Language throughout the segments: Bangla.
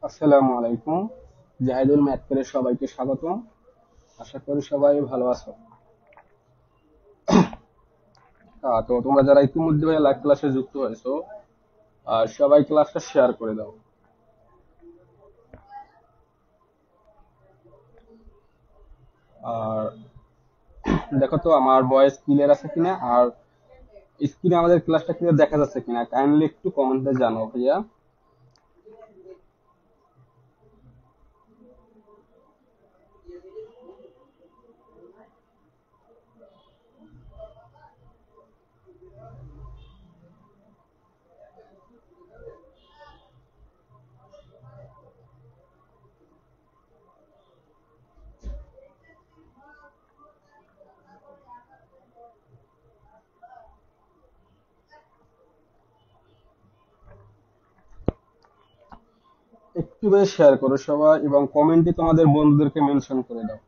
আসসালামু আলাইকুম। জাহিদুল ম্যাথ করে সবাইকে স্বাগতম। আশা করি সবাই ভালো আছো। তো তোমরা যারা ইতিমধ্যে লাইভ ক্লাসে যুক্ত হয়েছো, সবাই ক্লাসটা শেয়ার করে দাও। আর দেখো তো আমার ভয়েস ক্লিয়ার আছে কিনা, আর স্ক্রিনে আমাদের ক্লাসটা ক্লিয়ার দেখা যাচ্ছে কিনা, কাইন্ডলি একটু কমেন্টে জানাও ভাইয়া। একটু বেশি শেয়ার করো সবাই, এবং কমেন্টে তোমাদের বন্ধুদেরকে মেনশন করে দাও।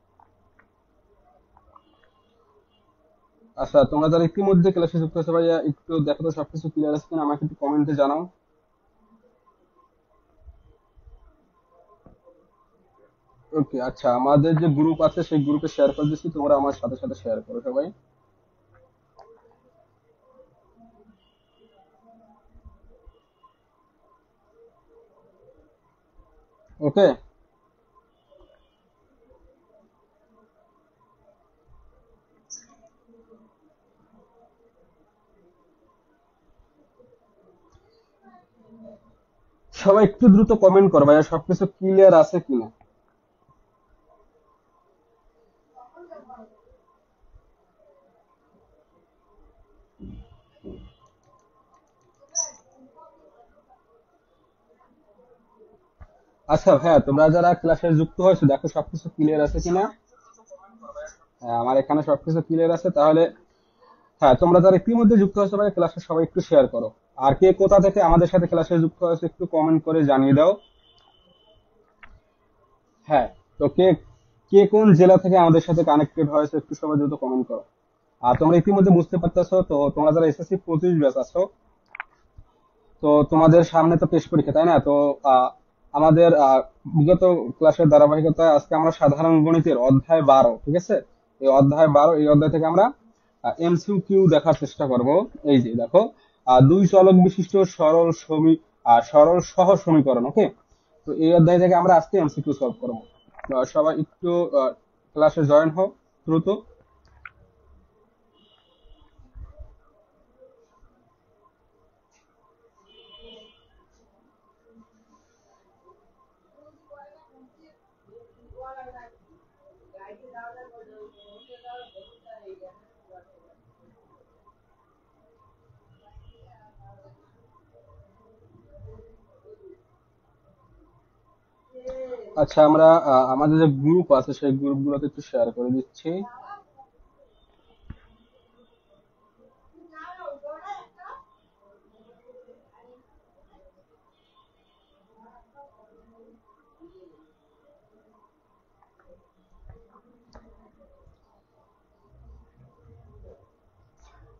আচ্ছা, তোমরা যারা ইতিমধ্যে ক্লাসে যুক্ত হয়েছে ভাইয়া, একটু দেখো তো সবকিছু ক্লিয়ার আছে কিনা, আমাকে একটু কমেন্টে জানাও। ওকে, আচ্ছা, আমাদের যে গ্রুপ আছে সেই গ্রুপে শেয়ার করে দিচ্ছি, তোমরা আমার সাথে সাথে শেয়ার করো সবাই। ওকে। সবাই একটু দ্রুত কমেন্ট করো ভাইয়া, সবকিছু ক্লিয়ার আছে কিনা। আচ্ছা ভাইয়া, তোমরা যারা ক্লাসে যুক্ত হয়েছো দেখো সবকিছু ক্লিয়ার আছে কিনা। হ্যাঁ, আমার এখানে সবকিছু ক্লিয়ার আছে তাহলে। হ্যাঁ, তোমরা যারা ইতিমধ্যে যুক্ত হয়েছো ভাই ক্লাসে, সবাই একটু শেয়ার করো। আর কে কোথা থেকে আমাদের সাথে ক্লাসে যুক্ত হয়েছে একটু কমেন্ট করে জানিয়ে দাও। হ্যাঁ, তো কে কে কোন জেলা থেকে আমাদের সাথে কানেক্টেড হয়েছে একটু সবাই দ্রুত কমেন্ট করো। আর তোমরা ইতিমধ্যে বুঝতে পারতেছো তো, তোমরা যারা এসএসসি 25 ব্যাচ আছো, তো তোমাদের সামনে তো টেস্ট পরীক্ষা, তাই না? তো আমাদের বিগত ক্লাসের ধারাবাহিকতায় আজকে আমরা সাধারণ গণিতের অধ্যায় 12, ঠিক আছে, এই অধ্যায় 12, এই অধ্যায় থেকে আমরা এমসিকিউ দেখার চেষ্টা করব। এই যে দেখো, দুই চলক বিশিষ্ট সরল সহ সমীকরণ, ওকে। তো এই অধ্যায় থেকে আমরা আজকে এমসিকিউ সলভ করবো। তো সবাই একটু ক্লাসে জয়েন হও দ্রুত। আচ্ছা, আমরা আমাদের যে গ্রুপ আছে সেই গ্রুপগুলোতে একটু শেয়ার করে দিচ্ছি।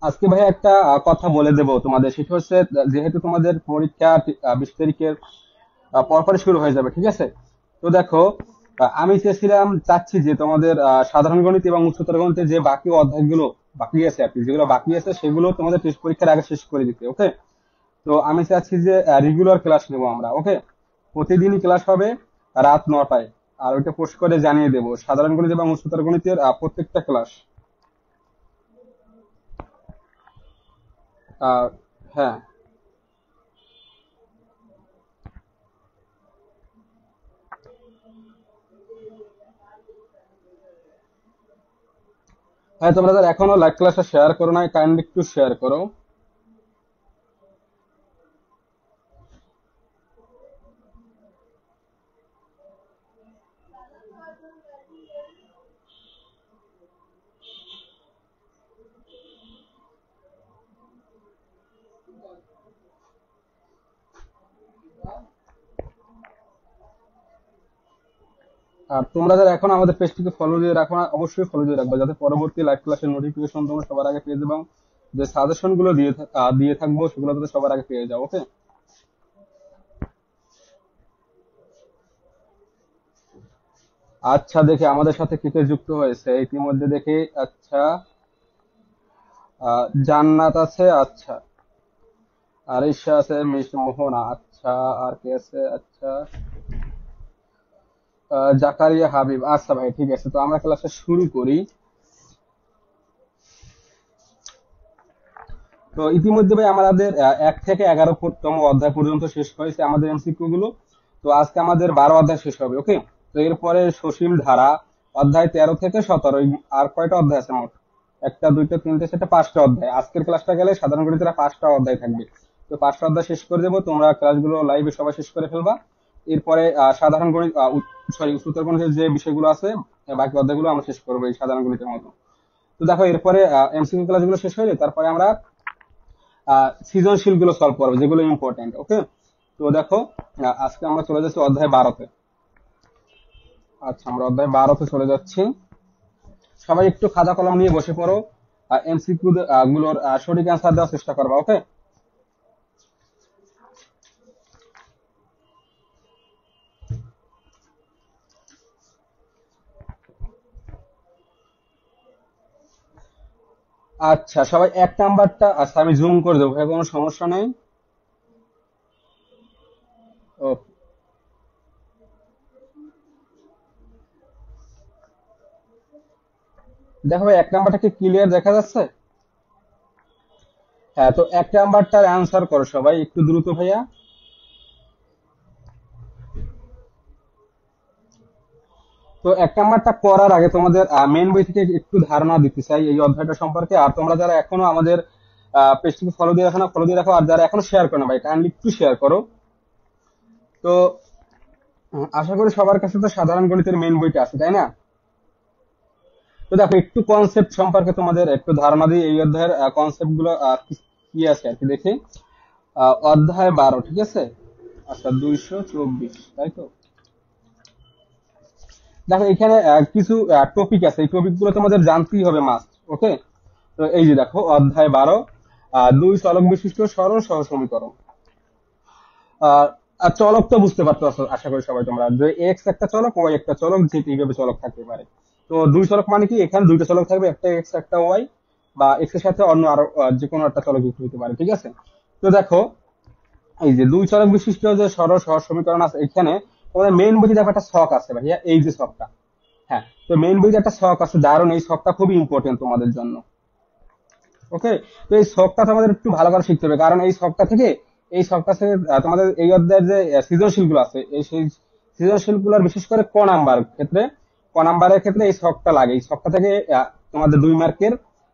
আজকে ভাই একটা কথা বলে দেবো তোমাদের, সেটা হচ্ছে যেহেতু তোমাদের পরীক্ষা 20 তারিখের পরপরই শুরু হয়ে যাবে, ঠিক আছে। তো দেখো, আমি চাচ্ছি যে তোমাদের সাধারণ গণিত এবং উচ্চতর গণিতের যে বাকি অধ্যায়গুলো বাকি আছে আর কি, যেগুলো বাকি আছে সেগুলো তোমাদের টেস্ট পরীক্ষার আগে শেষ করে দিতে, ওকে। তো আমি চাচ্ছি যে রেগুলার ক্লাস নেবো আমরা, ওকে। প্রতিদিনই ক্লাস হবে রাত 9টায়। আর ওইটা পোস্ট করে জানিয়ে দেবো সাধারণ গণিত এবং উচ্চতর গণিতের প্রত্যেকটা ক্লাস। হ্যাঁ, হ্যাঁ, তোমরা যারা এখনো লাইভ ক্লাসটা শেয়ার করো না, কাইন্ডলি একটু শেয়ার করো। আর তোমরা যারা এখন আমাদের পেজটিকে ফলো দিয়ে রাখো না, অবশ্যই ফলো দিয়ে রাখবে, যাতে পরবর্তী লাইভ ক্লাসের নোটিফিকেশন তোমরা সবার আগে পেয়ে যাবে, এবং যে সাজেশন গুলো দিয়ে থাকবো সেগুলো যাতে সবার আগে পেয়ে যাও। ওকে, আচ্ছা দেখে আমাদের সাথে কে কে যুক্ত হয়েছে ইতিমধ্যে দেখে। আচ্ছা, জান্নাত আছে, আচ্ছা, আরিশা আছে, মিস মোহনা, আচ্ছা, আর কে আছে, আচ্ছা, জাকারিয়া হাবিব। আচ্ছা ভাই, ঠিক আছে, তো আমরা ক্লাসটা শুরু করি। তো ইতিমধ্যে ভাই আমাদের 1 থেকে 11তম অধ্যায় পর্যন্ত শেষ হয়েছে আমাদের এমসিকিউ গুলো। তো আজকে আমাদের 12 অধ্যায় শেষ হবে। ওকে, তো এরপরে সসীম ধারা অধ্যায় 13 থেকে 17, আর কয়টা অধ্যায় আছে মোট? একটা, দুইটা, তিনটে, চারটে, 5টা অধ্যায়। আজকের ক্লাসটা গেলে সাধারণ গণিতের 5টা অধ্যায় থাকবে। তো 5টা অধ্যায় শেষ করে দেবো, তোমরা ক্লাসগুলো লাইভে সবাই শেষ করে ফেলবা। এরপরে সাধারণ গণিত, সরি, উচ্চতর গণিতের যে বিষয়গুলো আছে, বাকি অধ্যায়গুলো আমরা শেষ করবো এই সাধারণ গণিতের মতো। তো দেখো, এরপরে এমসিকিউ ক্লাসগুলো শেষ হয়ে যায়, তারপরে আমরা সৃজনশীল গুলো সলভ করবো, যেগুলো ইম্পর্টেন্ট। ওকে, তো দেখো, আজকে আমরা চলে যাচ্ছি অধ্যায় 12তে। আচ্ছা, আমরা অধ্যায় 12তে চলে যাচ্ছি। সবাই একটু খাতা কলম নিয়ে বসে পড়ো, এমসিকিউ গুলোর সঠিক অ্যান্সার দেওয়ার চেষ্টা করবা। ওকে, আচ্ছা সবাই 1 নাম্বারটা, আচ্ছা আমি জুম করে দেবো ভাই, কোনো সমস্যা নেই। ও, দেখো ভাই, 1 নাম্বারটা কি ক্লিয়ার দেখা যাচ্ছে? হ্যাঁ, তো 1 নাম্বারটার অ্যান্সার করো সবাই একটু দ্রুত ভাইয়া। তো 1 নাম্বারটা করার আগে তোমাদের মেন বই থেকে একটু ধারণা দিতে চাই এই অধ্যায়টা সম্পর্কে। আর তোমরা যারা এখনো আমাদের পেজটিকে ফলো দিয়ে রাখো না, ফলো দিয়ে রাখো। আর যারা এখনো শেয়ার করো না ভাই, কাইন্ডলি একটু শেয়ার করো। তো আশা করি সবার কাছে তো সাধারণ গণিতের মেন বইটা আছে, তাই না? তো দেখো, একটু কনসেপ্ট সম্পর্কে তোমাদের একটু ধারণা দিই, এই অধ্যায়ের কনসেপ্ট গুলো কি কি আছে আর কি দেখি। অধ্যায় 12, ঠিক আছে। আচ্ছা, 224, তাই তো। দেখো, এখানে কিছু টপিক আছে, এই টপিক গুলো তোমাদের জানতেই হবে মাস্ট। ওকে, তো এই যে দেখো, অধ্যায় 12, 2 চলক বিশিষ্ট সরল সহ সমীকরণ। আর চলক তো বুঝতে পারতো আশা করি সবাই তোমরা, যে এক্স একটা চলক, ওয়াই একটা চলক, যে এইভাবে চলক থাকতে পারে। তো 2 চলক মানে কি, এখানে 2টা চলক থাকবে, একটা এক্স একটা ওয়াই, বা এক্স এর সাথে অন্য আরো যে কোনো একটা চলক যুক্ত হতে পারে, ঠিক আছে। তো দেখো, এই যে 2 চলক বিশিষ্ট যে সরল সহজ সমীকরণ আছে, এখানে তোমাদের মেইন বইতে দেখো একটা ছক আছে ভাইয়া, এই যে ছকটা। হ্যাঁ, তো মেইন বইতে একটা ছক আছে, দারুণ, এই ছকটা খুবই ইম্পর্টেন্ট তোমাদের জন্য। ওকে, তো এই ছকটা তোমাদের একটু ভালো করে শিখতে হবে, কারণ এই ছকটা থেকে তোমাদের এই অধ্যায়ের যে সৃজনশীল গুলো আছে, সেই সৃজনশীল গুলোর বিশেষ করে ক নাম্বারের ক্ষেত্রে এই ছকটা লাগে। এই ছকটা থেকে তোমাদের 2 মার্কের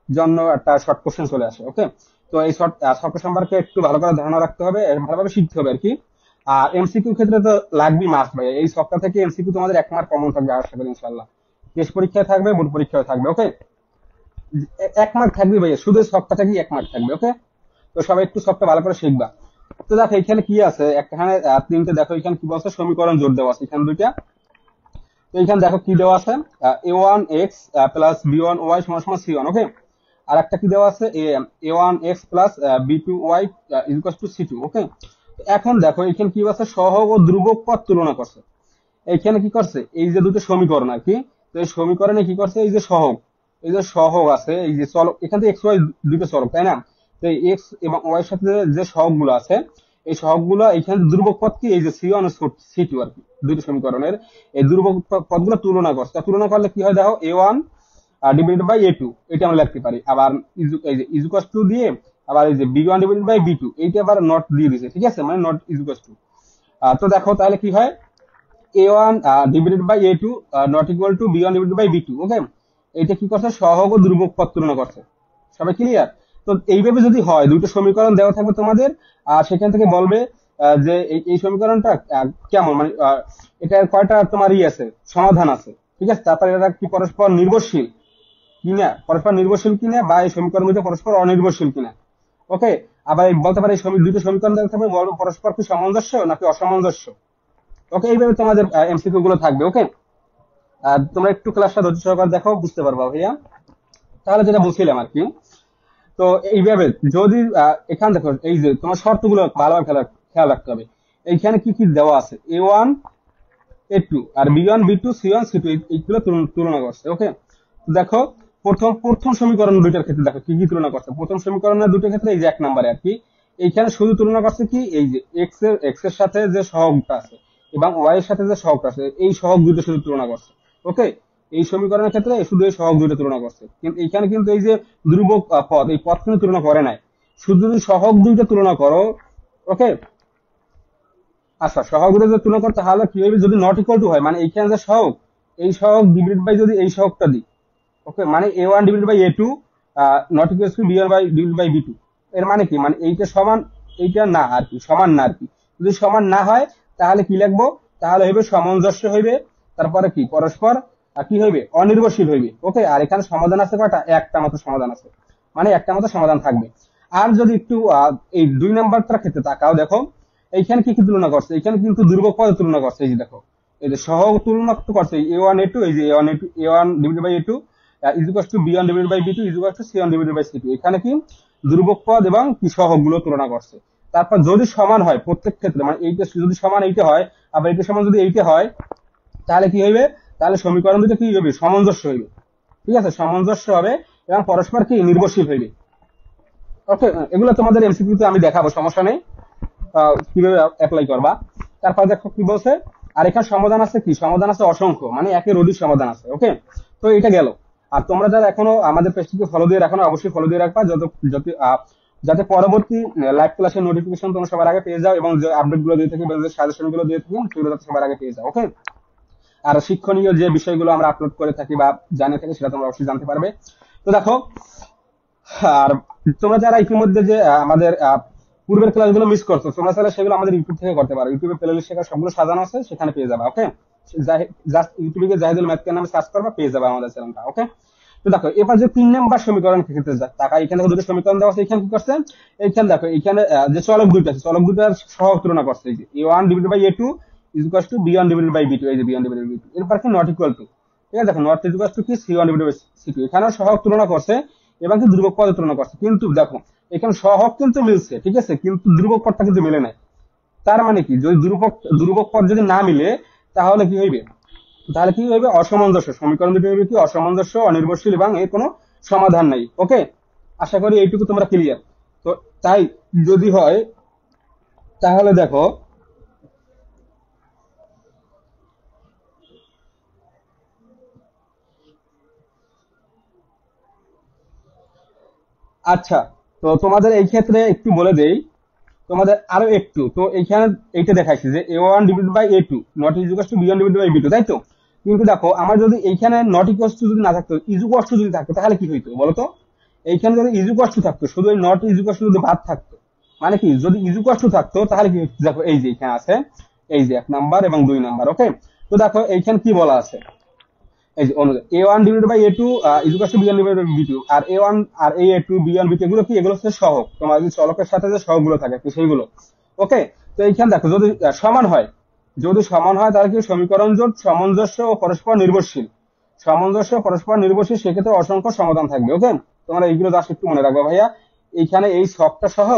জন্য একটা শর্ট কোশ্চেন চলে আসে। ওকে, তো এই ছকটা সম্পর্কে একটু ভালো করে ধারণা রাখতে হবে, ভালোভাবে শিখতে হবে আর কি। আর এমসিকিউ ক্ষেত্রে তো লাগবেই মাস্ট ভাই, এই ছকটা থেকে এমসিকিউ তোমাদের 1 মার্ক কমন থাকবে আশা করি ইনশাল্লাহ। টেস্ট পরীক্ষায় থাকবে, বোর্ড পরীক্ষায় থাকবে। ওকে, 1 মার্ক থাকবে ভাইয়া, শুধু সবটা থেকেই 1 মার্ক থাকবে। ওকে, তো সবাই একটু সবটা ভালো করে শিখবা। তো দেখো, এখানে কি আছে, এখানে তিনটে, দেখো এখানে কি বলছে, সমীকরণ জোর দেওয়া আছে এখানে 2টা। তো এখানে দেখো কি দেওয়া আছে, a1x প্লাস b1y সমান সমান c1। ওকে, আর একটা কি দেওয়া আছে, a1x plus b2y equal to c2। ওকে, এখন দেখো এখানে কি আছে, সহগ ও ধ্রুবক পদ তুলনা করছে। এইখানে কি করছে, এই যে 2টো সমীকরণ আর কি, তো এই সমীকরণে কি করছে, এই যে সহগ আছে, এই যে চলক, এখান থেকে এক্স ওয়াই 2টো চলক, তাই না? তো এই এক্স এবং ওয়াই এর সাথে যে সহগ গুলো আছে, এই সহগ গুলো এখানে ধ্রুবক পদ কি, এই যে সি ওয়ান সি টু আর কি, 2টো সমীকরণের এই ধ্রুবক পদগুলো তুলনা করছে। তা তুলনা করলে কি হয়, দেখো a1 ডিভাইডেড বাই a2, এটা আমরা লিখতে পারি। আবার এই যে ইজুকাস টু দিয়ে, আবার এই যে b1 ডিভাইডেড বাই b2, এইটা আবার নট দিয়ে দিছে, ঠিক আছে, মানে নট ইজুকাস টু। তো দেখো তাহলে কি হয়, a1 divided by a2 not equal to b1 divided by b2। Okay, এটা কি করছে, সহগ ও ধ্রুবক পদ তুলনা করছে। সবাই ক্লিয়ার? তো এইভাবে যদি হয়, 2টো সমীকরণ দেওয়া থাকবে তোমাদের, আর সেখান থেকে বলবে যে এই সমীকরণটা কেমন, মানে এটার কয়টা তোমার আছে, সমাধান আছে। ঠিক আছে, তারপরে এরা কি পরস্পর নির্ভরশীল কিনা, পরস্পর নির্ভরশীল কিনা, বা এই সমীকরণ দুটো পরস্পর অনির্ভরশীল কিনা। ওকে, আবার বলতে পারে এই দুটো সমীকরণ দেখতে হবে পরস্পর কি সামঞ্জস্য নাকি অসামঞ্জস্য। ওকে, এইভাবে তোমাদের এমসিকিউ গুলো থাকবে। ওকে, আর তোমরা একটু ক্লাসটা ধৈর্য সহকারে দেখো, বুঝতে পারবা ভাইয়া। তাহলে যেটা বলছিলাম আর কি, তো এইভাবে যদি এখানে দেখো এই যে তোমার শর্তগুলো ভালোভাবে খেয়াল রাখতে হবে। এইখানে কি কি দেওয়া আছে, A1 A2 আর B1 B2 C1 C2 এইগুলো তুলনা করছে। ওকে, তো দেখো প্রথম সমীকরণ দুইটার ক্ষেত্রে দেখো কি কি তুলনা করছে। প্রথম সমীকরণের দুটোর ক্ষেত্রে এই যে 1 নম্বরে আর কি, এইখানে শুধু তুলনা করছে কি এই যে x এর সাথে যে সহগটা আছে এবং y এর সাথে যে সহগটা আছে, এই সহগ দুটো শুধু তুলনা করছে। ওকে, এই সমীকরণের ক্ষেত্রে শুধু এই সহগ দুটো তুলনা করছে, কিন্তু এইখানে কিন্তু এই যে ধ্রুবক পদ, এই পদ কিন্তু তুলনা করে নাই, শুধু যদি সহগ দুইটা তুলনা করো। ওকে, আচ্ছা, সহগ দুটো যদি তুলনা করো তাহলে কি হবে, যদি নট ইকুয়াল টু হয় মানে এইখানে যে সহগ, এই সহগ ডিভাইডেড বাই যদি এই সহগটা দিই, ওকে, মানে A1 divided by A2 not equal to B1 by divided by B2, এর মানে কি, মানে এইটা সমান এইটা না আর কি, সমান না আর কি। যদি সমান না হয় তাহলে কি লিখবো, তাহলে হইবে সামঞ্জস্য হইবে, তারপরে কি পরস্পর কি হইবে, অনির্ভরশীল হইবে। ওকে, আর এখানে সমাধান আছে কয়টা, একটা মাত্র সমাধান আছে, মানে একটা মাত্র সমাধান থাকবে। আর যদি একটু এই 2 নাম্বারটার ক্ষেত্রে তাকাও, দেখো এইখানে কি কি তুলনা করছে, এখানে কিন্তু ধ্রুবক পদ তুলনা করছে। এই যে দেখো, এই যে সহগ তুলনা তো করছে A1 A2, এই যে A1 A2 A1 divided by A2 is equal to B1 divided by B2 is equal to C1 divided by C2, এখানে কি ধ্রুবক পদ এবং কি সহগ গুলো তুলনা করছে। তারপর যদি সমান হয় প্রত্যেক ক্ষেত্রে, মানে এইটা যদি সমান এইটা হয়, আবার এইটা সমান যদি এইটা হয়, তাহলে কি হইবে, তাহলে সমীকরণ দুটো কি হবে, সামঞ্জস্য হইবে। ঠিক আছে, সামঞ্জস্য হবে এবং পরস্পর কি নির্ভরশীল হইবে। ওকে, এগুলো তোমাদের এমসিকিউ তে আমি দেখাবো, সমস্যা নেই, কিভাবে অ্যাপ্লাই করবা। তারপর দেখো কি বলছে, আর এখানে সমাধান আছে কি, সমাধান আছে অসংখ্য, মানে একের অধিক সমাধান আছে। ওকে, তো এটা গেল। আর তোমরা যারা এখনো আমাদের পেজটিকে ফলো দিয়ে রাখো না, অবশ্যই ফলো দিয়ে রাখবা, যাতে পরবর্তী লাইভ ক্লাসের নোটিফিকেশন তোমরা সবার আগে পেয়ে যাও, এবং যে আপডেট গুলো দিয়ে থাকি বা যে সাজেশন গুলো দিয়ে থাকি সেগুলো যাতে সবার আগে পেয়ে যাও। ওকে, আর শিক্ষণীয় যে বিষয়গুলো আমরা আপলোড করে থাকি বা জানিয়ে থাকি সেটা তোমরা অবশ্যই জানতে পারবে। তো দেখো, আর তোমরা যারা ইতিমধ্যে যে আমাদের পূর্বের ক্লাসগুলো মিস করছো, তোমরা তাহলে সেগুলো আমাদের ইউটিউব থেকে করতে পারো। ইউটিউবে প্লেলিস্ট শেখার সবগুলো সাজানো আছে, সেখানে পেয়ে যাবে। ওকে, জাস্ট ইউটিউবে জাহিদুল ম্যাথকে নামে সার্চ করবা, পেয়ে যাবে আমাদের চ্যানেলটা। ওকে, তো দেখো এবার যে 3 নাম্বার সমীকরণ ক্ষেত্রে টাকা, এখানে দেখো দুটো সমীকরণ দেওয়া আছে, এখানে কি করছে, এইখানে দেখো এখানে যে চলক দুটো আছে, চলক দুটার সহগ তুলনা করছে। এই যে A1 divided by A2 is equal to B1 divided by B2, এই যে B1 ডিভাইডেড বাই B2, এরপর কি নট ইকুয়াল টু, ঠিক আছে, দেখো নট ইকুয়াল টু কি C1 ডিভাইডেড বাই C2, এখানেও সহগ তুলনা করছে এবং কি ধ্রুবক পদ তুলনা করছে। কিন্তু দেখো এখানে সহগ কিন্তু মিলছে, ঠিক আছে, কিন্তু ধ্রুবক পদটা কিন্তু মিলে নাই। তার মানে কি, যদি ধ্রুবক পদ যদি না মিলে তাহলে কি হইবে, তাহলে কি হইবে, অসামঞ্জস্য, সমীকরণ দুটো হইবে কি অসামঞ্জস্য, অনির্ভরশীল এবং এর কোনো সমাধান নাই। ওকে, আশা করি এইটুকু তোমরা ক্লিয়ার। তো তাই যদি হয় তাহলে দেখো, আচ্ছা, তো তোমাদের এই ক্ষেত্রে একটু বলে দেই, তোমাদের আরো একটু, তো এইখানে এইটা দেখাইছি যে A1 divided by A2 not is equal to B1 divided by B2, তাই তো। কিন্তু দেখো আমার যদি এইখানে নট ইকুয়াল টু যদি না থাকতো, ইজ ইকুয়াল টু যদি থাকতো, তাহলে কি হইতো বলো তো। এইখানে যদি ইজ ইকুয়াল টু থাকতো, শুধু এই নট ইজ ইকুয়াল টু যদি বাদ থাকতো, মানে কি যদি ইজ ইকুয়াল টু থাকতো তাহলে কি হতো, দেখো এই যে এখানে আছে এই যে 1 নাম্বার এবং 2 নাম্বার। ওকে, তো দেখো এইখানে কি বলা আছে, এই যে অনুযায়ী A1 divided by A2 is equal to B1 divided by B2, আর A1 আর A2 B1 B2 এগুলো কি, এগুলো হচ্ছে সহগ, তোমার যদি চলকের সাথে যে সহগগুলো থাকে সেইগুলো। ওকে, তো এইখানে দেখো যদি সমান হয়, যদি সমান হয় তাহলে কি সমীকরণ জোট সামঞ্জস্য ও পরস্পর নির্ভরশীল, সামঞ্জস্য পরস্পর নির্ভরশীল, সেক্ষেত্রে অসংখ্য সমাধান থাকবে। ওকে, তোমরা এইগুলো জাস্ট একটু মনে রাখবা ভাইয়া, এইখানে এই ছকটা সহ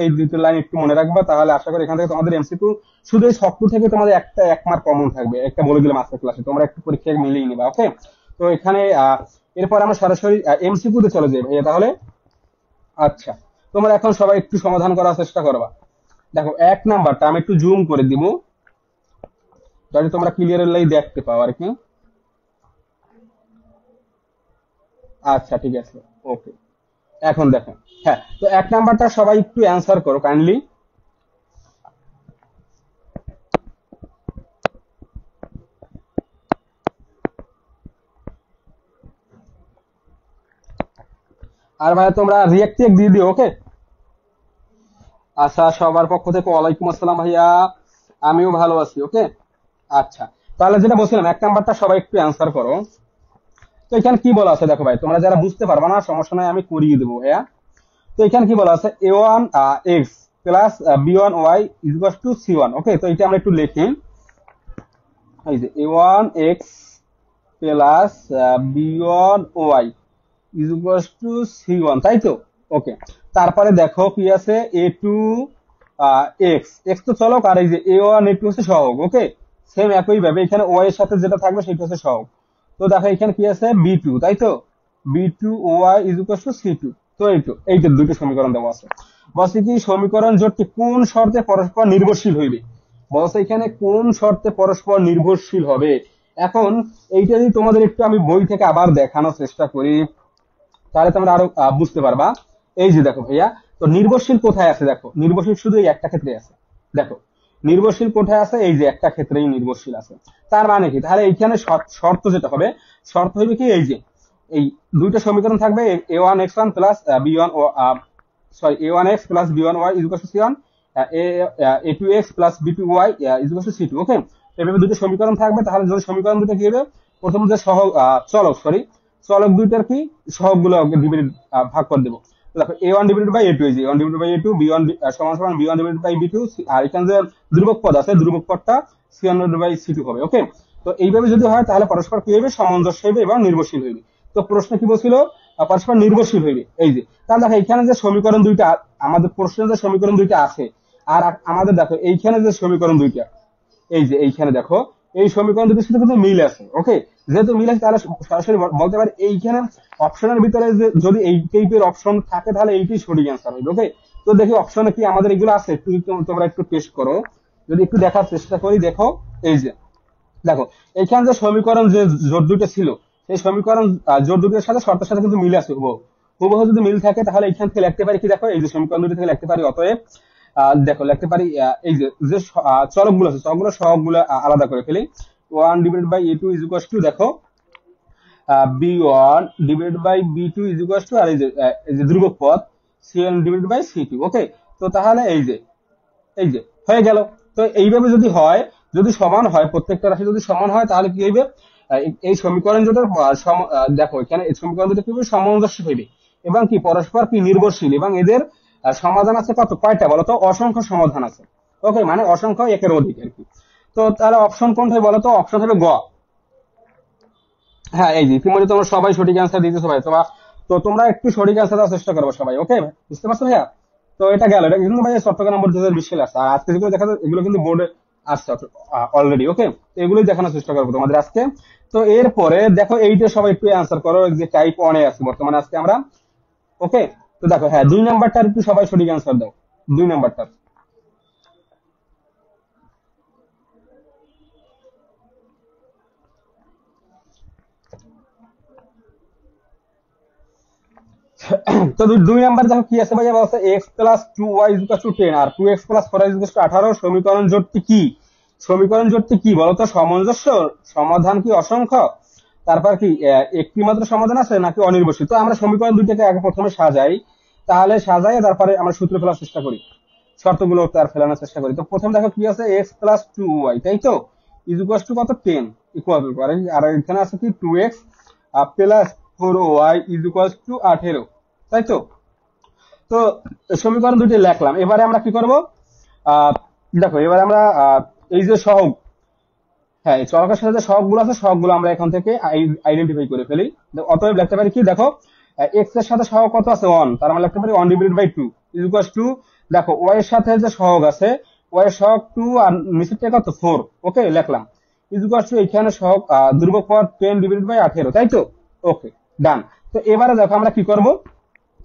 এই দুটো লাইন একটু মনে রাখবা, তাহলে আশা করি এখান থেকে তোমাদের এমসিকিউ শুধু এই ছকটু থেকে তোমাদের একটা 1 মার্ক কমন থাকবে, একটা বলে দিলাম আজকের ক্লাসে, তোমরা একটু পরীক্ষায় মিলিয়ে নিবা। ওকে, তো এখানে এরপর আমরা সরাসরি এমসিকিউ তে চলে যাই ভাইয়া তাহলে। আচ্ছা, তোমরা এখন সবাই একটু সমাধান করার চেষ্টা করবা। দেখো 1 নাম্বারটা আমি একটু জুম করে দিব যাতে তোমরা ক্লিয়ারলি দেখতে পাও আর কি। আচ্ছা ঠিক আছে, ওকে, এখন দেখো, হ্যাঁ, তো 1 নাম্বারটা সবাই একটু অ্যান্সার করো কাইন্ডলি। আর ভাইয়া তোমরা রিয়েক্ট দিয়ে দিও। ওকে, আচ্ছা, সবার পক্ষ থেকে ওয়ালাইকুম আসসালাম ভাইয়া, আমিও ভালো আছি। ওকে, আচ্ছা, তাহলে যেটা বলছিলাম 1 নাম্বারটা সবাই একটু অ্যান্সার করো। তো এখানে কি বলা আছে দেখো ভাই, তোমরা যারা বুঝতে পারবে না সমস্যা নাই, আমি করিয়ে দেবো ভাইয়া। তো এখানে কি বলা আছে, a1 x plus b1 y equal to c1। ওকে, তো এটা আমরা একটু লিখি। এই যে a1 x plus b1 y equal to c1, তাই তো? ওকে, তারপরে দেখো কি আছে, a2 x x তো চলক, আর এই যে a1 a2 হচ্ছে সহগ। ওকে, সেম একই ভাবে এখানে y এর সাথে যেটা থাকবে সেটা হচ্ছে সহগ। তো দেখো এখানে কি আছে, b2, তাই তো? b2 y equal two c2। তো এইটা দুটো সমীকরণ দেওয়া আছে। বলছে কি সমীকরণ জোটটি কোন শর্তে পরস্পর নির্ভরশীল হইবে। বলছে এখানে কোন শর্তে পরস্পর নির্ভরশীল হবে। এখন এইটা যদি তোমাদের একটু আমি বই থেকে আবার দেখানোর চেষ্টা করি, তাহলে তোমরা আরো বুঝতে পারবা। এই যে দেখো ভাইয়া, তো নির্ভরশীল কোথায় আছে দেখো, নির্ভরশীল শুধু এই একটা ক্ষেত্রে আছে। দেখো নির্ভরশীল কোথায় আছে, এই যে একটা ক্ষেত্রেই নির্ভরশীল আছে। তার মানে কি, তাহলে এইখানে শর্ত যেটা হবে, শর্ত হবে কি, এই যে এই দুইটা সমীকরণ থাকবে, a1x1 plus b1, sorry a1x plus b1y equal to c1, a2x plus b2y equal to c2। ওকে, এভাবে দুটো সমীকরণ থাকবে। তাহলে যদি সমীকরণ দুটো কি হবে, প্রথম যে চলক চলক দুইটার কি সহগগুলো ডিভাইডেড ভাগ করে দেবো। দেখো a1 ডিভাইডেড বাই a2, এই যে a1 divided by a2, b1 সমান সমান b1 ডিভাইডেড বাই b2, আর এখানে যে ধ্রুবক পদ আছে, ধ্রুবক পদটা c1 ডিভাইডেড বাই c2 হবে। ওকে, তো এইভাবে যদি হয় তাহলে পরস্পর কি হবে, সামঞ্জস্য হবে এবং নির্ভরশীল হইবে। তো প্রশ্ন কি বলছিল, পরস্পর নির্ভরশীল হইবে। এই যে তাহলে দেখো এখানে যে সমীকরণ দুইটা, আমাদের প্রশ্নে যে সমীকরণ দুইটা আছে, আর আমাদের দেখো এইখানে যে সমীকরণ দুইটা, এই যে এইখানে দেখো এই সমীকরণ দুটির সাথে কিন্তু মিল আছে। ওকে, যেহেতু মিল আছে তাহলে সরাসরি বলতে পারি এইখানে অপশনের ভিতরে যে যদি এই টাইপের অপশন থাকে তাহলে এইটাই সঠিক অ্যান্সার হবে। ওকে, তো দেখি অপশনে কি আমাদের এগুলো আছে, একটু তোমরা একটু টেস্ট করো, যদি একটু দেখার চেষ্টা করি। দেখো এই যে দেখো এখানে যে সমীকরণ যে জোট দুটো ছিল, সেই সমীকরণ জোট দুটোর সাথে শর্তের সাথে কিন্তু মিল আছে হুবহু। হুবহু যদি মিল থাকে তাহলে এখান থেকে লিখতে পারি কি, দেখো এই যে সমীকরণ দুটো থেকে লিখতে পারি, অতএব দেখো লিখতে পারি এই যে যে চলকগুলো আছে, চলকগুলো সহগগুলো আলাদা করে ফেলি। 1 divided by a2 is equal to, দেখো b1 divided by b2 is equal to, আর এই যে ধ্রুবক পদ c1 ডিভাইডেড বাই c2। ওকে, তো তাহলে এই যে হয়ে গেল। তো এইভাবে যদি হয়, যদি সমান হয়, প্রত্যেকটা রাশি যদি সমান হয় তাহলে কি হইবে, এই সমীকরণ যেটা দেখো এখানে এই সমীকরণ দুটো কি হবে, সামঞ্জস্য হইবে এবং কি পরস্পর কি নির্ভরশীল, এবং এদের সমাধান আছে কয়টা বলতো, অসংখ্য সমাধান আছে। ওকে, মানে অসংখ্য একের অধিক আর কি। তো তাহলে অপশন কোনটা হবে বলতো, অপশন হবে গ। হ্যাঁ, এই যে ইতিমধ্যে তোমরা সবাই সঠিক অ্যান্সার দিতেছো ভাই। তো তোমরা একটু সঠিক অ্যান্সার দেওয়ার চেষ্টা করবো সবাই। ওকে, বুঝতে পারছো ভাইয়া? তো এটা গেল, এটা কিন্তু ভাই চট্টগ্রাম নম্বর 2020 সালে আসছে, আর আজকে যেগুলো দেখা যায় এগুলো কিন্তু বোর্ডে আসছে অলরেডি। ওকে, তো এগুলোই দেখানোর চেষ্টা করবো তোমাদের আজকে। তো এরপরে দেখো এইটা সবাই একটু অ্যান্সার করো, যে টাইপ 1 এ আছে বর্তমানে আজকে আমরা। ওকে, তো দেখো হ্যাঁ 2 নাম্বারটার একটু সবাই সঠিক অ্যান্সার দাও, 2 নাম্বারটার। তো 2 নাম্বার দেখো কি আছে ভাইয়া, বলছে x plus 2y equal to 10 আর 2x plus 4y equal to 18 সমীকরণ জোটটি কি। সমীকরণ জোটটি কি বলতো, সামঞ্জস্য, সমাধান কি অসংখ্য, তারপর কি একটি মাত্র সমাধান আছে নাকি অনির্ভরশীল। তো আমরা সমীকরণ দুইটাকে আগে প্রথমে সাজাই, তাহলে সাজাই তারপরে আমরা সূত্র ফেলার চেষ্টা করি, শর্তগুলো তার ফেলানোর চেষ্টা করি। তো প্রথম দেখো কি আছে, x প্লাস 2y, তাই তো, ইকুয়াল টু কত, 10 ইকুয়াল টু, আর এখানে আছে কি 2x plus 4y equal to 18, তাই তো। তো সমীকরণ দুটি লিখলাম, এবারে আমরা কি করব, দেখো এবারে আমরা এই যে সহগ, হ্যাঁ এই চলকের সাথে যে সহগগুলো আছে সহগগুলো আমরা এখান থেকে আইডেন্টিফাই করে ফেলি। অতএব লিখতে পারি কি, দেখো এক্স এর সাথে সহগ কত আছে 1, তার মানে লিখতে পারি 1 ডিভাইডেড বাই 2 ইকুয়াল টু, দেখো ওয়াই এর সাথে যে সহগ আছে, ওয়াই এর সহগ 2 আর নিচেরটা কত 4। ওকে, লিখলাম ইকুয়াল টু এখানে সহগ ধ্রুবক পদ 10 ডিভাইডেড বাই 18, তাই তো। ওকে, ডান। তো এবারে দেখো আমরা কি করব,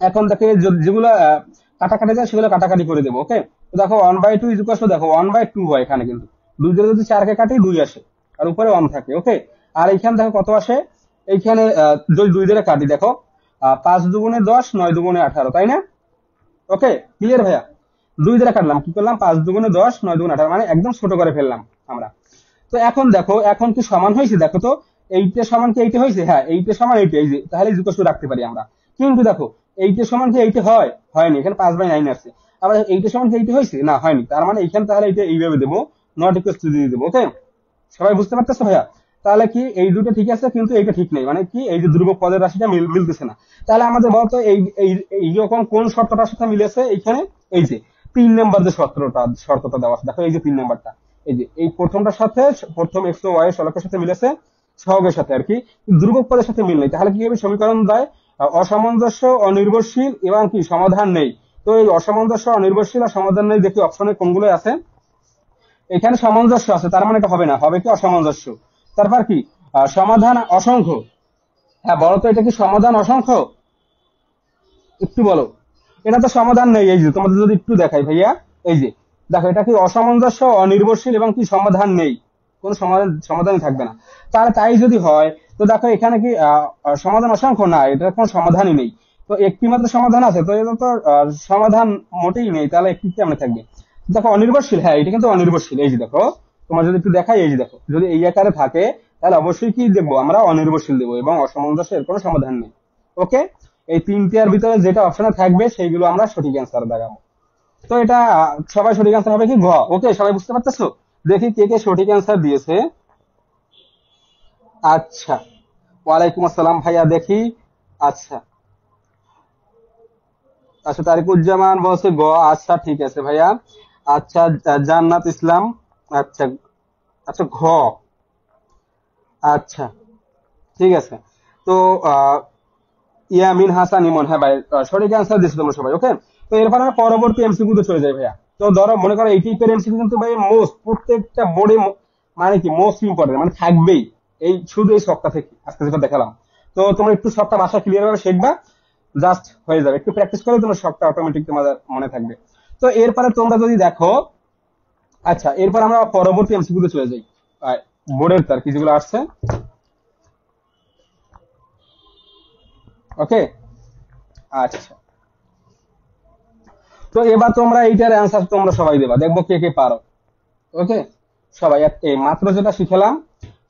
এখন দেখে যেগুলো কাটাকাটি যায় সেগুলো কাটাকাটি করে দেবো। ওকে, তো দেখো 1/2 ইকুয়াল টু, দেখো 1/2 হয় এখানে, কিন্তু 2 দিয়ে যদি 4 কে কাটি 2 আসে, আর উপরে 1 থাকে। ওকে, আর এইখানে দেখো কত আসে, এইখানে যদি 2 দিয়ে কাটি, দেখো 5 দুগুণে 10, 9 দুগুণে 18, তাই না। ওকে, ক্লিয়ার ভাইয়া? 2 দিয়ে কাটলাম, কি করলাম, 5 দুগুণে 10, 9 দুগুণে 18, মানে একদম ছোট করে ফেললাম আমরা। তো এখন দেখো এখন কি সমান হয়েছে, দেখো তো এইটা সমান কি এইটা হয়েছে, হ্যাঁ এইটা সমান এইটা, এই যে তাহলে ইকুয়াল টু রাখতে পারি আমরা। কিন্তু দেখো এইটা সমান কি এইটা হয়নি, এখানে 5/9 আছে। আবার এইটা সমান কি এইটা হয়েছে, না হয়নি, তার মানে এইখানে তাহলে এইটা এইভাবে দেবো, নট ইকুয়াল টু দিয়ে দেবো। ওকে, সবাই বুঝতে পারতেছো ভাইয়া? তাহলে কি এই দুটো ঠিক আছে কিন্তু এইটা ঠিক নেই, মানে কি এই যে ধ্রুবক পদের রাশিটা মিলতেছে না। তাহলে আমাদের বলতো এইরকম কোন শর্তটার সাথে মিলেছে এইখানে? এই যে 3 নাম্বার যে শর্তটা দেওয়া আছে, দেখো এই যে 3 নাম্বারটা, এই যে এই প্রথমটার সাথে, প্রথম এক্স ও ওয়াই এর সহগের সাথে মিলেছে, সহগের সাথে আর কি, ধ্রুবক পদের সাথে মিল নেই। তাহলে কি হবে সমীকরণ দেয়? অসামঞ্জস্য, অনির্ভরশীল এবং কি সমাধান নেই। তো এই অসামঞ্জস্য, অনির্ভরশীল আর সমাধান নেই দেখি অপশনে কোনগুলো আছে। এখানে সামঞ্জস্য আছে, তার মানে এটা হবে না, হবে কি অসামঞ্জস্য। তারপর কি সমাধান অসংখ্য। হ্যাঁ বলো তো, এটা কি সমাধান অসংখ্য? একটু বলো। এটা তো সমাধান নেই। এই যে তোমাদের যদি একটু দেখাই ভাইয়া, এই যে দেখো এটা কি অসামঞ্জস্য, অনির্ভরশীল এবং কি সমাধান নেই, কোনো সমাধানই থাকবে না। তাহলে তাই যদি হয়, তো দেখো এখানে কি সমাধান অসংখ্য না, এটার কোনো সমাধানই নেই। তো একটি মাত্র সমাধান আছে, তো এটা তো সমাধান মোটেই নেই, তাহলে একটি কেমনে থাকবে? দেখো অনির্ভরশীল, হ্যাঁ এটা কিন্তু অনির্ভরশীল। এই যে দেখো, তোমার যদি একটু দেখাই, এই যে দেখো যদি এই আকারে থাকে তাহলে অবশ্যই কি দেখবো আমরা? অনির্ভরশীল দেবো, এবং অসামঞ্জস্যের কোনো সমাধান নেই। ওকে, এই তিনটার ভিতরে যেটা অপশনে থাকবে সেইগুলো আমরা সঠিক অ্যান্সার দেখাবো। তো এটা সবাই সঠিক অ্যান্সার হবে কি ঘ? ওকে, সবাই বুঝতে পারতেছো? দেখি কে কে সঠিক অ্যান্সার দিয়েছে। আচ্ছা, ওয়ালাইকুম আসসালাম ভাইয়া, দেখি। আচ্ছা আচ্ছা, তারিকুজ্জামান বলছে গ। আচ্ছা ঠিক আছে ভাইয়া। আচ্ছা, জান্নাত ইসলাম। আচ্ছা। আচ্ছা ঘ। আচ্ছা ঠিক আছে। তো আহ ইয়ামিন হাসান ইমন, হ্যাঁ ভাই, সঠিক অ্যান্সার দিচ্ছি তোমরা সবাই। ওকে, তো এরপর আমরা পরবর্তী এমসিকিউ তে চলে যাই ভাইয়া। তো ধরো মনে করো এই টাইপের এমসিকিউ কিন্তু ভাই মোস্ট, প্রত্যেকটা বোর্ডে মানে কি মোস্ট ইম্পর্টেন্ট, মানে থাকবেই। এই শুধু এই সপ্তাহ থেকে আজকে যেটা দেখালাম, তো তোমরা একটু সবটা ভাষা ক্লিয়ার ভাবে শিখবা, জাস্ট হয়ে যাবে। একটু প্র্যাকটিস করলে তোমার সবটা অটোমেটিক তোমাদের মনে থাকবে। তো এরপরে তোমরা যদি দেখো, আচ্ছা এরপর আমরা পরবর্তী এমসিকিউ তে চলে যাই। বোর্ডের তার কি যেগুলো আসছে। ওকে, আচ্ছা। তো এবার তোমরা এইটার অ্যান্সার তোমরা সবাই দেবা, দেখবো কে কে পারো। ওকে, সবাই এই মাত্র যেটা শিখেলাম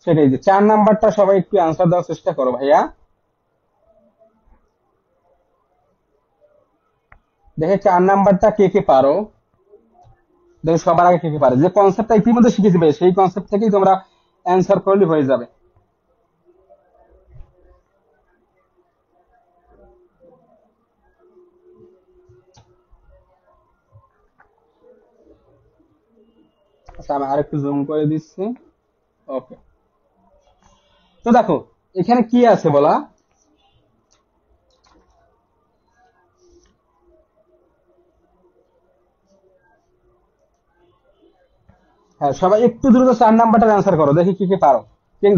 সেটাই, যে 4 নাম্বারটা সবাই একটু অ্যান্সার দেওয়ার চেষ্টা করো ভাইয়া। দেখে 4 নাম্বারটা কে কে পারো, দেখো সবার আগে কে কে পারে। যে কনসেপ্টটা ইতিমধ্যে শিখেছি ভাই, সেই কনসেপ্ট থেকেই তোমরা অ্যান্সার করলে হয়ে যাবে। আচ্ছা আমি আরেকটু জুম করে দিচ্ছি। ওকে, তো দেখো এখানে কি আছে বলা। হ্যাঁ সবাই একটু দ্রুত 4 নাম্বারটার অ্যান্সার করো, দেখি কি কি পারো।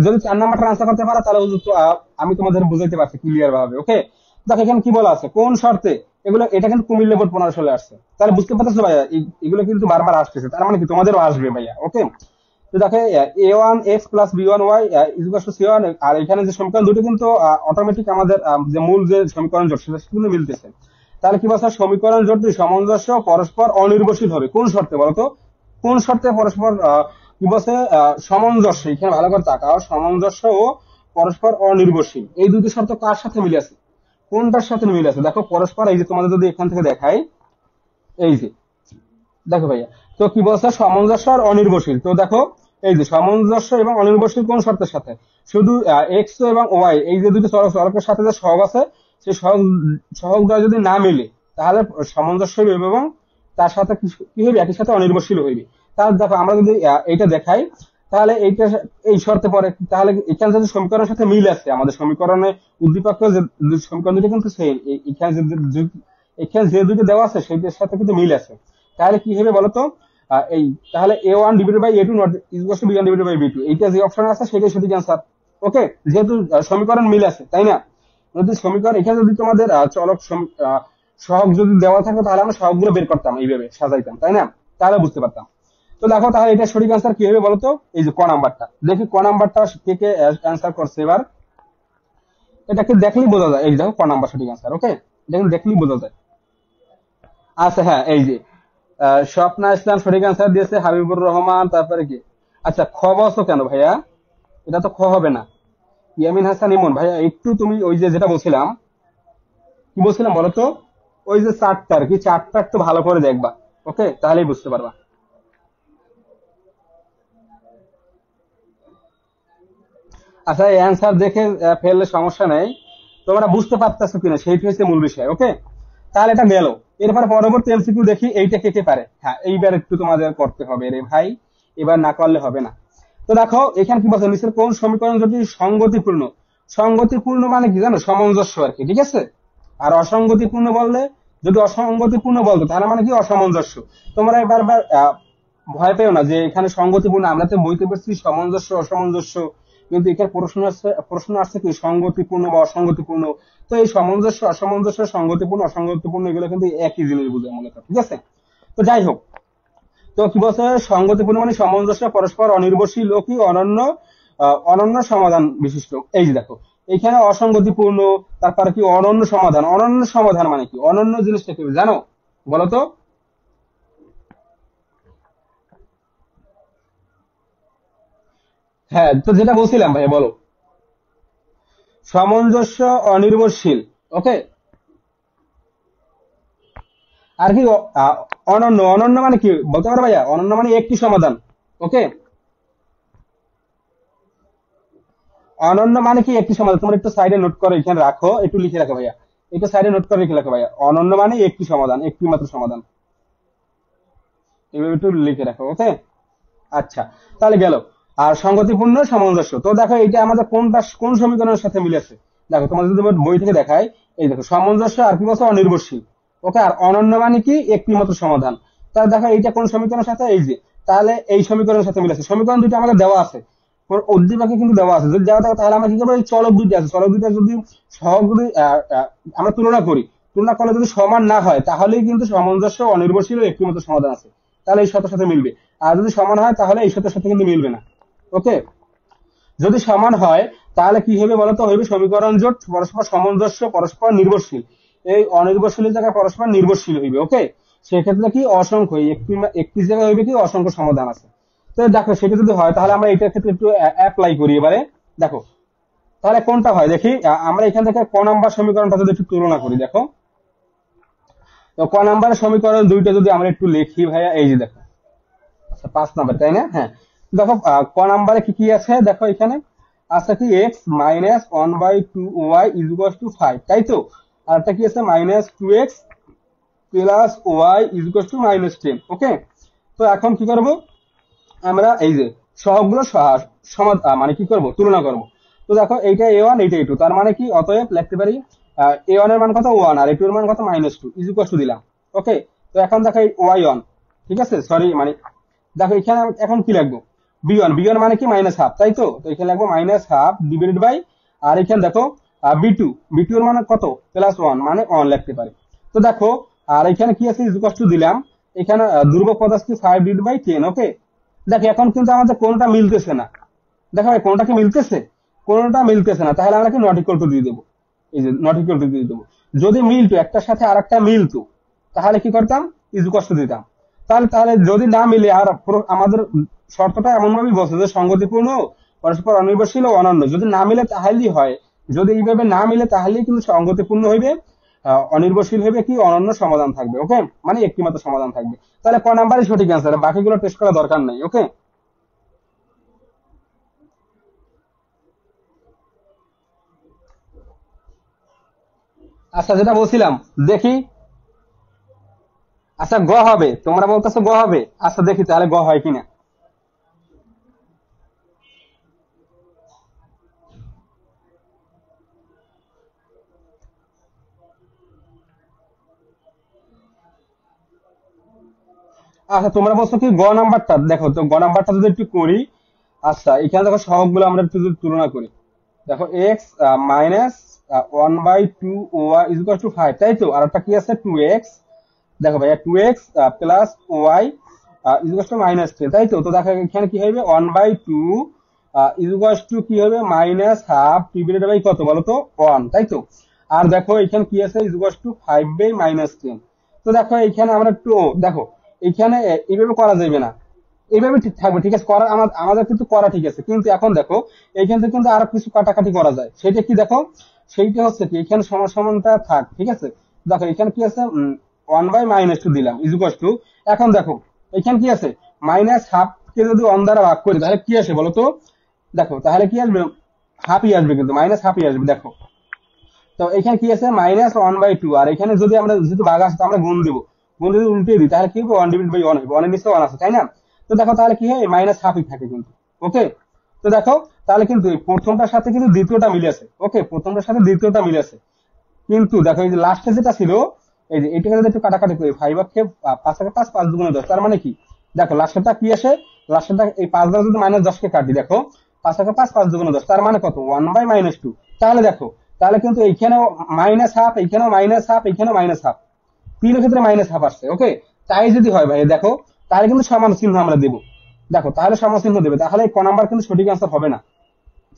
যদি 4 নাম্বারটা অ্যান্সার করতে পারো তাহলে আমি তোমাদের বুঝাইতে পারছি ক্লিয়ার ভাবে। ওকে, দেখো এখানে কি বলা আছে, কোন শর্তে। এগুলো এটা কিন্তু কুমিল্লা বোর্ড 15 সালে আসছে, তাহলে বুঝতে পারতেছো ভাইয়া, এগুলো কিন্তু বারবার আসতেছে, তার মানে কি তোমাদেরও আসবে ভাইয়া। ওকে, তো দেখো a1x+b1y = c1, আর এখানে যে সমীকরণ দুটো কিন্তু অটোমেটিক আমাদের যে মূল যে সমীকরণ জোট সেটা কিন্তু মিলতেছে। তাহলে কি বলছে, সমীকরণ জোটটি সামঞ্জস্য, পরস্পর অনির্ভরশীল হবে কোন শর্তে বলতো? কোন শর্তে পরস্পর কি বলছে, সামঞ্জস্য, এখানে ভালো করে তাকাও, সামঞ্জস্য ও পরস্পর অনির্ভরশীল, এই দুটি শর্ত কার সাথে মিলে আছে? কোনটার সাথে মিলে আছে? দেখো পরস্পর, এই যে তোমাদের যদি এখান থেকে দেখাই, এই যে দেখো ভাইয়া, তো কি বলছে সামঞ্জস্য আর অনির্ভরশীল। তো দেখো এই যে সামঞ্জস্য এবং অনির্ভরশীল কোন শর্তের সাথে? শুধু এক্স এবং ওয়াই এই যে দুটো চলকের সাথে যে সহগ আছে, সেই সহগ দ্বয় যদি না মিলে তাহলে সামঞ্জস্য হইবে, এবং তার সাথে কি কি হইবে? একই সাথে অনির্ভরশীল হইবে। তাহলে দেখো আমরা যদি এইটা দেখাই, তাহলে এইটা এই শর্তে পড়ে, তাহলে এখানে যদি সমীকরণের সাথে মিল আছে, আমাদের সমীকরণে উদ্দীপক যে সমীকরণ দুটো কিন্তু সেম, এখানে এখানে যে দুটো দেওয়া আছে সেইটার সাথে কিন্তু মিল আছে। তাহলে কি হবে বলতো, এই তাহলে a1/a2 not equal two b1/b2, এইটা যে অপশন আছে সেটাই সঠিক অ্যান্সার। ওকে, যেহেতু সমীকরণ মিল আছে, তাই না? যদি সমীকরণ এখানে যদি তোমাদের সহগ যদি দেওয়া থাকে তাহলে আমরা সহগগুলো বের করতাম, এইভাবে সাজাইতাম, তাই না? তাহলে বুঝতে পারতাম। তো দেখো তাহলে এটা সঠিক অ্যান্সার কি হবে বলতো? এই যে ক নাম্বারটা, দেখি ক নাম্বারটা কে কে অ্যান্সার করছে এবার। এটাকে দেখলেই বোঝা যায়, এই যে দেখো ক নাম্বার সঠিক অ্যান্সার। ওকে, এটা কিন্তু দেখলেই বোঝা যায়। আচ্ছা হ্যাঁ, এই যে স্বপ্না ইসলাম সঠিক অ্যান্সার দিয়েছে, হাবিবুর রহমান, তারপরে কি। আচ্ছা খ বলছো কেন ভাইয়া? এটা তো খ হবে না। ইয়ামিন হাসান ইমন, ভাইয়া একটু তুমি ওই যে যেটা বলছিলাম, কি বলছিলাম বলো তো, ওই যে চারটা আর কি, চারটা একটু ভালো করে দেখবা। ওকে, তাহলেই বুঝতে পারবা। আচ্ছা, এই অ্যান্সার দেখে ফেললে সমস্যা নেই, তোমরা বুঝতে পারতেছো কিনা সেইটা হচ্ছে মূল বিষয়। ওকে, তাহলে এটা গেল। এরপরে পরবর্তী এমসিকিউ দেখি, এইটা কে কে পারে। হ্যাঁ, এইবার একটু তোমাদের করতে হবে রে ভাই, এবার না করলে হবে না। তো দেখো এখানে কি বলছে, নিচের কোন সমীকরণ যদি সঙ্গতিপূর্ণ। সঙ্গতিপূর্ণ মানে কি জানো, সামঞ্জস্য আর কি, ঠিক আছে। আর অসঙ্গতিপূর্ণ বললে, যদি অসঙ্গতিপূর্ণ বলতো তাহলে মানে কি অসামঞ্জস্য। তোমরা এবার ভয় পেও না যে এখানে সঙ্গতিপূর্ণ, আমরা তো বইতে পারছি সামঞ্জস্য অসামঞ্জস্য, কিন্তু এখানে প্রশ্ন আসছে কি সঙ্গতিপূর্ণ বা অসঙ্গতিপূর্ণ। তো এই সামঞ্জস্য অসামঞ্জস্য, সঙ্গতিপূর্ণ অসঙ্গতিপূর্ণ, এগুলো কিন্তু একই জিনিস বোঝায় মূলত, ঠিক আছে। তো যাই হোক, তো কি বলছে, সঙ্গতিপূর্ণ মানে সামঞ্জস্য, পরস্পর অনির্ভরশীল ও কি অনন্য, অনন্য সমাধান বিশিষ্ট। এই যে দেখো এখানে অসঙ্গতিপূর্ণ, তারপরে কি অনন্য সমাধান। অনন্য সমাধান মানে কি, অনন্য জিনিসটা কি জানো, বলো তো। হ্যাঁ, তো যেটা বলছিলাম ভাই, বলো। সামঞ্জস্য, অনির্ভরশীল। ওকে, আর কি অনন্য। অনন্য মানে কি বলতে পারো ভাইয়া, অনন্য মানে একটি সমাধান। ওকে, অনন্য মানে কি একটি সমাধান। তোমরা একটু সাইডে নোট করে এখানে রাখো, একটু লিখে রাখো ভাইয়া, একটু সাইডে নোট করে লিখে রাখো ভাইয়া। অনন্য মানে একটি সমাধান, একটি মাত্র সমাধান, এভাবে একটু লিখে রাখো। ওকে, আচ্ছা, তাহলে গেল। আর সঙ্গতিপূর্ণ সামঞ্জস্য, তো দেখো এইটা আমাদের কোনটা কোন সমীকরণের সাথে মিলেছে। দেখো তোমাদের যদি বই থেকে দেখায়, এই দেখো সামঞ্জস্য আর কি বলছে অনির্ভরশীল। ওকে, আর অনন্য মানে কি একটি মাত্র সমাধান। তাহলে দেখো এইটা কোন সমীকরণের সাথে, এই যে, তাহলে এই সমীকরণের সাথে মিলেছে। সমীকরণ দুটো আমাদের দেওয়া আছে, উদ্দীপকে কিন্তু দেওয়া আছে। যদি দেওয়া থাকে তাহলে আমরা কি করবো, এই চলক দুটি আছে, চলক দুটো যদি সহগ যদি আমরা তুলনা করি, তুলনা করলে যদি সমান না হয় তাহলেই কিন্তু সামঞ্জস্য, অনির্ভরশীল ও একটি মাত্র সমাধান আছে, তাহলে এই সাথে সাথে মিলবে। আর যদি সমান হয় তাহলে এই সাথে সাথে কিন্তু মিলবে না। ওকে, যদি সমান হয় তাহলে কি হবে বলতো, হইবে সমীকরণ জোট, পরস্পর সামঞ্জস্য, পরস্পর নির্ভরশীল। এই অনির্ভরশীলের জায়গায় পরস্পর নির্ভরশীল হইবে। ওকে, সেক্ষেত্রে কি অসংখ্য, একটি একটি জায়গায় হইবে কি অসংখ্য সমাধান আছে। তো দেখো সেটা যদি হয় তাহলে আমরা এটার ক্ষেত্রে একটু অ্যাপ্লাই করি এবারে। দেখো তাহলে কোনটা হয় দেখি, আমরা এখান থেকে ক নাম্বার সমীকরণটা যদি একটু তুলনা করি। দেখো, তো ক নাম্বারের সমীকরণ দুইটা যদি আমরা একটু লিখি ভাইয়া, এই যে দেখো, আচ্ছা 5 নাম্বার তাই না, হ্যাঁ। দেখো ক নাম্বারে কি কি আছে, দেখো এখানে আছে কি x minus 1/2y is equal to 5, তাই তো। আর একটা কি আছে -2x plus Y is equal to -10। Okay, তো এখন কি করব, আমরা এই যে সহগগুলো মানে কি করব, তুলনা করব। তো দেখো এইটা a1, এইটা a2, তার মানে কি অতএব লিখতে পারি a1 এর মান কত 1 আর a2 এর মান কত -2 ইজ ইকুয়াল টু দিলাম। ওকে, তো এখন দেখো y1, ঠিক আছে, সরি মানে দেখো এখানে এখন কি লিখবো, বি1, বি1 মানে কি -হাফ, তাই তো। তো এখানে লিখবো -হাফ ডিভাইডেড বাই, আর এখানে দেখো বি2, বি2 এর মানে কত +1 মানে 1 লিখতে পারি। তো দেখো, আর এখানে কি আছে ইজ ইকুয়াল টু দিলাম, এখানে ধ্রুবক পদ আছে 5/10। ওকে, দেখো এখন কিন্তু আমাদের কোনটা মিলতেছে না। দেখো ভাই কোনটা কি মিলতেছে, কোনটা মিলতেছে না, তাহলে আমরা কি নট ইকুয়াল টু দিয়ে দেবো। এই যে নট ইকুয়াল টু দিয়ে দেবো। যদি মিলতো, একটার সাথে আর একটা মিলতো, তাহলে কি করতাম, ইজ ইকুয়াল টু দিতাম। তাহলে তাহলে যদি না মিলে, আর আমাদের শর্তটা এমন ভাবেই বলছে যে সঙ্গতিপূর্ণ, পরস্পর অনির্ভরশীল ও অনন্য। যদি না মিলে তাহলেই হয়, যদি এইভাবে না মিলে তাহলেই কিন্তু সঙ্গতিপূর্ণ হইবে, অনির্ভরশীল হইবে কি অনন্য সমাধান থাকবে। ওকে, মানে একটি মাত্র সমাধান থাকবে। তাহলে ক নাম্বারই সঠিক অ্যান্সার, বাকিগুলো টেস্ট করা দরকার নাই। ওকে, আচ্ছা যেটা বলছিলাম, দেখি। আচ্ছা গ হবে, তোমরা বলতেছো গ হবে, আচ্ছা দেখি তাহলে গ হয় কিনা। আচ্ছা তোমরা বলছো কি গ নাম্বারটা, দেখো তো গ নাম্বারটা যদি একটু করি। আচ্ছা এখানে দেখো সহগগুলো আমরা একটু যদি তুলনা করি। দেখো x minus 1/2y is equal to 5, তাই তো। আর একটা কি আছে 2x, দেখো ভাইয়া 2x plus Y is equal to -10, তাই তো। তো দেখো এখানে কি হবে 1/2 ইজ ইকুয়াল টু কি হবে -হাফ ডিভাইডেড বাই কত বলো তো 1, তাই তো। আর দেখো এখানে কি আছে ইজ ইকুয়াল টু 5/10। তো দেখো এখানে আমরা একটু দেখো, এখানে এইভাবে করা যাবে না, এইভাবে ঠিক থাকবে, ঠিক আছে। করা আমাদের কিন্তু করা ঠিক আছে, কিন্তু এখন দেখো এইখান থেকে কিন্তু আরো কিছু কাটাকাটি করা যায়। সেটা কি দেখো, সেইটা হচ্ছে কি এখানে সমান সমানটা থাক, ঠিক আছে। দেখো এখানে কি আছে 1/-2 দিলাম ইজ ইকুয়াল টু, এখন দেখো এখানে কি আছে -হাফ কে যদি 1 দ্বারা ভাগ করি তাহলে কি আসে বলো তো। দেখো তাহলে কি আসবে, হাফই আসবে, কিন্তু মাইনাস হাফই আসবে। দেখো তো এখানে কি আছে, -1/2, আর এখানে যদি আমরা যেহেতু ভাগ আছে তো আমরা গুণ দিব, গুণ যদি উল্টে দিই তাহলে কি হবে, 1/1 হবে, 1 এর নিচে 1 আছে তাই না। তো দেখো তাহলে কি হয়, মাইনাস হাফই থাকে কিন্তু। ওকে, তো দেখো তাহলে কিন্তু এই প্রথমটার সাথে কিন্তু দ্বিতীয়টা মিলে আছে। ওকে, প্রথমটার সাথে দ্বিতীয়টা মিলে আছে, কিন্তু দেখো এই যে লাস্টে যেটা ছিল, এই যে এটাকে যদি একটু কাটাকাটি করি, 5 5 2 10, তার মানে কি, দেখো লাস্টেরটা কি আসে, লাস্টেরটা এই 5 দ্বারা যদি -10 কে কাটি, দেখো 5 5 2 10, তার মানে কত, 1/-2। তাহলে দেখো, তাহলে কিন্তু এইখানেও মাইনাস হাফ, এইখানেও মাইনাস হাফ, এইখানেও মাইনাস হাফ, তিনের ক্ষেত্রে মাইনাস হাফ আসছে। ওকে, তাই যদি হয় ভাই দেখো, তাহলে কিন্তু সমান চিহ্ন আমরা দেবো। দেখো তাহলে সমান চিহ্ন দেবে, তাহলে ক নাম্বার কিন্তু সঠিক অ্যান্সার হবে না।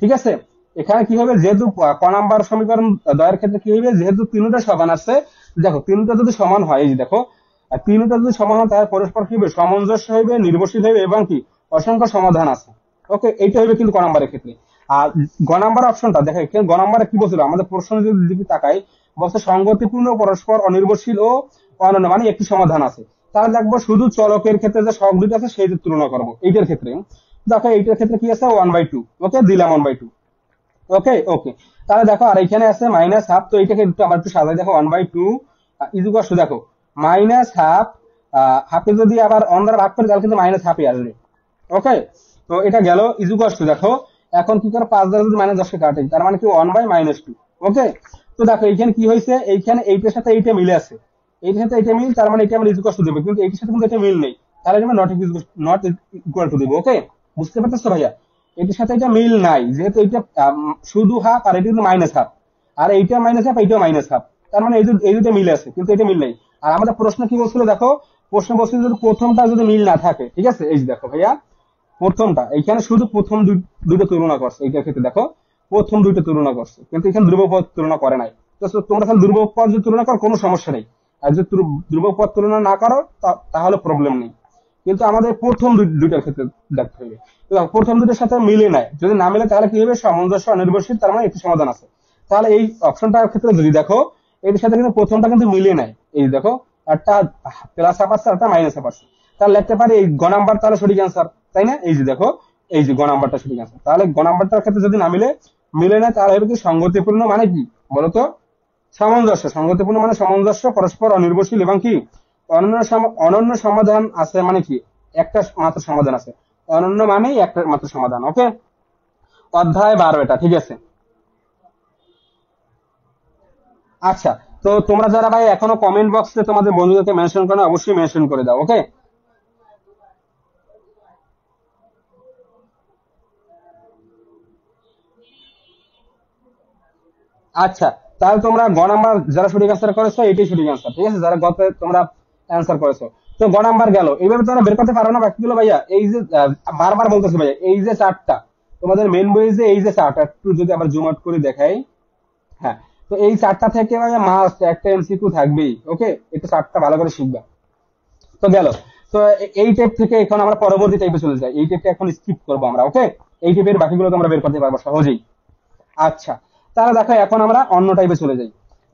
ঠিক আছে, এখানে কি হবে, যেহেতু ক নাম্বার সমীকরণ দয়ের ক্ষেত্রে কি হবে, যেহেতু তিনটা সমান আসছে, দেখো তিনটা যদি সমান হয়, এই যে দেখো, আর তিনটা যদি সমান হয় তাহলে পরস্পর কি হবে, সামঞ্জস্য হইবে, নির্ভরশীল হইবে, এবং কি অসংখ্য সমাধান আছে। ওকে, এইটা হইবে কিন্তু ক নাম্বারের ক্ষেত্রে। আর গ নাম্বার অপশনটা দেখো, এখানে গ নাম্বারে কি বলছিল, আমাদের প্রশ্ন যদি দিকে তাকাই, বলছে সংগতিপূর্ণ, পরস্পর অনির্ভরশীল ও অনন্য, মানে একটি সমাধান আছে। তাহলে দেখবো শুধু চলকের ক্ষেত্রে যে সহগ দুটো আছে সেই তুলনা করবো। এইটার ক্ষেত্রে দেখো, এইটার ক্ষেত্রে কি আছে, 1/2। ওকে, দিলাম 1/2। ওকে ওকে, তাহলে দেখো আর এখানে আছে মাইনাস হাফ, তো এটাকে একটু আবার একটু সাজাই, দেখো 1/2 ইজুকাল টু, দেখো মাইনাস হাফ, হাফে যদি আবার অন দ্বারা ভাগ করি তাহলে কিন্তু মাইনাস হাফই আসবে। ওকে, তো এটা গেল ইজুকাল টু, দেখো এখন কি করে, 5 দ্বারা যদি -10 কে কাটে তার মানে কি 1/-2। ওকে, তো দেখো এইখানে কি হয়েছে, এইখানে এইটার সাথে এইটা মিলে আছে, এইটার সাথে এটা মিল, তার মানে এটা আমরা ইজুকাল টু দেবো, কিন্তু এইটার সাথে কিন্তু এটা মিল নেই, তাহলে আমরা নট ইকুয়াল টু দেবো। ওকে, বুঝতে পারতেছো ভাইয়া, এটার সাথে এটা মিল নাই, যেহেতু এটা শুধু হাফ, আর এটা কিন্তু মাইনাস হাফ, আর এইটা মাইনাস হাফ, এইটাও মাইনাস হাফ, তার মানে এই দুটো মিলে আছে, কিন্তু এটা মিল নাই। আর আমাদের প্রশ্ন কি বলছিল, দেখো প্রশ্ন বলছিল যদি প্রথমটা যদি মিল না থাকে, ঠিক আছে, এই যে দেখো ভাইয়া, প্রথমটা এইখানে শুধু প্রথম দুটো তুলনা করছে, এইটার ক্ষেত্রে দেখো প্রথম দুইটা তুলনা করছে, কিন্তু এখানে ধ্রুবক পদ তুলনা করে নাই। তো তোমরা খালি ধ্রুবক পদ যদি তুলনা করো কোনো সমস্যা নেই, আর যদি ধ্রুবক পদ তুলনা না করো তাহলে প্রবলেম নেই, কিন্তু আমাদের প্রথম দুইটার ক্ষেত্রে দেখতে হবে। তো দেখো, প্রথম দুইটার সাথে মিলে নাই, যদি না মিলে তাহলে কি হবে, সামঞ্জস্য অনির্ভরশীল, তার মানে একটি সমাধান আছে। তাহলে এই অপশনটার ক্ষেত্রে যদি দেখো, এর সাথে কিন্তু প্রথমটা কিন্তু মিলে নাই, এই দেখো একটা প্লাস হাফ আসছে, একটা মাইনাস হাফ আসছে, তাহলে লিখতে পারি এই গ নাম্বার তাহলে সঠিক অ্যান্সার, তাই না। এই যে দেখো, এই যে গ নাম্বারটা সঠিক অ্যান্সার, তাহলে গ নাম্বারটার ক্ষেত্রে যদি না মিলে না, তাহলে হবে কি সঙ্গতিপূর্ণ, মানে কি বলতো, সামঞ্জস্য, সঙ্গতিপূর্ণ মানে সামঞ্জস্য, পরস্পর অনির্ভরশীল, এবং কি অনন্য সমাধান আছে, মানে কি একটা মাত্র সমাধান আছে, অনন্য মানেই একটা মাত্র সমাধান। ওকে, অধ্যায় 12 এটা, ঠিক আছে। আচ্ছা, তো তোমরা যারা ভাই এখনো কমেন্ট বক্সে তোমাদের বন্ধুদেরকে মেনশন করো, অবশ্যই মেনশন করে দাও। ওকে, আচ্ছা, তাহলে তোমরা গ নাম্বার যারা সঠিক অ্যান্সার করেছো এটাই সঠিক অ্যান্সার, ঠিক আছে, যারা গত তোমরা অ্যান্সার করেছো। তো গ নাম্বার গেল, এইভাবে তোমরা বের করতে পারো না বাকিগুলো ভাইয়া, এই যে বারবার বলতেছো ভাইয়া, এই যে চারটা তোমাদের মেন বই, যে এই যে চারটা একটু যদি আবার জুম আউট করে দেখাই, হ্যাঁ, তো এই চারটা থেকে ভাইয়া মাস্ট একটা এমসিকিউ থাকবেই। ওকে, এটা চারটা ভালো করে শিখবা। তো গেল, তো এই টাইপ থেকে এখন আমরা পরবর্তী টাইপে চলে যাই, এই টাইপটা এখন স্কিপ করবো আমরা। ওকে, এই টাইপের বাকিগুলো তোমরা বের করতে পারবো সহজেই। আচ্ছা, তাহলে দেখো এখন আমরা অন্য টাইপে চলে যাই,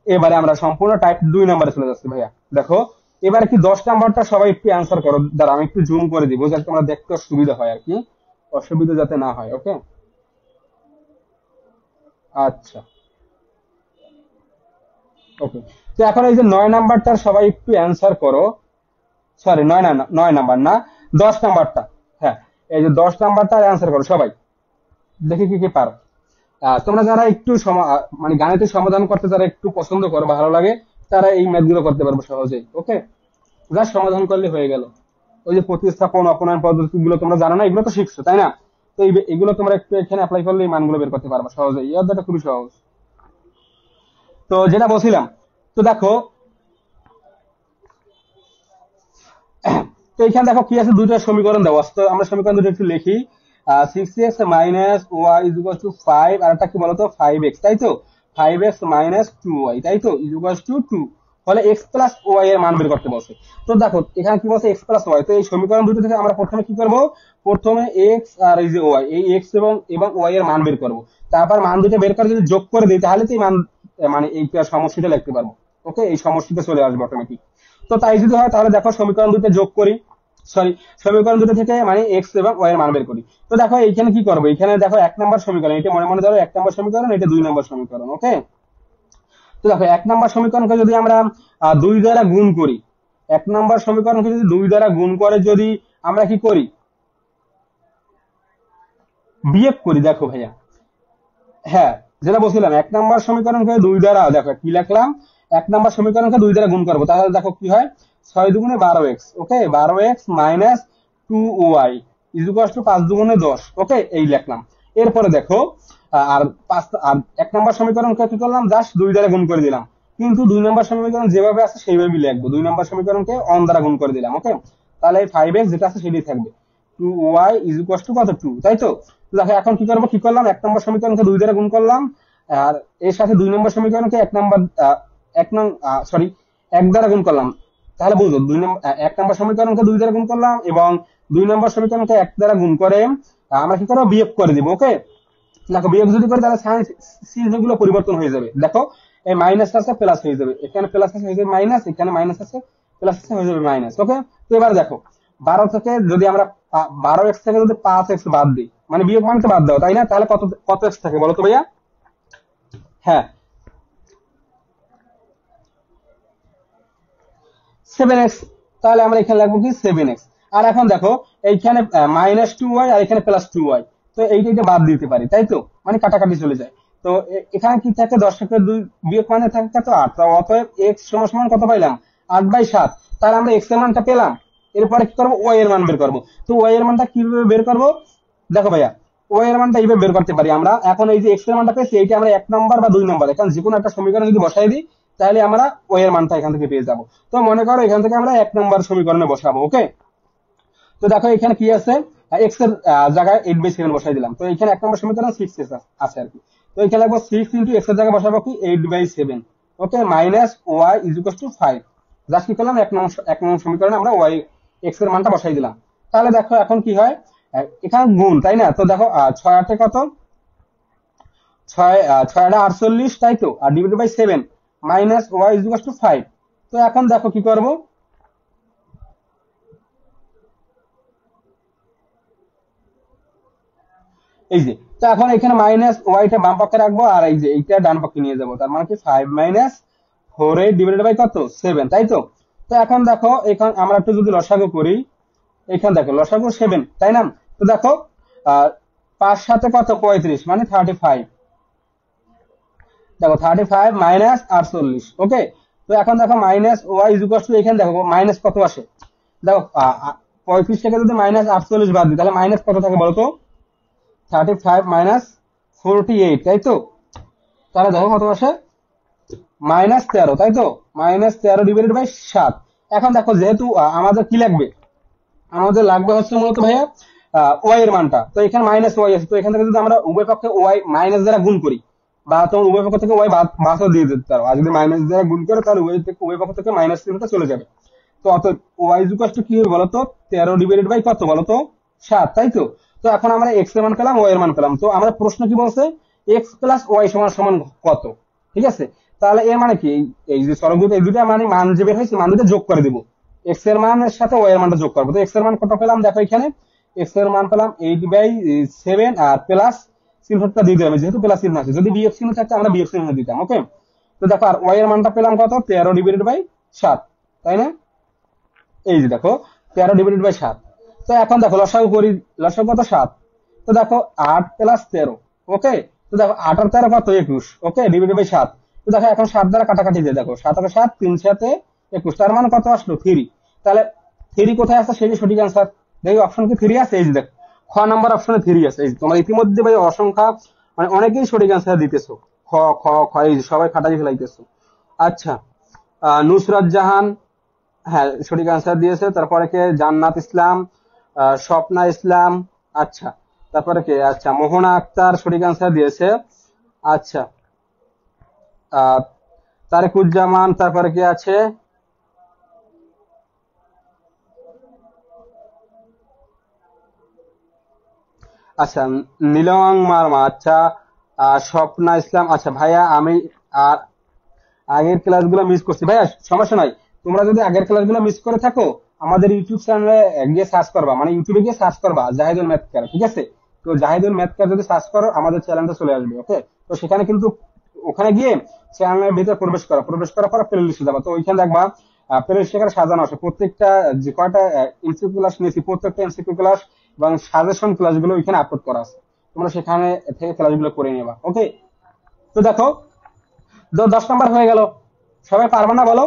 এবারে আমরা সম্পূর্ণ টাইপ 2 নাম্বারে চলে যাচ্ছি ভাইয়া। দেখো এবারে কি 10 নাম্বারটা সবাই একটু অ্যান্সার করো, দাঁড়া আমি একটু জুম করে দিব যাতে তোমরা দেখতে সুবিধা হয় আর কি, অসুবিধা যাতে না হয়। ওকে, আচ্ছা, ওকে, তো এখন এই যে 9 নাম্বারটা সবাই একটু অ্যান্সার করো, সরি 9 নাম্বার না, 10 নাম্বারটা, হ্যাঁ, এই যে 10 নাম্বারটা অ্যান্সার করো সবাই, দেখি কি কি পারো। তোমরা যারা একটু মানে গাণিতিক সমাধান করতে যারা একটু পছন্দ করো, ভালো লাগে, তারা এই ম্যাথ গুলো করতে পারবে সহজেই। ওকে, জাস্ট সমাধান করলে হয়ে গেল। ওই যে প্রতিস্থাপন, অপনয়ন পদ্ধতি গুলো তোমরা জানো না, এগুলো তো শিখছো তাই না, তো এগুলো তোমরা একটু এখানে অ্যাপ্লাই করলে এই মানগুলো বের করতে পারবে সহজেই, এই অধ্যায়টা খুবই সহজ। তো যেটা বলছিলাম, তো দেখো, তো এখানে দেখো কি আছে, দুইটা সমীকরণ দেওয়া আছে, তো আমরা সমীকরণ দুটো একটু লিখি। 6x - y = 5, আর একটা কি বলতো 5x, তাই তো, 5x - 2y, তাই তো, = 2, ফলে x+y এর মান বের করতে বলছে। তো দেখো এখানে কি বলছে, x+y, তো এই সমীকরণ দুটো থেকে আমরা প্রথমে কি করব, প্রথমে x আর এই যে y, এই x এবং y এর মান বের করব, তারপর মান দুটো বের করে যদি যোগ করে দিই তাহলে তো এই মান, মানে এই সমষ্টিটা লিখতে পারবো। ওকে, এই সমষ্টিটা চলে আসবে অটোমেটিক। তো তাই যদি হয় তাহলে দেখো সমীকরণ দুটো যোগ করি, সরি, সমীকরণ দুটো থেকে মানে এক্স এবং ওয়াই এর মান বের করি। তো দেখো এইখানে কি করবো, এখানে দেখো 1 নম্বর সমীকরণ, এটা মনে মনে ধরো 1 নম্বর সমীকরণ, এটা 2 নম্বর সমীকরণ। ওকে, তো দেখো 1 নম্বর সমীকরণকে যদি আমরা 2 দ্বারা গুণ করি, 1 নম্বর সমীকরণকে যদি 2 দ্বারা গুণ করে যদি আমরা কি করি, বিয়োগ করি। দেখো ভাইয়া, হ্যাঁ, যেটা বলছিলাম 1 নম্বর সমীকরণকে 2 দ্বারা, দেখো কি লিখলাম, 1 নম্বর সমীকরণকে 2 দ্বারা গুণ করবো, তাহলে দেখো কি হয়, 6 দুগুণে 12x, okay, 12x minus 2y is equal to 5 দুগুণে 10। ওকে, এই লিখলাম। এরপরে দেখো আর 1 নম্বর সমীকরণকে কি করলাম, জাস্ট 2 দ্বারা গুণ করে দিলাম, কিন্তু 2 নম্বর সমীকরণ যেভাবে আছে সেইভাবেই লিখবো, 2 নম্বর সমীকরণকে অন দ্বারা গুণ করে দিলাম। ওকে, তাহলে 5x যেটা আছে সেটাই থাকবে, 2y ইজ ইকুয়াল টু কত, 2, তাই তো। তো দেখো এখন কি করবো, কি করলাম, 1 নম্বর সমীকরণকে 2 দ্বারা গুণ করলাম, আর এর সাথে 2 নম্বর সমীকরণকে 1 নম্বর সরি 1 দ্বারা গুণ করলাম, তাহলে বুঝলো 1 নম্বর সমীকরণকে 2 দ্বারা গুণ করলাম এবং 2 নম্বর সমীকরণকে 1 দ্বারা গুণ করে আমরা কি করবো, বিয়োগ করে দিব। ওকে, দেখো বিয়োগ যদি করে তাহলে সাইন চিহ্ন গুলো পরিবর্তন হয়ে যাবে। দেখো এই মাইনাস আছে প্লাস হয়ে যাবে, এখানে প্লাস আছে হয়ে যাবে মাইনাস, এখানে মাইনাস আছে প্লাস আছে হয়ে যাবে মাইনাস। ওকে, তো এবার দেখো 12 থেকে যদি আমরা 12x থেকে যদি 5x বাদ দিই, মানে বিয়োগ মানকে বাদ দাও, তাই না, তাহলে কত কত x থাকে বলো তো ভাইয়া? হ্যাঁ, 7x, তাহলে আমরা এখানে লিখবো কি 7x। আর এখন দেখো এইখানে -2y আর এখানে +2y, তো এইটা এটা বাদ দিতে পারি, তাই তো, মানে কাটাকাটি চলে যায়। তো এখানে কি থাকে, 10 থেকে 2 বিয়োগ মানে থাকে কত, 8। তো অতএব x সমান সমান কত পাইলাম, 8/7। তাহলে আমরা x এর মানটা পেলাম, এরপরে কি করবো, y এর মান বের করবো। তো y এর মানটা কিভাবে বের করবো, দেখো ভাইয়া, y এর মানটা এইভাবে বের করতে পারি আমরা। এখন এই যে x এর মানটা পেয়েছি, এইটা আমরা 1 নম্বর বা 2 নম্বর এখন যে কোনো একটা সমীকরণে যদি বসাই দিই, তাহলে আমরা y এর মানটা এখান থেকে পেয়ে যাবো। তো মনে করো এখান থেকে আমরা 1 নম্বর সমীকরণে বসাবো। ওকে, তো দেখো এখানে কি আছে, x এর জায়গায় 8/7 বসাই দিলাম, তো এখানে 1 নম্বর সমীকরণ 6 আছে আর কি। তো এখানে লাগবো 6 ইন্টু x এর জায়গায় বসাবো কি 8/7। Okay, minus y is equal to 5। Just কি করলাম, 1 নম্বর সমীকরণে আমরা y x এর মানটা বসাই দিলাম। তাহলে দেখো এখন কি হয়, এখানে গুণ, তাই না, তো দেখো 6 8 কত, 6 48, তাই তো, আর divided by 7 minus y is equal to 5। তো এখন দেখো কি করব, এই যে, তো এখন এখানে মাইনাস ওয়াইটা বাম পক্ষে রাখবো আর এই যে এইটা ডান পক্ষে নিয়ে যাবো, তার মানে কি 5 মাইনাস 4 ডিভাইডেড বাই কত, 7, তাই তো। তো এখন দেখো এখানে আমরা একটু যদি লসাগু করি, এখানে দেখো লসাগু 7, তাই না। তো দেখো 5 7 কত, 35, মানে 35। দেখো 35 মাইনাস 48। ওকে, তো এখন দেখো minus y is equal to, এখানে দেখো মাইনাস কত আসে, দেখো 35 থেকে যদি মাইনাস 48 বাদ দিই, তাহলে মাইনাস কত থাকে বলতো, 35 মাইনাস 48, তাই তো। তাহলে দেখো কত আসে, -13, তাই তো, -13 ডিভাইডেড বাই 7। এখন দেখো যেহেতু আমাদের কি লাগবে, আমাদের লাগবে হচ্ছে মূলত ভাইয়া ওয়াই এর মানটা, তো এখানে মাইনাস ওয়াই আছে, তো এখান থেকে যদি আমরা উভয় পক্ষে ওয়াই মাইনাস দ্বারা গুণ করি, বা তোমার উভয় পক্ষ থেকে ওয়াই বাদও দিয়ে দিতে পারো, আর যদি মাইনাস দ্বারা গুণ করে তাহলে উভয় পক্ষ থেকে মাইনাস চিহ্নটা চলে যাবে। তো অত ওয়াই ইজ ইকুয়াল টু কি হবে বলতো, 13 ডিভাইডেড বাই কত বলতো, 7, তাই তো। তো এখন আমরা এক্স এর মান পেলাম, ওয়াই এর মান পেলাম, তো আমরা প্রশ্ন কি বলছে, এক্স প্লাস ওয়াই সমান সমান কত, ঠিক আছে। তাহলে এর মানে কি, এই যে সরল দুটো, এই দুটো মানে মান যে বের হয়েছে মান দুটো যোগ করে দিব, এক্স এর মানের সাথে ওয়াই এর মানটা যোগ করবো। তো এক্স এর মান কত পেলাম, দেখো এখানে এক্স এর মান পেলাম 8/7, আর প্লাস চিহ্নটা দিয়ে দিলাম, যেহেতু প্লাস চিহ্ন আছে, যদি বিয়োগ চিহ্ন থাকতো আমরা বিয়োগ চিহ্ন দিতাম। ওকে, তো দেখো আর ওয়াই এর মানটা পেলাম কত, 13 ডিভাইডেড বাই 7, তাই না। এই যে দেখো 13 ডিভাইডেড বাই 7। তো এখন দেখো লসাগু করি, লসাগু কত, 7। তো দেখো 8 প্লাস 13। ওকে, তো দেখো 8 আর 13 কত, 21। ওকে, ডিভাইডেড বাই 7। তো দেখো এখন 7 দ্বারা কাটাকাটি দিয়ে, দেখো 7 আর 7 3 7 21, তার মানে কত আসলো, 3। তাহলে 3 কোথায় আছে, সেটি সঠিক অ্যান্সার। দেখো অপশন কি 3 আছে, এই যে দেখো খ নাম্বার অপশনে 3 আছে। এই যে তোমরা ইতিমধ্যে ভাই অসংখ্য মানে অনেকেই সঠিক অ্যান্সার দিতেছো, খ খ খ, এই যে সবাই খাটাই ফেলাইতেছো। আচ্ছা, নুসরাত জাহান, হ্যাঁ সঠিক আনসার দিয়েছে। তারপরে কে, জান্নাত ইসলাম, স্বপ্না ইসলাম, আচ্ছা। তারপরে কে, আচ্ছা মোহনা আক্তার সঠিক আনসার দিয়েছে। আচ্ছা, আহ তারেকুজ্জামান, তারপরে কে আছে, আচ্ছা নীলং মার্মা, আচ্ছা স্বপ্না ইসলাম। আচ্ছা ভাইয়া আমি আর আগের ক্লাসগুলো মিস করছি ভাইয়া, সমস্যা নাই, তোমরা যদি আগের ক্লাসগুলো মিস করে থাকো আমাদের ইউটিউব চ্যানেলে গিয়ে সার্চ করবা, মানে ইউটিউবে গিয়ে সার্চ করবা জাহিদুল ম্যাথ কেয়ার, ঠিক আছে? তো জাহিদুল ম্যাথ কেয়ার যদি সার্চ করো আমাদের চ্যানেলটা চলে আসবে। ওকে, তো সেখানে কিন্তু ওখানে গিয়ে চ্যানেলের ভিতরে প্রবেশ করার পর প্লে লিস্টে যাবা। তো ওইখানে দেখবা প্লে লিস্ট এখানে সাজানো আছে প্রত্যেকটা যে কয়টা এমসিকিউ ক্লাস নিয়েছি প্রত্যেকটা এমসিকিউ ক্লাস এবং সাজেশন ক্লাসগুলো ওইখানে আপলোড করা আছে, তোমরা সেখানে থেকে ক্লাসগুলো করে নেবা। ওকে, তো দেখো 10 নাম্বার হয়ে গেল, সবাই পারবে না বলো?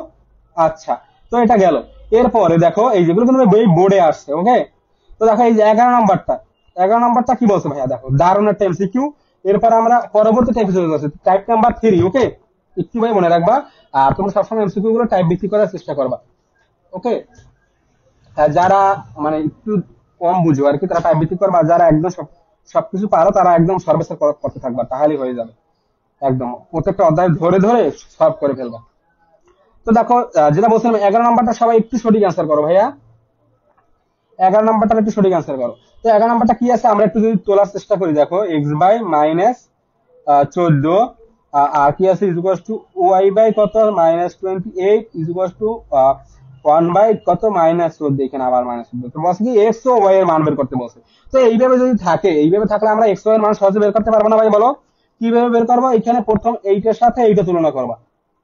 আচ্ছা, তো এটা গেল। এরপরে দেখো এই যেগুলো কিন্তু বই বোর্ডে আসছে। ওকে, তো দেখো এই যে 11 নাম্বারটা, 11 নাম্বারটা কি বলছে ভাইয়া? দেখো দারুণ একটা এমসিকিউ। এরপর আমরা পরবর্তী টাইপে চলে যাচ্ছি, টাইপ নাম্বার 3। ওকে, একটু ভাই মনে রাখবা, আর তোমরা সবসময় এমসিকিউ গুলো টাইপ ভিত্তিক করার চেষ্টা করবা। ওকে, যারা মানে একটু কম বুঝো আর কি তারা টাইপ ভিত্তিক করবা, যারা একদম সবকিছু পারো তারা একদম সর্বেসর করতে থাকবা, তাহলেই হয়ে যাবে। একদম প্রত্যেকটা অধ্যায় ধরে ধরে সলভ করে ফেলবা। তো দেখো যেটা বলছিলাম 11 নাম্বারটা সবাই একটু সঠিক অ্যান্সার করো ভাইয়া, 11 নাম্বারটা একটু সঠিক অ্যান্সার করো। তো 11 নাম্বারটা কি আছে আমরা একটু যদি তোলার চেষ্টা করি, দেখো এক্স বাই মাইনাস 14, আর কি আছে ইকুয়াল টু ওয়াই বাই কত -28 ইকুয়াল টু 1 বাই কত -14, এখানে আবার -14। তো বলছে কি এক্স ও ওয়াই এর মান বের করতে বলছে। তো এইভাবে যদি থাকে, এইভাবে থাকলে আমরা এক্স ওয়াই এর মান সহজে বের করতে পারবো না ভাই, বলো কিভাবে বের করবো? এখানে প্রথম এইটার সাথে এইটা তুলনা করবা,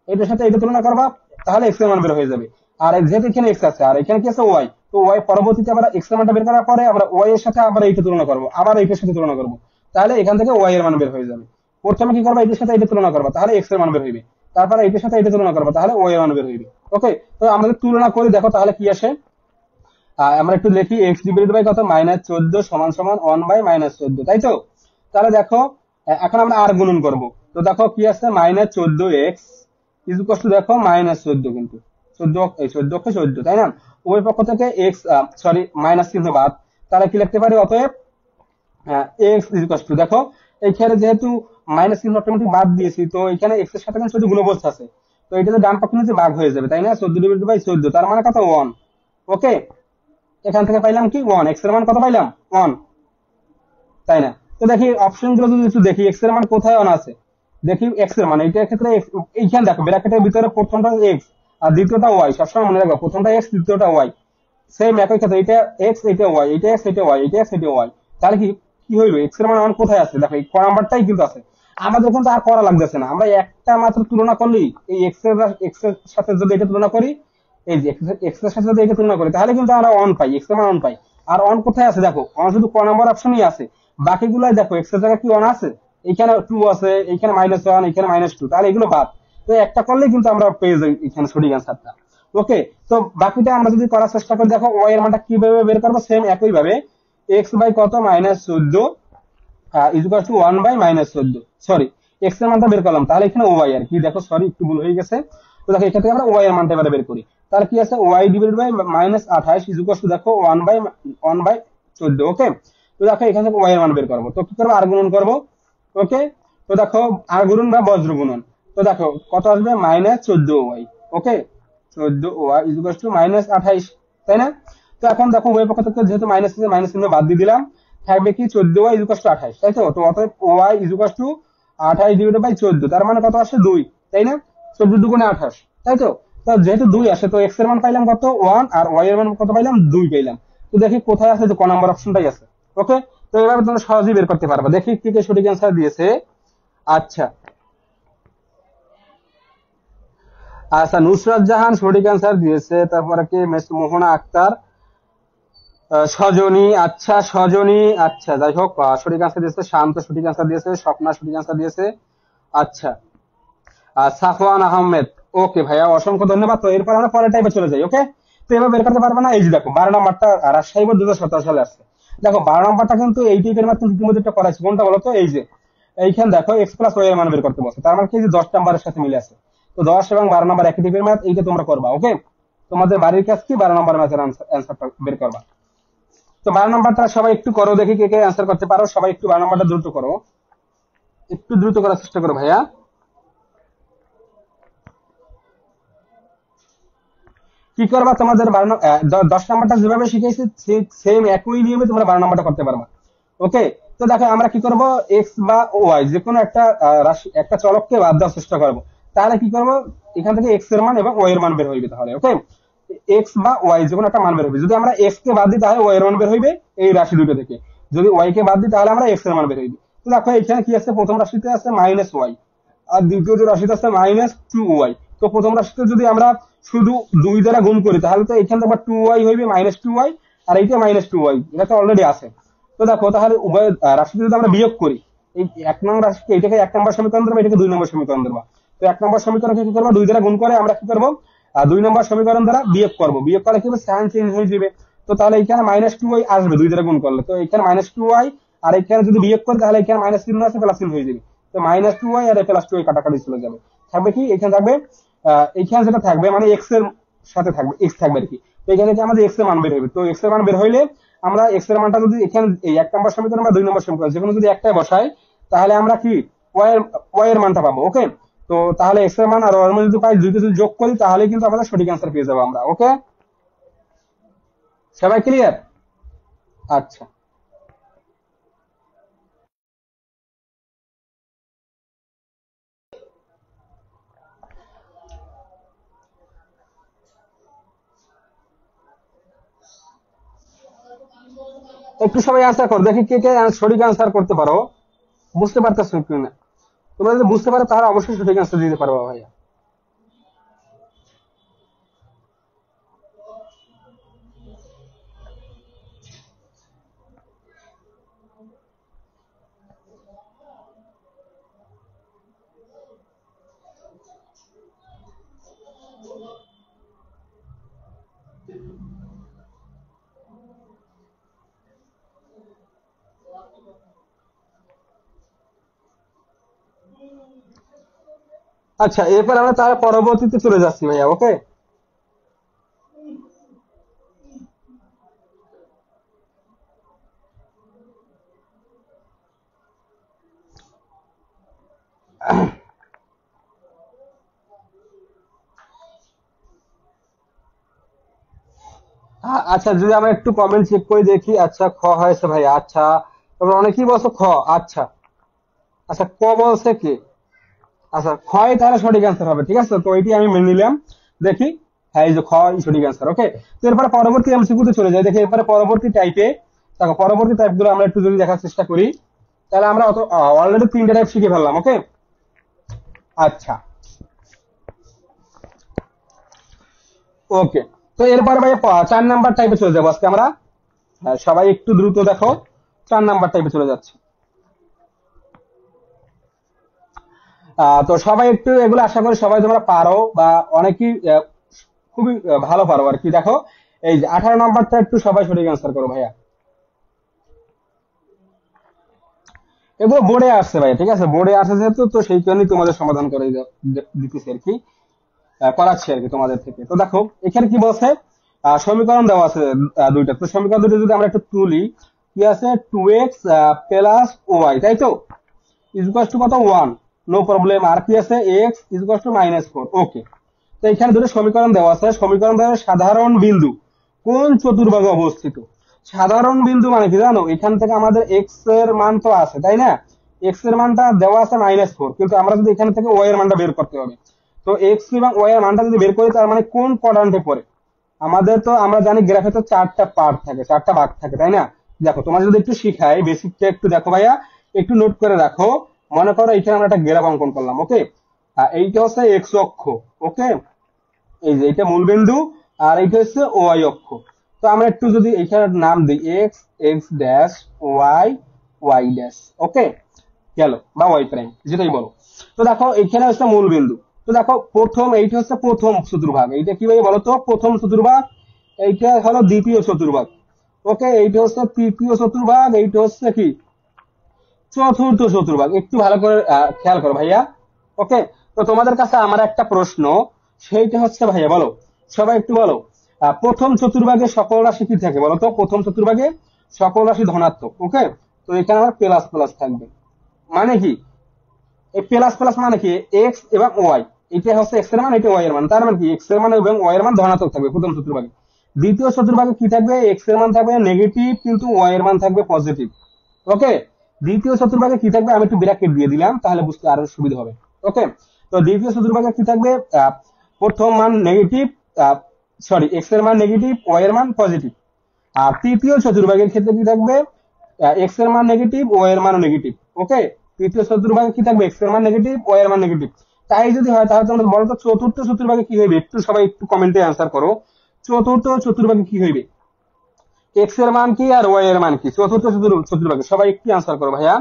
এইটার সাথে এইটা তুলনা করবা, তাহলে এক্স এর মান বের হয়ে যাবে। আর যেহেতু এখানে এক্স আছে আর এখানে কি আছে ওয়াই, তো ওয়াই পরবর্তীতে আমরা এক্স এর মানটা বের করার পরে আমরা ওয়াই এর সাথে আবার এইটা তুলনা করবো, আবার এইটার সাথে তুলনা করবো, তাহলে এখান থেকে ওয়াই এর মান বের হয়ে যাবে। প্রথমে কি করবা? এটার সাথে এটা তুলনা করবা, তাহলে এক্স এর মান বের হইবে। তারপরে এটার সাথে এটা তুলনা করবা, তাহলে ওয়াই এর মান বের হইবে। ওকে, তো আমরা যদি তুলনা করি দেখো তাহলে কি আসে। আমরা একটু লিখি এক্স ডিভাইড বাই কত -14 সমান সমান 1 বাই -14, তাই তো? তাহলে দেখো এখন আমরা আর গুণন করব। তো দেখো কি আছে -14x ইকুয়াল টু দেখো -14, কিন্তু 14 এই 14 কে 14, তাই না? উভয় পক্ষ থেকে x সরি মাইনাস চিহ্ন বাদ, তাহলে কি লিখতে পারি? অতএব এক্স ইকুয়াল টু দেখো এইখানে যেহেতু মাইনাস চিহ্ন অটোমেটিক বাদ দিয়েছি, তো এখানে এক্স এর সাথে কিন্তু শুধু গুণবোধ আছে, তো এটা তো ডান পক্ষ নিচে ভাগ হয়ে যাবে, তাই না? 14 ডিভাইডেড বাই 14, তার মানে কত 1। ওকে, এখান থেকে পাইলাম কি 1, এক্স এর মান কত পাইলাম 1, তাই না? তো দেখি অপশন গুলো যদি একটু দেখি এক্স এর মান কোথায় 1 আছে, দেখি এক্স এর মান এইটার ক্ষেত্রে এইখানে দেখো ব্র্যাকেটের ভিতরে প্রথমটা এক্স আর দ্বিতীয়টা ওয়াই, সবসময় মনে রাখো প্রথমটা এক্স দ্বিতীয়টা ওয়াই, সেম একই ক্ষেত্রে এটা এক্স এটা ওয়াই, এটা এক্স এটা ওয়াই, এটা এক্স এটা ওয়াই, তাহলে কি কি হইলো? এক্স এর মান 1 কোথায় আছে? দেখো এই ক নাম্বারটাই কিন্তু আছে। আমাদের কিন্তু আর করা লাগতেছে না, আমরা একটা মাত্র তুলনা করলেই এই এক্স এর সাথে যদি এটা তুলনা করি, এই যে এক্স এর সাথে যদি এটা তুলনা করি তাহলে কিন্তু আমরা 1 পাই, এক্স এর মান 1 পাই। আর 1 কোথায় আছে? দেখো 1 শুধু ক নাম্বার অপশনই আছে, বাকিগুলাই দেখো এক্স এর জায়গায় কি 1 আছে, এখানে 2 আছে, এখানে -1, এখানে -2, তাহলে এগুলো বাদ। তো একটা করলেই কিন্তু আমরা পেয়ে যাই এখানে সঠিক অ্যান্সারটা। ওকে, তো বাকিটা আমরা যদি করার চেষ্টা করি, দেখো ওয়াই এর মানটা কিভাবে বের করবো? সেম একই ভাবে এক্স বাই কত -14 equal to 1 by -14, sorry x এর মানটা বের করলাম, তাহলে এখানে ওয়াই আর কি, দেখো সরি একটু ভুল হয়ে গেছে। তো দেখো এখান থেকে আমরা ওয়াই এর মানটা এবারে বের করি, তাহলে কি আছে y divided by -28 equal to দেখো 1 বাই 14। ওকে, তো দেখো এখান থেকে ওয়াই এর মান বের করবো, তো কি করবো? আর গুণন করবো। ওকে, তো দেখো আর গুণন বা বজ্র গুণন, তো দেখো কত আসবে -14y। Okay, 14y equal to -28, তাই না? তো এখন দেখো উভয় পক্ষ থেকে যেহেতু মাইনাস আছে মাইনাস চিহ্ন বাদ দিয়ে দিলাম, থাকবে কি 14y ইকুয়াল টু 28, তাই তো? তো অতএব y equal to 28 divided by 14, তার মানে কত আসে 2, তাই না? 14 দুগুণে 28, তাই তো? তো যেহেতু 2 আসে তো x এর মান পাইলাম কত 1 আর y এর মান কত পাইলাম 2 পাইলাম। তো দেখি কোথায় আছে, যে ক নাম্বার অপশনটাই আছে। ওকে, তো এভাবে তোমরা সহজেই বের করতে পারবে। দেখি কে কে সঠিক অ্যান্সার দিয়েছে। আচ্ছা আচ্ছা, নুসরাত জাহান সঠিক অ্যান্সার দিয়েছে, তারপরে কি মোহনা আক্তার, সজনী, আচ্ছা সজনী, আচ্ছা যাই হোক সঠিক অ্যান্সার দিয়েছে, শান্ত সঠিক অ্যান্সার দিয়েছে, স্বপ্না সঠিক অ্যান্সার দিয়েছে। আচ্ছা, সাফওয়ান আহমেদ, ওকে ভাইয়া অসংখ্য ধন্যবাদ। তো এরপর আমরা পরের টাইপে চলে যাই। ওকে, তো এবার বের করতে পারবে না, এই যে দেখো 12 নাম্বারটা রাজশাহী বোর্ড 2017 সালে আসছে। দেখো 12 নাম্বারটা কিন্তু এই টাইপের মাত্র ইতিমধ্যে একটা করাইছে, কোনটা বলতো? এই যে এইখানে দেখো এক্স প্লাস ওয়াই এর মান বের করতে বলছে, তার মানে কি যে 10 নাম্বারের সাথে মিলে আছে। তো 10 এবং 12 নাম্বার একই টাইপের ম্যাথ, এইটা তোমরা করবা। ওকে, তোমাদের বাড়ির কাজ কি 12 নাম্বার ম্যাথের অ্যান্সারটা বের করবা। তো 12 নাম্বারটা সবাই একটু করো, দেখি কে কে অ্যান্সার করতে পারো। সবাই একটু 12 নাম্বারটা দ্রুত করো, একটু দ্রুত করার চেষ্টা করো ভাইয়া। কি করবা? তোমাদের 10 নাম্বারটা যেভাবে শিখেছি সেম একই নিয়মে তোমরা 12 নাম্বারটা করতে পারবা। ওকে, তো দেখো আমরা কি করব? এক্স বা ওয়াই যে কোনো একটা রাশি একটা চলককে বাদ দেওয়ার চেষ্টা করব। তাহলে কি করব? এখান থেকে এক্স এর মান এবং ওয়াই এর মান বের হইবে। তাহলে ওকে, এক্স বা ওয়াই যে কোনো একটা মান বের হবে। যদি আমরা এক্স কে বাদ দিই তাহলে ওয়াই এর মান বের হইবে এই রাশি দুটো থেকে, যদি ওয়াই কে বাদ দিই তাহলে আমরা এক্স এর মান বের হইবে। তো দেখো এখানে কি আছে, প্রথম রাশিতে আছে মাইনাস ওয়াই আর দ্বিতীয় যে রাশিতে আছে মাইনাস টু ওয়াই। তো প্রথম রাশিতে যদি আমরা শুধু 2 দ্বারা গুণ করি তাহলে তো এখানে আবার 2y হইবে মাইনাস 2y, আর এইটা মাইনাস 2y, এটা তো অলরেডি আছে। তো দেখো তাহলে উভয় রাশিতে যদি আমরা বিয়োগ করি, এই 1 নং রাশিকে এটাকে 1 নম্বর সমীকরণ ধরবা, এটাকে 2 নম্বর সমীকরণ ধরবা। তো 1 নম্বর সমীকরণকে কি করবো, 2 দ্বারা গুণ করে আমরা কি করবো, 2 নম্বর সমীকরণ দ্বারা বিয়োগ করবো। বিয়োগ করলে কি হবে, সাইন চেঞ্জ হয়ে যাবে। তো তাহলে এখানে মাইনাস 2y আসবে 2 দ্বারা গুণ করলে, তো এখানে মাইনাস 2y, আর এখানে যদি বিয়োগ করি তাহলে এখানে মাইনাস চিহ্ন আছে প্লাস চিহ্ন হয়ে যাবে। তো মাইনাস 2y আর প্লাস 2y কাটাকাটি চলে যাবে, থাকবে কি এখানে থাকবে, এখানে যেটা থাকবে মানে এক্স এর সাথে থাকবে, এক্স থাকবে আর কি। তো এখানে কি আমাদের এক্স এর মান বের হবে। তো এক্স এর মান বের হইলে আমরা এক্স এর মানটা যদি এখানে এই 1 নম্বর সমীকরণ বা 2 নম্বর সমীকরণ যেকোনো যদি একটাই বসাই তাহলে আমরা কি ওয়াই এর মানটা পাবো। ওকে, তো তাহলে এক্স এর মান আর ওয়াই এর মান যদি পাই, দুইটা যদি যোগ করি তাহলে কিন্তু আমাদের সঠিক অ্যান্সার পেয়ে যাবো আমরা। ওকে, সবাই ক্লিয়ার? আচ্ছা, একটু সবাই আনসার করো দেখি কে কে সঠিক আনসার করতে পারো, বুঝতে পারতেছো কি না। তোমরা যদি বুঝতে পারো তাহলে অবশ্যই সঠিক আনসার দিতে পারবো ভাইয়া। আচ্ছা, এরপর আমরা তার পরবর্তীতে চলে যাচ্ছি ভাইয়া। ওকে, আচ্ছা যদি আমরা একটু কমেন্ট চেক করে দেখি। আচ্ছা খ হয়েছে ভাই, আচ্ছা তোমরা অনেকেই বলছো খ। আচ্ছা, আচ্ছা ক বলছে কি, আচ্ছা খয় তাহলে সঠিক অ্যান্সার হবে, ঠিক আছে। তো এটি আমি মেনে নিলাম। দেখি, হ্যাঁ এই যে খ সঠিক অ্যান্সার। ওকে, তো এরপরে পরবর্তী এমসিকিউ তে চলে যাই। দেখি এরপরে পরবর্তী টাইপে, দেখো পরবর্তী টাইপ গুলো আমরা একটু যদি দেখার চেষ্টা করি তাহলে আমরা অলরেডি 3টে টাইপ শিখে ফেললাম। ওকে, আচ্ছা ওকে, তো এরপরে ভাই 4 নাম্বার টাইপে চলে যাবো আজকে আমরা। হ্যাঁ, সবাই একটু দ্রুত দেখো, 4 নাম্বার টাইপে চলে যাচ্ছে। তো সবাই একটু এগুলো আশা করি সবাই তোমরা পারো বা অনেকেই খুবই ভালো পারো আর কি। দেখো এই যে 18 নম্বরটা একটু সবাই সঠিক অ্যান্সার করো ভাইয়া। এগুলো বোর্ডে আসছে ভাই, ঠিক আছে, বোর্ডে আসে যেহেতু তো সেই কারণেই তোমাদের সমাধান করে দিতেছি আর কি, করাচ্ছি আর কি তোমাদের থেকে। তো দেখো এখানে কি বলছে, সমীকরণ দেওয়া আছে দুইটা। তো সমীকরণ দুটো যদি আমরা একটু তুলি, কি আছে, 2x প্লাস ওয়াই, তাই তো, ইকুয়াল টু কত, 1, নো প্রবলেম। আর কি আছে, x ইকুয়াল টু -4। ওকে, তো এখানে দুটো সমীকরণ দেওয়া আছে। সমীকরণ দেওয়া সাধারণ বিন্দু কোন চতুর্ভাগে অবস্থিত। সাধারণ বিন্দু মানে কি জানো, এখান থেকে আমাদের এক্স এর মান তো আছে তাই না, এক্স এর মানটা দেওয়া আছে -4, কিন্তু আমরা যদি এখান থেকে ওয়াই এর মানটা বের করতে হবে। তো এক্স এবং ওয়াই এর মানটা যদি বের করি তার মানে কোন কোয়াড্রান্টে পড়ে। আমাদের তো আমরা জানি গ্রাফে তো 4টা পার্ট থাকে, 4টা ভাগ থাকে তাই না। দেখো তোমার যদি একটু শিখাই বেসিকটা একটু দেখো ভাইয়া, একটু নোট করে রাখো। মনে করো এখানে আমরা একটা গ্রাফ অঙ্কন করলাম। ওকে, এইটা হচ্ছে এক্স অক্ষ। ওকে, এই যে এটা মূল বিন্দু, আর এটা হচ্ছে ওয়াই অক্ষ। তো আমরা একটু যদি এখানে নাম দিই X, X dash, Y, Y dash. Okay, গেল, বা ওয়াই প্রাইম যেটাই বলো। তো দেখো এখানে হচ্ছে মূল বিন্দু। তো দেখো প্রথম, এইটা হচ্ছে প্রথম চতুর্ভাগ, এইটা কি ভাই বলো তো, প্রথম চতুর্ভাগ। এইটা হলো দ্বিতীয় চতুর্ভাগ। ওকে, এইটা হচ্ছে তৃতীয় চতুর্ভাগ, এইটা হচ্ছে কি চতুর্থ চতুর্ভাগ। একটু ভালো করে খেয়াল করো ভাইয়া। ওকে, তো তোমাদের কাছে আমার একটা প্রশ্ন, সেইটা হচ্ছে ভাইয়া বলো, সবাই একটু বলো, প্রথম চতুর্ভাগে সকল রাশি কি থাকে বলো তো, প্রথম চতুর্ভাগে সকল রাশি ধনাত্মক। ওকে, তো এখানে আমার প্লাস প্লাস থাকবে, মানে কি, এই প্লাস প্লাস মানে কি, এক্স এবং ওয়াই, এটা হচ্ছে এক্স এর মান, এটা ওয়াই এর মান, তার মানে কি এক্স এর মান এবং ওয়াই এর মান ধনাত্মক থাকবে প্রথম চতুর্ভাগে। দ্বিতীয় চতুর্ভাগে কি থাকবে, এক্স এর মান থাকবে নেগেটিভ কিন্তু ওয়াই এর মান থাকবে পজিটিভ। ওকে, দ্বিতীয় চতুর্ভাগে কি থাকবে, আমি একটু ব্র্যাকেট দিয়ে দিলাম তাহলে বুঝতে আরো সুবিধা হবে। ওকে, তো দ্বিতীয় চতুর্ভাগে কি থাকবে, প্রথম মান নেগেটিভ, সরি, এক্স এর মান নেগেটিভ, ওয়াই এর মান পজিটিভ। আর তৃতীয় চতুর্ভাগের ক্ষেত্রে কি থাকবে, এক্স এর মান নেগেটিভ, ওয়াই এর মানও নেগেটিভ। ওকে, তৃতীয় চতুর্ভাগে কি থাকবে, এক্স এর মান নেগেটিভ, ওয়াই এর মান নেগেটিভ। তাই যদি হয় তাহলে তোমরা বলো তো চতুর্থ চতুর্ভাগে কি হইবে, একটু সবাই একটু কমেন্টে অ্যান্সার করো। চতুর্থ চতুর্ভাগে কি হইবে, এক্স এর মান কি আর ওয়াই এর মান কি, চতুর্থ চতুর্ভাগে সবাই একটু অ্যান্সার করো ভাইয়া।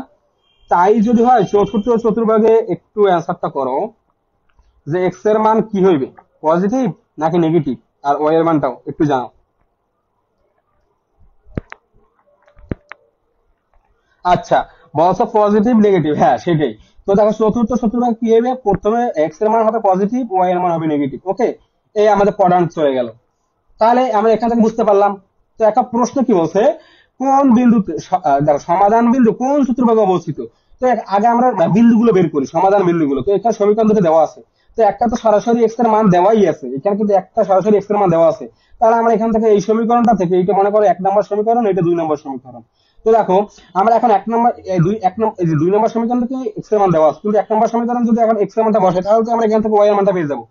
তাই যদি হয় চতুর্থ চতুর্ভাগে একটু অ্যান্সারটা করো, যে এক্স এর মান কি হইবে, পজিটিভ নাকি নেগেটিভ, আর ওয়াই এর মানটাও একটু জানাও। আচ্ছা, বলছো পজিটিভ নেগেটিভ, হ্যাঁ সেটাই। তো দেখো চতুর্থ চতুর্ভাগ কি হবে, প্রথমে এক্স এর মান হবে পজিটিভ, ওয়াই এর মান হবে নেগেটিভ। ওকে, এই আমাদের কোয়াড্রান্ট হয়ে গেল। তাহলে আমরা এখান থেকে বুঝতে পারলাম। তো একটা প্রশ্ন কি বলছে, কোন বিন্দুতে দেখো সমাধান বিন্দু কোন চতুর্ভাগে অবস্থিত। তো আগে আমরা বিন্দুগুলো বের করি, সমাধান বিন্দুগুলো। তো এখানে সমীকরণ দুটো দেওয়া আছে, তো একটা তো সরাসরি এক্স এর মান দেওয়াই আছে, এখানে কিন্তু একটা সরাসরি এক্স এর মান দেওয়া আছে। তাহলে আমরা এখান থেকে এই সমীকরণটা থেকে এইটা মনে করো 1 নম্বর সমীকরণ, এটা 2 নম্বর সমীকরণ। তো দেখো আমরা এখন 1 নম্বর এই যে 2 নম্বর সমীকরণ থেকে এক্স এর মান দেওয়া আছে, কিন্তু 1 নম্বর সমীকরণ যদি এখন এক্স এর মানটা বসে, তাহলে তো আমরা এখান থেকে ওয়াই এর মানটা পেয়ে যাবো।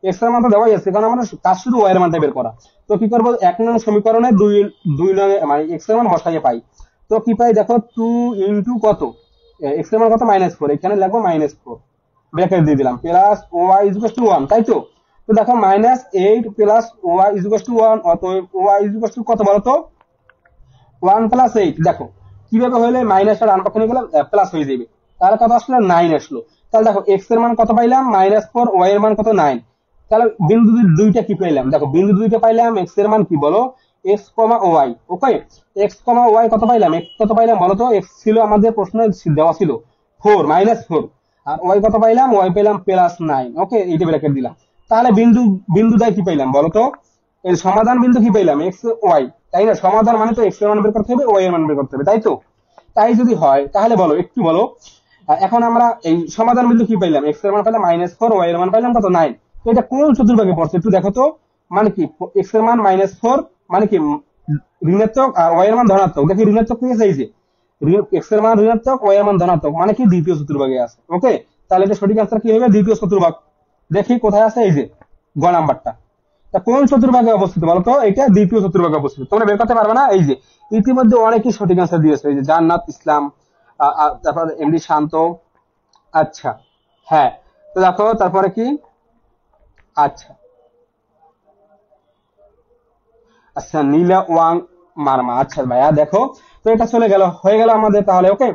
এক্স এর মান তো দেওয়াই আছে, কারণ আমরা কাজ শুধু ওয়াই এর মানটা বের করা। তো কি করবো, 1 নং সমীকরণে দুই দুই নং মানে এক্স এর মান বসাইয়ে পাই। তো কি পাই দেখো, 2 কত, এক্স এর মান কত, -4, এখানে লিখবো -4, ব্র্যাকেট দিয়ে দিলাম, প্লাস ওয়াই ইকুয়াল টু 1, তাই তো। তো দেখো -8 প্লাস ওয়াই ইকুয়াল টু 1, অতএব ওয়াই ইকুয়াল টু কত বলতো, 1 + 8। দেখো কিভাবে হইলে মাইনাসটা ডান পক্ষে নিয়ে গেলাম, প্লাস হয়ে যাবে। তাহলে কত আসলো, 9 আসলো। তাহলে দেখো এক্স এর মান কত পাইলাম, -4, ওয়াই এর মান কত, 9। তাহলে বিন্দু দুইটা কি পাইলাম, দেখো বিন্দু দুইটা পাইলাম, এক্স এর মান কি বলো, এক্স কমা ওয়াই। ওকে, এক্স কমা ওয়াই কত পাইলাম, এক্স কত পাইলাম বলো তো, এক্স ছিল আমাদের প্রশ্নে দেওয়া ছিল 4, -4। আর ওয়াই কত পাইলাম, ওয়াই পেলাম +9। ওকে, এইটা ব্র্যাকেট দিলাম। তাহলে বিন্দু বিন্দু দেয় কি পাইলাম বলো তো, এর সমাধান বিন্দু কি পাইলাম, এক্স ওয়াই। তাই না, সমাধান মানে তো এক্স এর মান বের করতে হবে, ওয়াই এর মান বের করতে হবে, তাই তো। তাই যদি হয় তাহলে বলো, একটু বলো। এখন আমরা এই সমাধান বিন্দু কি পাইলাম, এক্স এর মান পাইলাম -4, ওয়াই এর মান পাইলাম কত, 9। তো এটা কোন চতুর্ভাগে পড়ছে একটু দেখো তো। মানে কি, এক্স এর মান -4 মানে কি ঋণাত্মক, আর ওয়াই এর মান ধনাত্মক। দেখি ঋণাত্মক কি আছে, এই যে এক্স এর মান ঋণাত্মক, ওয়াই এর মান ধনাত্মক, মানে কি দ্বিতীয় চতুর্ভাগে আছে। ওকে, তাহলে এটা সঠিক আনসার কি হবে, দ্বিতীয় চতুর্ভাগ। দেখি কোথায় আছে, এই যে গ নাম্বারটা। তা কোন চতুর্ভাগে অবস্থিত বলতো, এটা দ্বিতীয় চতুর্ভাগে অবস্থিত। তোমরা বের করতে পারবে না, এই যে ইতিমধ্যে অনেকেই সঠিক আনসার দিয়েছে, এই যে জান্নাত ইসলাম, তারপর এমডি শান্ত। আচ্ছা, হ্যাঁ। তো দেখো তারপরে কি, আচ্ছা আচ্ছা, নীলা ওয়াং মারমা, আচ্ছা ভাইয়া দেখো। তো এটা চলে গেল, হয়ে গেল আমাদের তাহলে। ওকে,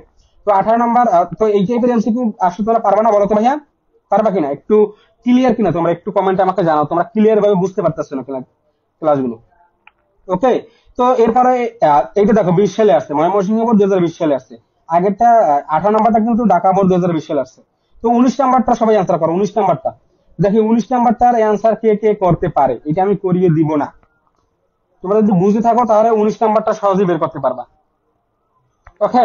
তো 18 নম্বর। তো এই টাইপের এমসিকিউ আসলে তোমরা পারবে না বলো তো ভাইয়া, পারবা কিনা, একটু ক্লিয়ার কিনা তোমরা একটু কমেন্টে আমাকে জানাও, তোমরা ক্লিয়ার ভাবে বুঝতে পারতেছো না ক্লাসগুলো। ওকে, তো এরপরে এইটা দেখো 20 সালে আসছে, ময়মনসিংহ বোর্ড 2020 সালে আসছে। আগেরটা 18 নম্বরটা কিন্তু ঢাকা বোর্ড 2020 সালে আসছে। তো 19 নম্বরটা সবাই অ্যান্সার করো, 19 নম্বরটা। দেখি 19 নম্বরটার অ্যান্সার কে কে করতে পারে, এটা আমি করিয়ে দিব না। তোমরা যদি বুঝে থাকো তাহলে 19 নম্বরটা সহজেই বের করতে পারবা। ওকে,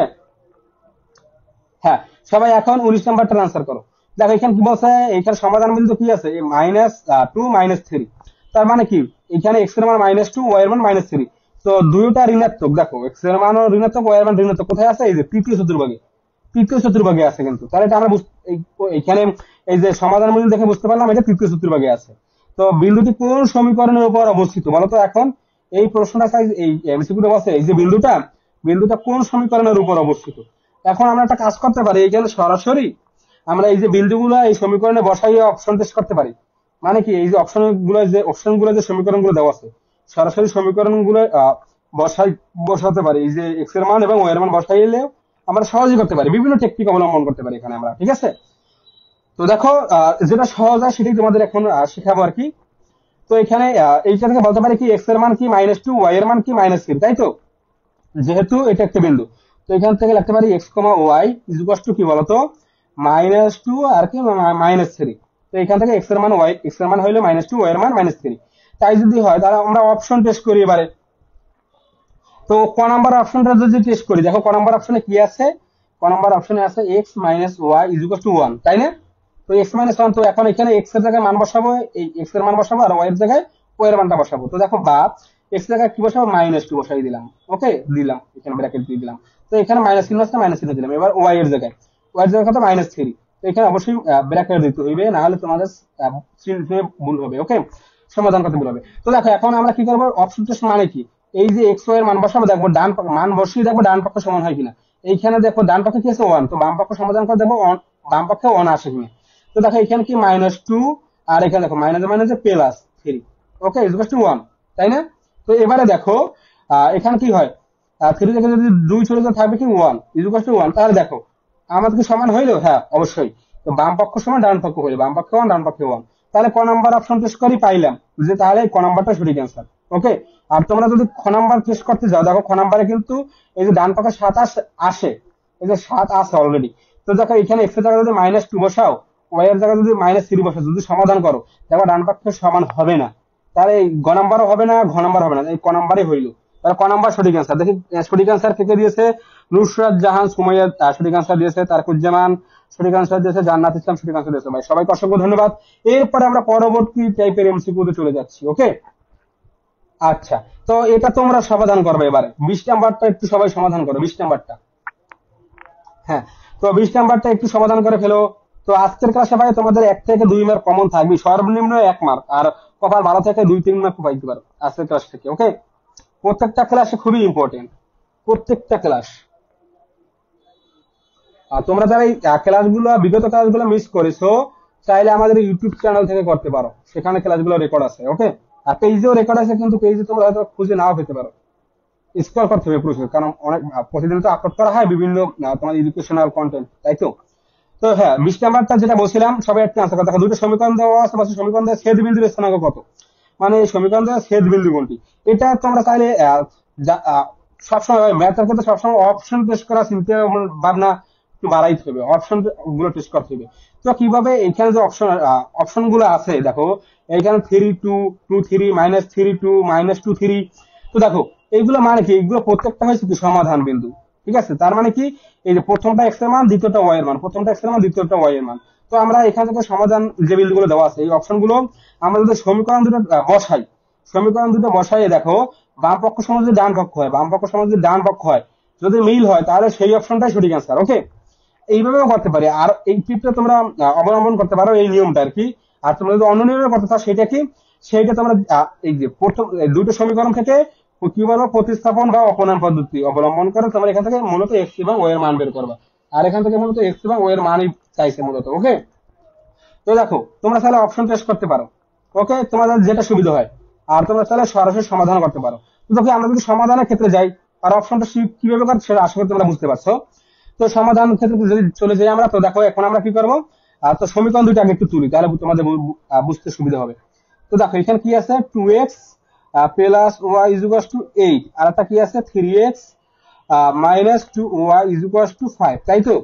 হ্যাঁ, সবাই এখন 19 নম্বরটার আনসার করো। দেখো এখানে কি বলছে, এখানে সমাধান বিন্দু কি আছে, -2 -3। তার মানে কি, এখানে এক্স এর মান -2, ওয়াই এর মান -3। তো দুইটা ঋণাত্মক, দেখো এক্স এর মানও ঋণাত্মক, ওয়াই এর মান ঋণাত্মক, কোথায় আছে, এই যে তৃতীয় চতুর্ভাগে। তৃতীয় চতুর্ভাগে আছে কিন্তু। তাহলে এটা আমরা এখানে এই যে সমাধান বিন্দু দেখে বুঝতে পারলাম এটা তৃতীয় চতুর্ভাগে আছে। তো বিন্দুটি কোন সমীকরণের উপর অবস্থিত বলতো, এখন এই প্রশ্নটা এই এমসিকিউটা বলছে, এই যে বিন্দুটা, বিন্দুটা কোন সমীকরণের উপর অবস্থিত। এখন আমরা একটা কাজ করতে পারি, এখানে সরাসরি আমরা এই যে বিন্দুগুলো এই সমীকরণে বসাইয়ে অপশন টেস্ট করতে পারি। মানে কি, এই যে অপশনগুলো যে সমীকরণগুলো দেওয়া আছে, সরাসরি সমীকরণগুলো বসাই বসাতে পারি। এই যে এক্স এর মান এবং ওয়াই এর মান বসাইলে আমরা সহজেই করতে পারি, বিভিন্ন টেকনিক অবলম্বন করতে পারি এখানে আমরা, ঠিক আছে। তো দেখো যেটা সহজ হয় সেটাই তোমাদের এখন শেখাবো আর কি। তো এখানে এইটা থেকে বলতে পারি কি, এক্স এর মান কি -2, ওয়াই এর মান কি -3, তাই তো। যেহেতু এটা একটা বিন্দু, তো এখান থেকে লিখতে পারি x comma y equal to কি বলতো, -2 আর কি -3। তো এখান থেকে এক্স এর মান ওয়াই, এক্স এর মান হইলো -2, ওয়াই এর মান -3। তাই যদি হয় তাহলে আমরা অপশন টেস্ট করি এবারে। তো ক নাম্বার অপশনটা যদি টেস্ট করি, দেখো ক নাম্বার অপশনে কি আছে, ক নাম্বার অপশনে আছে x minus y equal to 1, তাই না। তো x-1, তো এখন এখানে এক্স এর জায়গায় মান বসাবো, এই এক্স এর মান বসাবো, আর ওয়াই এর জায়গায় ওয়াই এর মানটা বসাবো। তো দেখো বা এক্স এর জায়গায় কি বসাবো, -2 বসাই দিলাম। ওকে, দিলাম, এখানে ব্র্যাকেট দিয়ে দিলাম। তো এখানে মাইনাস চিহ্ন আছে, মাইনাস চিহ্ন দিলাম। এবার ওয়াই এর জায়গায় কত, -3। তো এখানে অবশ্যই ব্র্যাকেট দিতে হইবে, না হলে তোমাদের চিহ্নে ভুল হবে। ওকে, সমাধান করতে বলবে। তো দেখো এখন আমরা কি করবো, অপশন টেস্ট মানে কি, এই যে এক্স ওয়াই এর মান বসাবো, দেখবো মান বসিয়ে দেখবো ডান পক্ষ সমান হয় কিনা। এইখানে দেখো ডান পক্ষে কি আছে 1, তো বাম পক্ষ সমাধান করে দেখবো বাম পক্ষে 1 আসে কিনা। তো দেখো এখানে কি -2, আর এখানে দেখো মাইনাসে মাইনাসে +3, ওকে ইকুয়াল টু 1, তাই না? তো এবারে দেখো এখানে কি হয়, 3 থেকে যদি 2 চলে যায় থাকবে কি 1 ইকুয়াল টু 1। তাহলে দেখো আমাদের কি সমান হইলো? হ্যাঁ অবশ্যই। তো বাম পক্ষ সমান ডান পক্ষ হইলো, বাম পক্ষ 1 ডান পক্ষে 1। তাহলে ক নাম্বার অপশন টেস্ট করি, পাইলাম যে তাহলে ক নাম্বারটা সঠিক অ্যান্সার। ওকে। আর তোমরা যদি খ নাম্বার টেস্ট করতে যাও, দেখো খ নাম্বারে কিন্তু এই যে ডান পক্ষে 7 আসে, এই যে 7 আছে অলরেডি। তো দেখো এখানে এক্স এর জায়গায় যদি -2 বসাও, ওয়াই এর জায়গায় যদি -3 বসাও, যদি সমাধান করো দেখো ডান পক্ষে সমান হবে না। তাহলে এই গ নাম্বারও হবে না, ঘ নাম্বার হবে না, এই ক নাম্বারই হইলো। তাহলে ক নাম্বার সঠিক অ্যান্সার। দেখি সঠিক অ্যান্সার কে কে দিয়েছে, নুসরাত জাহান সুমাইয়া সঠিক অ্যান্সার দিয়েছে, তারকুজ্জামান সঠিক অ্যান্সার দিয়েছে, জান্নাত ইসলাম সঠিক অ্যান্সার দিয়েছে। ভাই সবাইকে অসংখ্য ধন্যবাদ। এরপরে আমরা পরবর্তী টাইপের এমসিকিউ তে চলে যাচ্ছি। ওকে, আচ্ছা। তো এটা তোমরা সমাধান করবে এবারে। 20 নাম্বারটা একটু সবাই সমাধান করো, 20 নাম্বারটা। হ্যাঁ, তো 20 নাম্বারটা একটু সমাধান করে ফেলো। তো আজকের ক্লাসে ভাই তোমাদের 1 থেকে 2 মার্ক কমন থাকবে, সর্বনিম্ন 1 মার্ক, আর কপাল ভালো থেকে 2-3 মার্ক পাইতে পারো আজকের ক্লাস থেকে। ওকে, প্রত্যেকটা ক্লাসে খুবই ইম্পর্টেন্ট, প্রত্যেকটা ক্লাস। আর তোমরা যারা এই ক্লাসগুলো, বিগত ক্লাসগুলো মিস করেছো, চাইলে আমাদের ইউটিউব চ্যানেল থেকে করতে পারো, সেখানে ক্লাসগুলো রেকর্ড আছে। ওকে, আর পেজেও রেকর্ড আছে, কিন্তু পেজে তোমরা হয়তো খুঁজে নাও পেতে পারো, স্ক্রল করতে হবে প্রচুর, কারণ অনেক প্রতিদিন তো আপলোড করা হয় বিভিন্ন তোমার এডুকেশনাল কন্টেন্ট, তাই তো। তো হ্যাঁ, 20 নাম্বারটা যেটা বলছিলাম, সবাই একটু আনসার করো। দেখো দুটো সমীকরণ দেওয়া আছে, বাস সমীকরণ দেওয়া ছেদ বিন্দুর স্থানাঙ্ক কত, মানে এই সমীকরণ দেওয়া ছেদ বিন্দু কোনটি। এটা তোমরা চাইলে সবসময় ম্যাথের ক্ষেত্রে সবসময় অপশন টেস্ট করা চিন্তা ভাবনা একটু বাড়াইতে হবে, অপশন গুলো টেস্ট করতে হবে। তো কিভাবে, এখানে যে অপশন গুলো আছে দেখো, এইখানে 3 2 2 3 -3 2 -2 3। তো দেখো এইগুলো মানে কি, এইগুলো প্রত্যেকটা হয়েছে কি সমাধান বিন্দু, ঠিক আছে। তার মানে কি, এই যে প্রথমটা এক্স এর মান, দ্বিতীয়টা ওয়াই এর মান, প্রথমটা এক্স এর মান, দ্বিতীয়টা ওয়াই এর মান। তো আমরা এখান থেকে সমাধান যে বিন্দুগুলো দেওয়া আছে, এই অপশন গুলো আমরা যদি সমীকরণ দুটো বসাই, সমীকরণ দুটো বসাই দেখো, বাম পক্ষ সমান যদি ডান পক্ষ হয়, বাম পক্ষ সমান যদি ডান পক্ষ হয়, যদি মিল হয়, তাহলে সেই অপশনটাই সঠিক অ্যান্সার। ওকে, এইভাবেও করতে পারি। আর এই টিপটা তোমরা অবলম্বন করতে পারো, এই নিয়মটা আর কি। আর তোমরা যদি অন্য নিয়মে করতে চাও, সেটা কি, সেইটা তোমরা এই যে প্রথম দুটো সমীকরণ থেকে কি বলবো, প্রতিস্থাপন বা অপনয়ন পদ্ধতি অবলম্বন করে তোমরা এখান থেকে মূলত এক্স এবং ওয়াই এর মান বের করবা। আর এখান থেকে মূলত এক্স এবং ওয়াই এর মানই চাইছে মূলত। ওকে, তো দেখো তোমরা তাহলে অপশন টেস্ট করতে পারো। ওকে, তোমাদের যেটা সুবিধা হয়। আর তোমরা তাহলে সরাসরি সমাধান করতে পারো। তো দেখো আমরা যদি সমাধানের ক্ষেত্রে যাই, আর অপশনটা কিভাবে করতে, সেটা আশা করি তোমরা বুঝতে পারছো। তো সমাধান ক্ষেত্রে যদি চলে যাই আমরা, তো দেখো এখন আমরা কি করবো, তো সমীকরণ দুইটা আগে একটু তুলি, তাহলে তোমাদের বুঝতে সুবিধা হবে। তো দেখো এখানে কি আছে, 2x plus Y is equal to 8, আর একটা কি আছে 3x -2y is equal to 5, তাই তো।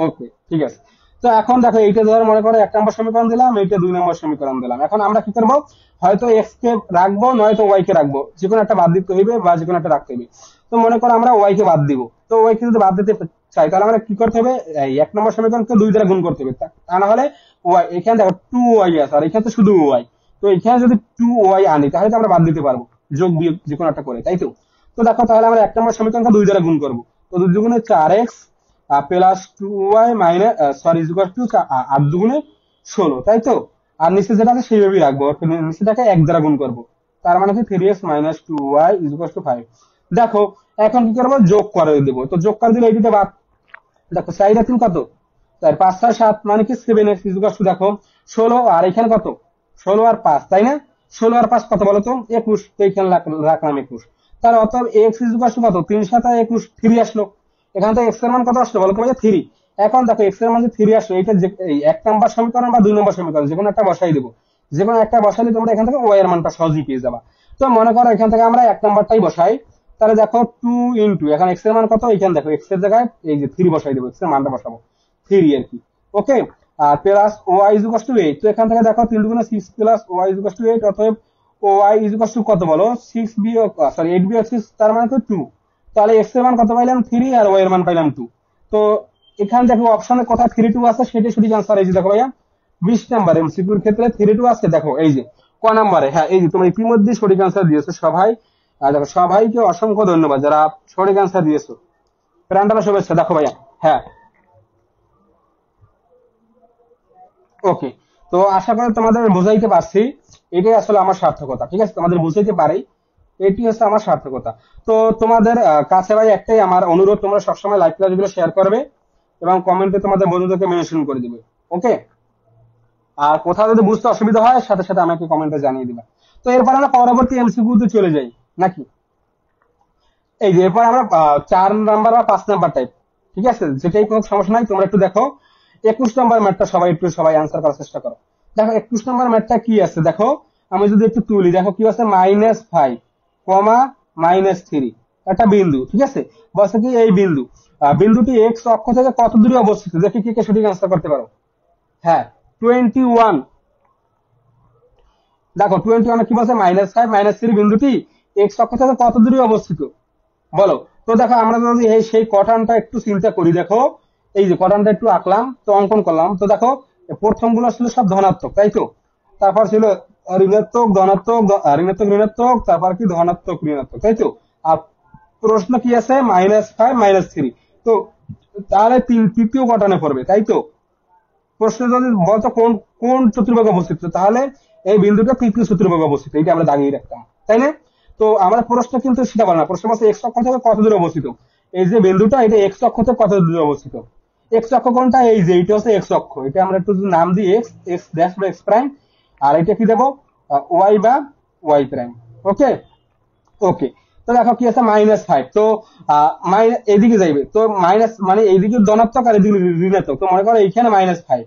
ওকে, ঠিক আছে। তো এখন দেখো এইটা ধর মনে করো 1 নম্বর সমীকরণ দিলাম, এইটা 2 নম্বর সমীকরণ দিলাম। এখন আমরা কি করবো, হয়তো এক্স কে রাখবো, নয়তো ওয়াই কে রাখবো, যে কোনো একটা বাদ দিতে হইবে বা যে কোনো একটা রাখতে হইবে। তো মনে করো আমরা ওয়াই কে বাদ দিব। তো ওয়াই কে যদি বাদ দিতে চাই, তাহলে আমরা কি করতে হবে, এই 1 নম্বর সমীকরণকে 2 দ্বারা গুণ করতে হবে। তা না হলে ওয়াই, এখানে দেখো 2y আছে, আর এখানে তো শুধু ওয়াই। তো এখানে যদি 2y আনি, তাহলে তো আমরা বাদ দিতে পারবো, যোগ বিয়োগ যে কোনো একটা করে, তাই তো। তো দেখো তাহলে আমরা 1 নম্বর সমীকরণকে 2 দ্বারা গুণ করবো। তো 2 দুগুণে 4x plus 2y minus sorry is equal to 8 দুগুণে 16, তাই তো। আর নিচে যেটা আছে সেইভাবেই রাখবো, নিচেটাকে 1 দ্বারা গুণ করবো। তার মানে কি 3x - 2y is equal to 5। দেখো এখন কি করবো, যোগ করে দেবো। তো যোগ করে দিলে এই দুটো বাদ, দেখো 4 আর 3 কত, 4 5 6 7, মানে কি 7x ইজ ইকুয়াল টু দেখো 16, আর এখানে কত 16 আর 5, তাই না। 16 আর 5 কত বলো তো 21, তো এখানে রাখলাম 21। তাহলে অতএব x ইজ ইকুয়াল টু কত, 3 7 21, 3 আসলো। এখান থেকে x এর মান কত আসলো বলো তো, 3। এখন দেখো x এর মান যে 3 আসলো, এটা যে এই 1 নম্বর সমীকরণ বা 2 নম্বর সমীকরণ যে কোনো একটা বসাই দেবো। যে কোনো একটা বসাইলে তোমরা এখান থেকে y এর মানটা সহজেই পেয়ে যাবা। তো মনে করো এখান থেকে আমরা 1 নাম্বারটাই বসাই। তাহলে দেখো 2 ইনটু, এখন x এর মান কত, এখানে দেখো x এর জায়গায় এই যে 3 বসাই দেবো, x এর মানটা বসাবো 3 আর কি। ওকে, আর plus Y is equal to 8। তো এখান থেকে দেখো 3 দুগুণে 6 plus Y is equal to 8, অতএব ওয়াই ইজ ইকুয়াল টু কত বলো, 6 বিয়োগ সরি 8 বিয়োগ 6, তার মানে তো 2। তাহলে x এর মান কত পাইলাম 3, আর ওয়াই এর মান পাইলাম 2। তো এখানে দেখো অপশনে কোথায় 3 2 আছে, সেটাই সঠিক আনসার। এই যে দেখো ভাইয়া 20 নাম্বার এমসিকিউর ক্ষেত্রে 3 2 আছে, দেখো এই যে ক নাম্বারে। হ্যাঁ, এই যে তোমরা ইতিমধ্যে সঠিক আনসার দিয়েছো সবাই। দেখো সবাইকে অসংখ্য ধন্যবাদ যারা সঠিক আনসার দিয়েছো, প্রাণঢালা শুভেচ্ছা। দেখো ভাইয়া, হ্যাঁ ওকে। তো আশা করি তোমাদের বুঝাইতে পারছি, এটাই আসলে আমার সার্থকতা। ঠিক আছে, তোমাদের বুঝাইতে পারি, এটি হচ্ছে আমার সার্থকতা। তো তোমাদের কাছে ভাই একটাই আমার অনুরোধ, তোমরা সবসময় লাইভ ক্লাসগুলো শেয়ার করবে এবং কমেন্টে তোমাদের বন্ধুদেরকে মেনশন করে দিবে। ওকে, আর কোথাও যদি বুঝতে অসুবিধা হয় সাথে সাথে আমাকে কমেন্টে জানিয়ে দিবা। তো এরপর আমরা পরবর্তী এমসিকিউ তে চলে যাই নাকি? এই যে এরপর আমরা 4 নাম্বার বা 5 নাম্বার টাইপ, ঠিক আছে, যেটাই কোনো সমস্যা নাই। তোমরা একটু দেখো 21 নম্বর ম্যাথটা সবাই অ্যান্সার করার চেষ্টা করো। দেখো 21 নম্বর ম্যাথটা কি আছে, দেখো আমি যদি একটু তুলি, দেখো কি আছে, -5, -3 একটা বিন্দু, ঠিক আছে। বলছে কি এই বিন্দুটি এক্স অক্ষ থেকে কত দূরে অবস্থিত, দেখি কে কে সঠিক অ্যান্সার করতে পারো। হ্যাঁ, 21। দেখো 21 কি বলছে, -5, -3 বিন্দুটি এক্স অক্ষ থেকে কত দূরে অবস্থিত বলো। তো দেখো আমরা যদি এই সেই কটানটা একটু চিন্তা করি, দেখো এই যে কটানটা একটু আঁকলাম, তো অঙ্কন করলাম, তো দেখো প্রথম গুলো ছিল সব ধনাত্মক, তাই তো। তারপর ছিল ঋণাত্মক ধনাত্মক ঋণাত্মক ঋণাত্মক, তারপর কি ধনাত্মক ঋণাত্মক, তাই তো। আর প্রশ্ন কি আছে, -5, -3, তো তাহলে তৃতীয় কটানে পড়বে, তাই তো। প্রশ্ন যদি বলতো কোন কোন চতুর্ভাগে অবস্থিত, তাহলে এই বিন্দুটা তৃতীয় চতুর্ভাগে অবস্থিত, এটা আমরা দাগিয়ে রাখতাম, তাই না। তো আমরা প্রশ্ন কিন্তু সেটা বলে না, প্রশ্ন বলছে এক্স অক্ষ থেকে কত দূরে অবস্থিত। এই যে বিন্দুটা, এটা এক্স অক্ষ থেকে কত দূরে অবস্থিত। এক্স অক্ষ কোনটা, এই যে এটা হচ্ছে এক্স অক্ষ, এটা আমরা একটু যদি নাম দিই এক্স, এক্স ড্যাশ বা এক্স প্রাইম, আর এটা কি দেবো, ওয়াই বা ওয়াই প্রাইম। ওকে, ওকে। তো দেখো কি আছে, -5, তো এদিকে যাইবে, তো মাইনাস মানে এইদিকে ধনাত্মক আর এদিকে ঋণাত্মক, তো মনে করো এইখানে -5,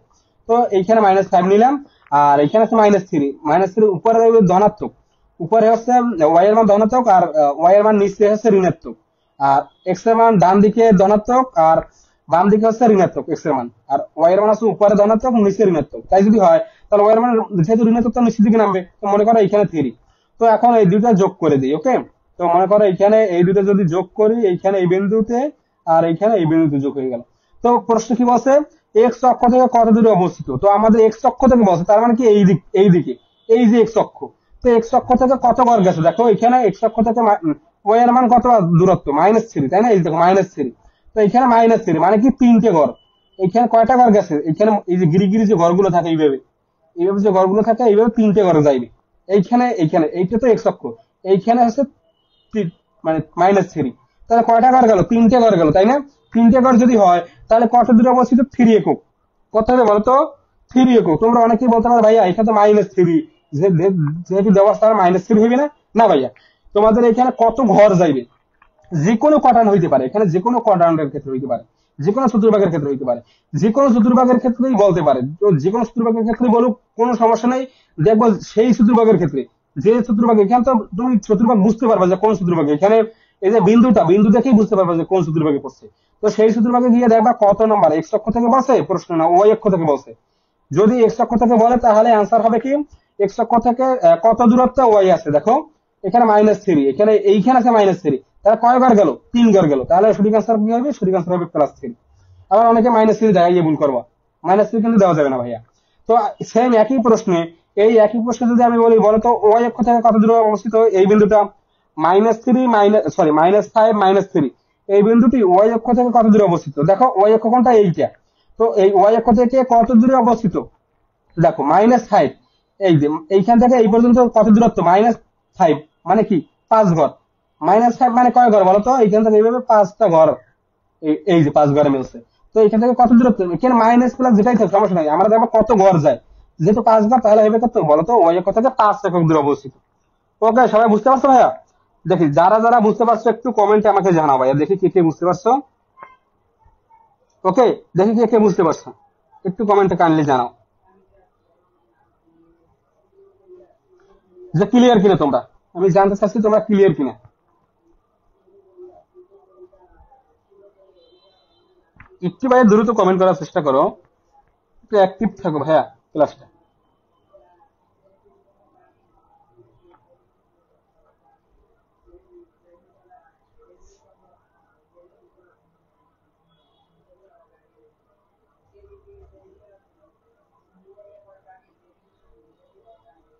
তো এইখানে -5 নিলাম, আর এইখানে আছে -3, -3 উপরে যাইবে ধনাত্মক, উপরে হচ্ছে ওয়াই এর মান ধনাত্মক, আর ওয়াই এর মান নিচে হচ্ছে ঋণাত্মক, আর এক্স এর মান ডান দিকে ধনাত্মক আর বাম দিকে হচ্ছে ঋণাত্মক এক্স এর মান, আর ওয়াই এর মান হচ্ছে উপরে ধনাত্মক নিচে ঋণাত্মক। তাই যদি হয় তাহলে ওয়াই এর মান যেহেতু ঋণাত্মক, তো নিচের দিকে নামবে, তো মনে করো এইখানে 3। তো এখন এই দুইটা যোগ করে দিই। ওকে, তো মনে করো এইখানে এই দুটো যদি যোগ করি, এইখানে এই বিন্দুতে আর এইখানে এই বিন্দুতে যোগ হয়ে গেল। তো প্রশ্ন কি বলছে, এক্স অক্ষ থেকে কত দূরে অবস্থিত, তো আমাদের এক্স অক্ষ থেকে বলছে, তার মানে কি এই দিকে, এই যে এক্স অক্ষ, তো এক্স অক্ষ থেকে কত ঘর গেছে, দেখো এখানে এক্স অক্ষ থেকে ওয়াই এর মান কত দূরত্ব, -3, তাই না। এই দেখো -3, তো এখানে -3 মানে কি 3টে ঘর। এখানে কয়টা ঘর গেছে, এখানে এই যে গিরি গিরি যে ঘরগুলো থাকে এইভাবে, এইভাবে যে ঘরগুলো থাকে, এইভাবে 3টে ঘরে যাইবে। এইখানে এইখানে এইটা তো এক্স অক্ষ, এইখানে হচ্ছে মানে -3, তাহলে কয়টা ঘর গেল, 3টে ঘর গেল, তাই না। 3টে ঘর যদি হয় তাহলে কত দূরে অবস্থিত, 3 একক। কত হবে বলতো, 3 একক। তোমরা অনেকেই বলতে পারো ভাইয়া এখানে তো -3, যেহেতু দেওয়া তার -3 হবে না। না ভাইয়া, তোমাদের এখানে কত ঘর যাইবে, যে কোনো কটান হইতে পারে, এখানে যে কোনো কটানের ক্ষেত্রে হইতে পারে, যে কোনো চতুর্ভাগের ক্ষেত্রে হইতে পারে, যে কোনো চতুর্ভাগের ক্ষেত্রেই বলতে পারে। তো যে কোনো চতুর্ভাগের ক্ষেত্রে বলুক, কোনো সমস্যা নেই। দেখবো সেই চতুর্ভাগের ক্ষেত্রে, যে চতুর্ভাগ, এখানে তো তুমি চতুর্ভাগ বুঝতে পারবা যে কোন চতুর্ভাগে, এখানে এই যে বিন্দু দেখেই বুঝতে পারবা যে কোন চতুর্ভাগে পড়ছে। তো সেই চতুর্ভাগে গিয়ে দেখবা কত নম্বর, এক্স অক্ষ থেকে বলছে প্রশ্ন, না ওয়াই অক্ষ থেকে বলছে। যদি এক্স অক্ষ থেকে বলে তাহলে অ্যান্সার হবে কি, এক্স অক্ষ থেকে কত দূরত্ব ওয়াই আছে, দেখো এখানে -3, এখানে এইখানে আছে -3, তাহলে কয় ঘর গেল, 3 ঘর গেল, তাহলে সঠিক আনসার কি হবে, সঠিক আনসার হবে +3। আবার অনেকে -3 দেখাইয়ে ভুল করবা, -3 কিন্তু দেওয়া যাবে না ভাইয়া। তো সেম একই প্রশ্নে, এই একই প্রশ্নে যদি আমি বলি, বলতো ওয়াই অক্ষ থেকে কত দূরে অবস্থিত এই বিন্দুটা, -5, এই বিন্দুটি ওয়াই অক্ষ থেকে কত দূরে অবস্থিত, দেখো ওয়াই অক্ষ কোনটা, এইটা। তো এই ওয়াই অক্ষ থেকে কত দূরে অবস্থিত, দেখো -5, এই যে এইখান থেকে এই পর্যন্ত কত দূরত্ব, -5 মানে কি 5 ঘর। -5 মানে কয় ঘর বলতো, এইখান থেকে এইভাবে 5টা ঘর, এই যে 5 ঘরে মিলছে। তো এখান থেকে কত দূরত্ব, এখানে মাইনাস প্লাস যেটাই থাক সমস্যা নাই, আমরা দেখবো কত ঘর যায়, যেহেতু 5 ঘর, তাহলে হবে কত বলতো, ওই এক থেকে 5 একক দূরে অবস্থিত। ওকে, সবাই বুঝতে পারছো ভাইয়া? দেখি যারা যারা বুঝতে পারছো একটু কমেন্টে আমাকে জানাও ভাইয়া, দেখি কে কে বুঝতে পারছো। ওকে, দেখি কে কে বুঝতে পারছো, একটু কমেন্টে কাইন্ডলি জানাও যে ক্লিয়ার কিনা তোমরা। আমি জানতে চাচ্ছি তোমরা ক্লিয়ার কিনা। একটু ভাইয়া দ্রুত কমেন্ট করার চেষ্টা করো, একটু অ্যাক্টিভ থাকো ভাইয়া ক্লাসটা।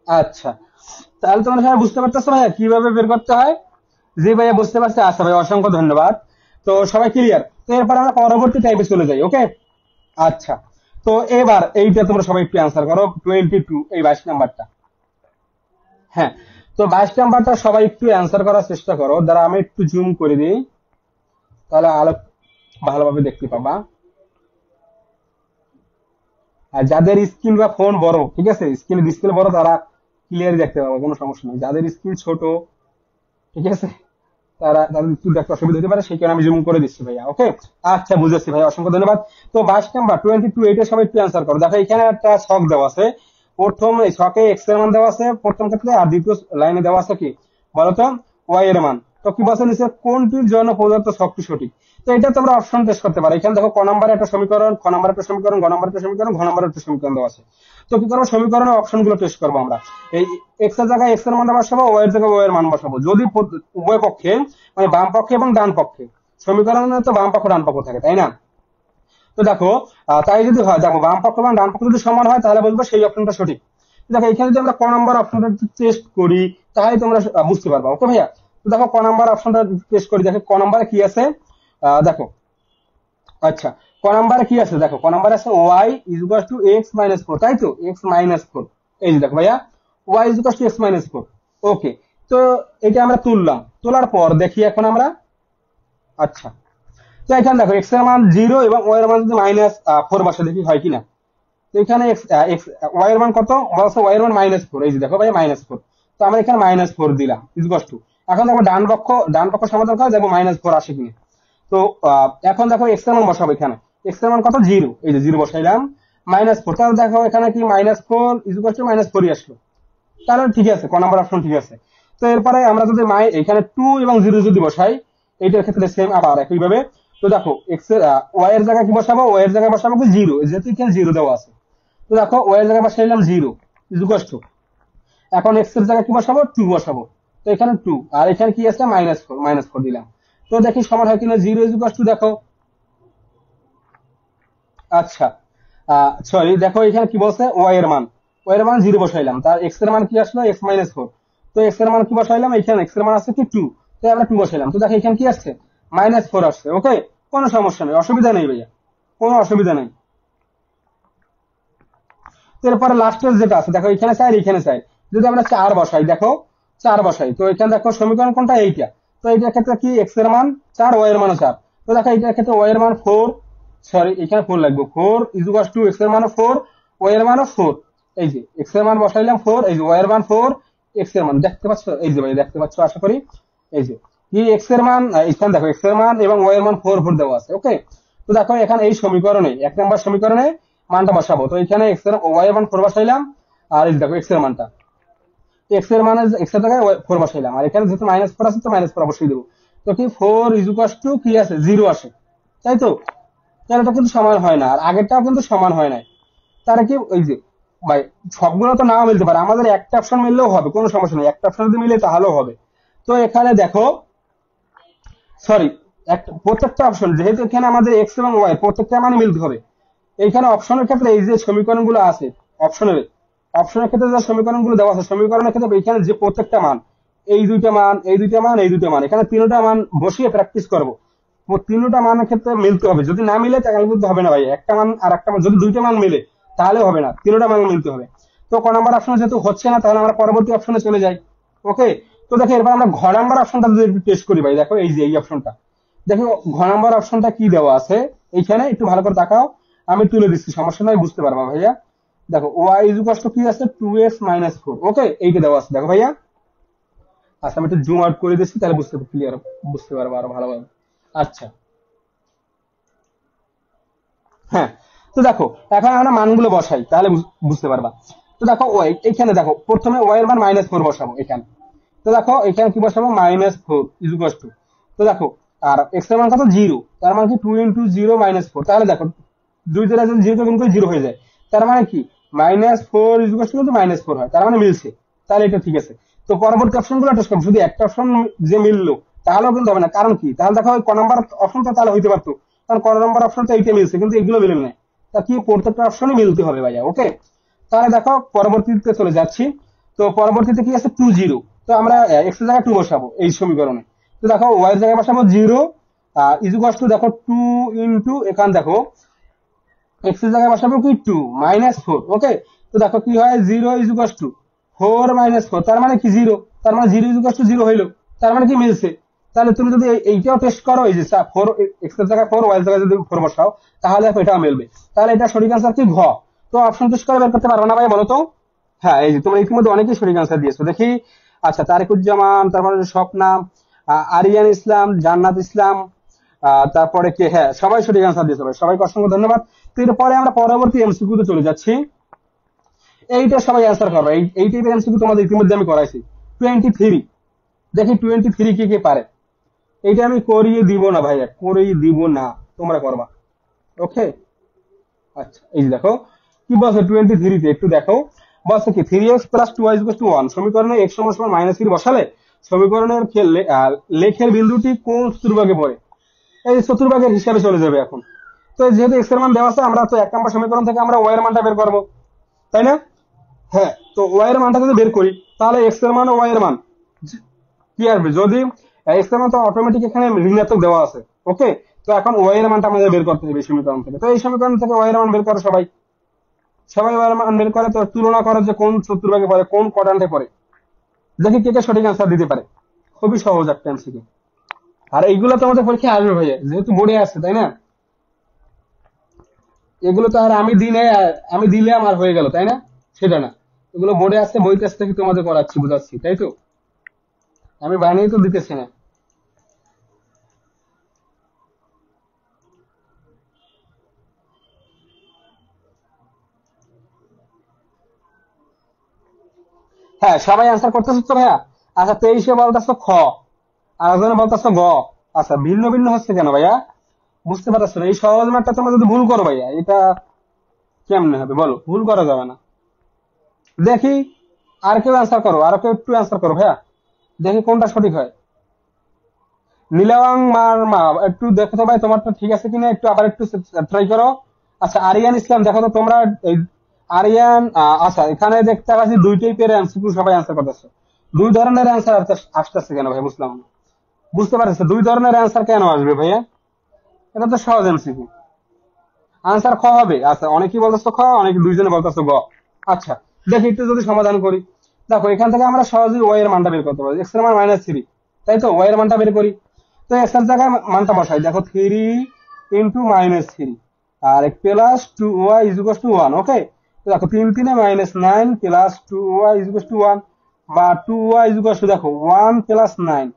আচ্ছা, তাহলে তোমরা সবাই বুঝতে পারতেছো ভাইয়া কিভাবে বের করতে হয়। জি ভাইয়া বুঝতে পারছি, আচ্ছা ভাই অসংখ্য ধন্যবাদ। তো সবাই ক্লিয়ার, তো এরপর আমরা পরবর্তী টাইপে চলে যাই। ওকে, আচ্ছা। তো এবার এইটা তোমরা সবাই একটু অ্যান্সার করো, 22, এই 22 নাম্বারটা। হ্যাঁ, তো 22 নাম্বারটা সবাই একটু অ্যান্সার করার চেষ্টা করো। দ্বারা আমি একটু জুম করে দিই, তাহলে আলো ভালোভাবে দেখতে পাবা। আর যাদের স্ক্রিন বা ফোন বড়, ঠিক আছে, স্ক্রিন ডিসপ্লে বড়, তারা ক্লিয়ার দেখতে পাবে, কোনো সমস্যা নেই। যাদের স্ক্রিন ছোট, ঠিক আছে, তাদের একটু দেখতে অসুবিধা হতে পারে, সেই কারণে আমি জুম করে দিচ্ছি ভাইয়া। ওকে, আচ্ছা, বুঝেছি ভাইয়া, অসংখ্য ধন্যবাদ। তো 22 নাম্বার 22, এটা সবাই একটু অ্যান্সার করো। দেখো এখানে একটা ছক দেওয়া আছে, প্রথম এই ছকে এক্স এর মান দেওয়া আছে প্রথম ক্ষেত্রে, আর দ্বিতীয় লাইনে দেওয়া আছে কি বলতো, ওয়াই এর মান। তো কি বলছে নিচে, কোনটির জন্য প্রদত্ত ছকটি সঠিক। তো এটা তোমরা অপশন টেস্ট করতে পারো। এখানে দেখো ক নম্বরে একটা সমীকরণ, খ নম্বরে একটা সমীকরণ, গ নম্বরে একটা সমীকরণ, ঘ নম্বরে একটা সমীকরণ দেওয়া আছে। তো কি করবো, সমীকরণের অপশন গুলো টেস্ট করবো আমরা। এই এক্স এর জায়গায় এক্স এর মান বসাবো, ওয়াই এর জায়গায় ওয়াই এর মান বসাবো। যদি উভয় পক্ষে, মানে বাম পক্ষে এবং ডান পক্ষে, সমীকরণে তো বাম পক্ষ ডান পক্ষ থাকে, তাই না? তো দেখো তাই যদি হয়, দেখো বাম পক্ষ এবং ডান পক্ষ যদি সমান হয়, তাহলে বলবো সেই অপশনটা সঠিক। দেখো এখানে যদি আমরা ক নাম্বার অপশনটা টেস্ট করি, তাহলে তোমরা বুঝতে পারবা। ওকে ভাইয়া, তো দেখো ক নাম্বার অপশনটা টেস্ট করি। দেখো ক নাম্বারে কি আছে, দেখো, আচ্ছা, ক নাম্বারে কি আছে, দেখো ক নাম্বারে আছে Y is equal to X minus four, তাই তো, এক্স মাইনাস ফোর। এই যে দেখো ভাইয়া, Y is equal to X minus four. Okay, তো এটা আমরা তুললাম, তোলার পর দেখি এখন আমরা, আচ্ছা, তো এখানে দেখো এক্স এর মান 0 এবং ওয়াই এর মান যদি -4 বসে, দেখি হয় কিনা। তো এখানে ওয়াই এর মান কত বলছে, ওয়াই এর মান -4। এই যে দেখো ভাই -4, তো আমরা এখানে -4 দিলাম ইকুয়াল টু। এখন দেখো ডান পক্ষ সমাধান করে দেখো -4 আসে কিনা। তো এখন দেখো এক্স এর মান বসাবো। এখানে এক্স এর মান কত, 0, এই যে 0 বসাইলাম, -4, তাহলে দেখো এখানে কি -4 ইকুয়াল টু -4ই আসলো। তাহলে ঠিক আছে, ক নাম্বার অপশন ঠিক আছে। তো এরপরে আমরা যদি এখানে 2 এবং 0 যদি বসাই, এইটার ক্ষেত্রে সেম আবার একই ভাবে। তো দেখো এক্স এর ওয়াই এর জায়গায় কি বসাবো, ওয়াই এর জায়গায় বসাবো কি 0, যেহেতু এখানে 0 দেওয়া আছে। তো দেখো ওয়াই এর জায়গায় বসাইলাম 0 ইকুয়াল টু, এখন এক্স এর জায়গায় কি বসাবো, 2 বসাবো। তো এখানে 2, আর এখানে কি আছে, -4 দিলাম। তো দেখি সমান হয় কিনা, 0 ইকুয়াল টু, দেখো, আচ্ছা, সরি, দেখো এখানে কি বলছে, ওয়াই এর মান 0 বসাইলাম, তার এক্স এর মান কি আসলো, x-4। তো এক্স এর মান কি বসাইলাম, এখানে এক্স এর মান আছে কি 2, তো আমরা 2 বসাইলাম। তো দেখো এখানে কি আসছে, -4 আসছে। ওকে, কোনো সমস্যা নেই, অসুবিধা নেই ভাইয়া, কোনো অসুবিধা নেই। এরপরে লাস্টের যেটা আছে, দেখো এখানে 4, এখানে 4, যদি আমরা 4 বসাই, দেখো 4 বসাই, তো এখানে দেখো সমীকরণ কোনটা, এইটা। তো এইটার ক্ষেত্রে কি, এক্স এর মান 4, ওয়াই এর মানও 4। তো দেখো এইটার ক্ষেত্রে ওয়াই এর মান 4, সরি এখানে 4 লাগবে, 4 ইকুয়াল টু এক্স এর মানও 4, ওয়াই এর মানও 4। এই যে এক্স এর মান বসাইলাম 4, এই যে ওয়াই এর মান 4, এক্স এর মান দেখতে পাচ্ছ, এই যে ভাই দেখতে পাচ্ছ আশা করি। এই যে কি এক্স এর মান, এখানে দেখো এক্স এর মান এবং ওয়াই এর মান 4 দেওয়া আছে। ওকে, তো দেখো এখানে এই সমীকরণে, 1 নম্বর সমীকরণে মানটা বসাবো। তো এখানে এক্স এর ওয়াই এর মান 4 বসাইলাম, আর এই দেখো এক্স এর মানটা, এক্স এর মান এক্স এর জায়গায় 4 বসাইলাম, আর এখানে যেহেতু -4 আছে, তো -4 অবশ্যই দেবো। তো কি 4 ইকুয়াল টু কি আছে, 0 আসে, তাই তো। তাহলে এটা কিন্তু সমান হয় না, আর আগেরটাও কিন্তু সমান হয় না। তারা কি, ওই যে ভাই, সবগুলো তো নাও মিলতে পারে, আমাদের একটা অপশন মিললেও হবে, কোনো সমস্যা নেই, একটা অপশন যদি মিলে তাহলেও হবে। তো এখানে দেখো, সরি, প্রত্যেকটা অপশন, যেহেতু এখানে আমাদের এক্স এবং ওয়াই প্রত্যেকটা মানে মিলতে হবে। এইখানে অপশনের ক্ষেত্রে এই যে সমীকরণগুলো আছে, অপশনের অপশনের ক্ষেত্রে যে সমীকরণগুলো দেওয়া আছে, সমীকরণের ক্ষেত্রে এখানে যে প্রত্যেকটা মান, এই দুইটা মান, এই দুইটা মান, এই দুইটা মান, এখানে তিনটা মান বসিয়ে প্র্যাকটিস করবো। তিনটা মানের ক্ষেত্রে মিলতে হবে, যদি না মিলে তাহলে কিন্তু হবে না ভাই। একটা মান আর একটা মান, যদি দুইটা মান মিলে তাহলে হবে না, তিনটা মান মিলতে হবে। তো ক নাম্বার অপশন যেহেতু হচ্ছে না, তাহলে আমরা পরবর্তী অপশনে চলে যাই। ওকে, তো দেখো এরপর আমরা ঘ নাম্বার অপশনটা যদি একটু টেস্ট করি ভাই, দেখো এই যে এই অপশনটা, দেখো ঘ নাম্বার অপশনটা কি দেওয়া আছে, এইখানে একটু ভালো করে তাকাও, আমি তুলে দিচ্ছি, সমস্যা নয়, বুঝতে পারবা ভাইয়া। দেখো ওয়াই ইকুয়াল টু কি আছে, 2x-4। ওকে, এইটা দেওয়া আছে, দেখো ভাইয়া। আচ্ছা, আমি একটু জুম আউট করে দিচ্ছি, তাহলে ক্লিয়ার বুঝতে পারবো আরো ভালোভাবে। আচ্ছা, হ্যাঁ, তো দেখো এখন আমরা মানগুলো বসাই, তাহলে বুঝতে পারবা। তো দেখো ওয়াই, এখানে দেখো প্রথমে ওয়াই এর মান -4 বসাবো এখানে। তো দেখো এখানে কি বসাবো, -4 ইকুয়াল টু, তো দেখো, আর এক্স এর মান কত, 0, তার মানে কি 2 × 0 -4। তাহলে দেখো দুই দ্বারা যদি 0 গুণ করে 0 হয়ে যায়, তার মানে কি -4 ইকুয়াল টু -4 হয়, তার মানে মিলছে, তাহলে এটা ঠিক আছে। তো পরবর্তী অপশন গুলো টেস্ট করবো, শুধু একটা অপশন যে মিললো তাহলেও কিন্তু হবে না, কারণ কি, তাহলে দেখো ক নাম্বার অপশনটা তাহলে হইতে পারতো, কারণ ক নাম্বার অপশন তো এইটা মিলছে, কিন্তু এগুলো মিলে না। তা কি প্রত্যেকটা অপশনই মিলতে হবে ভাইয়া। ওকে, তাহলে দেখো পরবর্তীতে চলে যাচ্ছি। তো পরবর্তীতে কি আছে, 2 0। তো আমরা এক্স এর জায়গায় 2 বসাবো এই সমীকরণে। তো দেখো ওয়াই এর জায়গায় বসাবো 0 ইকুয়াল টু, দেখো 2 ইন্টু, এখানে দেখো এক্স এর জায়গায় বসাবো কি 2 -4। ওকে, তো দেখো কি হয়, 0 ইজ ইকুয়াল টু 4 -4, তার মানে কি 0, তার মানে 0 ইজ ইকুয়াল টু 0 হইলো, তার মানে কি মিলছে। তাহলে তুমি যদি এইটাও টেস্ট করো, এই যে 4 এক্স এর জায়গায় 4 ওয়াই এর জায়গায় যদি 4 বসাও, তাহলে দেখো এটাও মিলবে। তাহলে এটা সঠিক আনসার কি ঘ। তো অপশন চুজ করে বের করতে পারবে না ভাই, বলো তো? হ্যাঁ, এই যে তোমরা ইতিমধ্যে অনেকেই সঠিক আনসার দিয়েছো দেখি। আচ্ছা, তারিকুজ্জামান, তারপরে স্বপ্না, আরিয়ান ইসলাম, জান্নাত ইসলাম, তারপরে কে, হ্যাঁ সবাই সঠিক আনসার দিয়েছে ভাই, সবাইকে অসংখ্য ধন্যবাদ। তো এরপরে আমরা পরবর্তী এমসিকিউ তে চলে যাচ্ছি। এইটা সবাই অ্যান্সার করবে, এই টাইপের এমসিকিউ তোমাদের ইতিমধ্যে আমি করাইছি। 23, দেখি 23 কে কে পারে। এইটা আমি করিয়ে দিব না ভাইয়া, করিয়ে দিব না, তোমরা করবা। ওকে, আচ্ছা এই যে দেখো কি বলছে 23 তে, একটু দেখো। বলছে কি 3x + 2y = 1 সমীকরণে x সমান -3 বসালে সমীকরণের লেখের বিন্দুটি কোন চতুর্ভাগে পড়ে। এই চতুর্ভাগের হিসাবে চলে যাবে এখন। তো যেহেতু x এর মান দেওয়া আছে, আমরা তো 1 নম্বর সমীকরণ থেকে আমরা y এর মানটা বের করব, তাই না? হ্যাঁ, তো y এর মানটা যদি বের করি, তাহলে x এর মান ও y এর মান কি আসবে। যদি x এর মান তো অটোমেটিক এখানে ঋণাত্মক দেওয়া আছে। ওকে, তো এখন y এর মানটা আমাদের বের করতে হবে এই সমীকরণ থেকে। তো এই সমীকরণ থেকে y এর মান বের করো সবাই, সবাই y এর মান বের করে, তো তুলনা করো যে কোন চতুর্ভাগে পড়ে, কোন কোয়াড্রান্টে পড়ে। দেখি কে কে সঠিক আনসার দিতে পারে। খুবই সহজ একটা এমসিকিউ, আর এইগুলো তো আমাদের পরীক্ষায় আসবে ভাইয়া, যেহেতু বোর্ডে আসছে, তাই না? এগুলো তো আর আমি দিলে আমার হয়ে গেল, তাই না? সেটা না, এগুলো বোর্ডে আসছে, বই কাছ থেকে তোমাদের করাচ্ছি, বোঝাচ্ছি, তাই তো? আমি বানিয়ে তো দিতেছি না। হ্যাঁ, সবাই অ্যান্সার করতেছো তো ভাইয়া? আচ্ছা, 23-এ বলতেছো খ, আর একজনে বলতেছো গ। আচ্ছা, ভিন্ন ভিন্ন হচ্ছে কেন ভাইয়া? বুঝতে পারছো না? এই সহজ ম্যাথটা তোমরা যদি ভুল করো ভাইয়া, এটা কেমনে হবে বলো? ভুল করা যাবে না। দেখি আর কেউ অ্যান্সার করো, আর কেউ একটু অ্যান্সার করো ভাইয়া, দেখি কোনটা সঠিক হয়। নীলাওয়াং মারমা, একটু দেখো তো ভাই তোমারটা ঠিক আছে কিনা, একটু আবার একটু ট্রাই করো। আচ্ছা, আরিয়ান ইসলাম, দেখো তো তোমরা এই আরিয়ান, আচ্ছা এখানে দেখতে পাচ্ছি দুই টাইপের এমসিকিউ সবাই অ্যান্সার করতেছে। দুই ধরনের অ্যান্সার আসতেছে কেন ভাই, বুঝলাম না। বুঝতে পারছো দুই ধরনের অ্যান্সার কেন আসবে ভাইয়া? এটা তো সহজ এমসিকিউ, আনসার খ হবে। আচ্ছা, অনেকেই বলতেছো খ, অনেকে দুইজনে বলতেছো গ। আচ্ছা, দেখি একটু যদি সমাধান করি। দেখো এখান থেকে আমরা সহজেই ওয়াই এর মানটা বের করতে পারি, এক্স এর মান -3, তাই তো? ওয়াই এর মানটা বের করি। তো এক্স এর জায়গায় মানটা বসাই, দেখো 3 × -3 আর +2y = 1। ওকে, তো দেখো 3 3 -9 +2y = 1, বা 2y দেখো 1 + 9,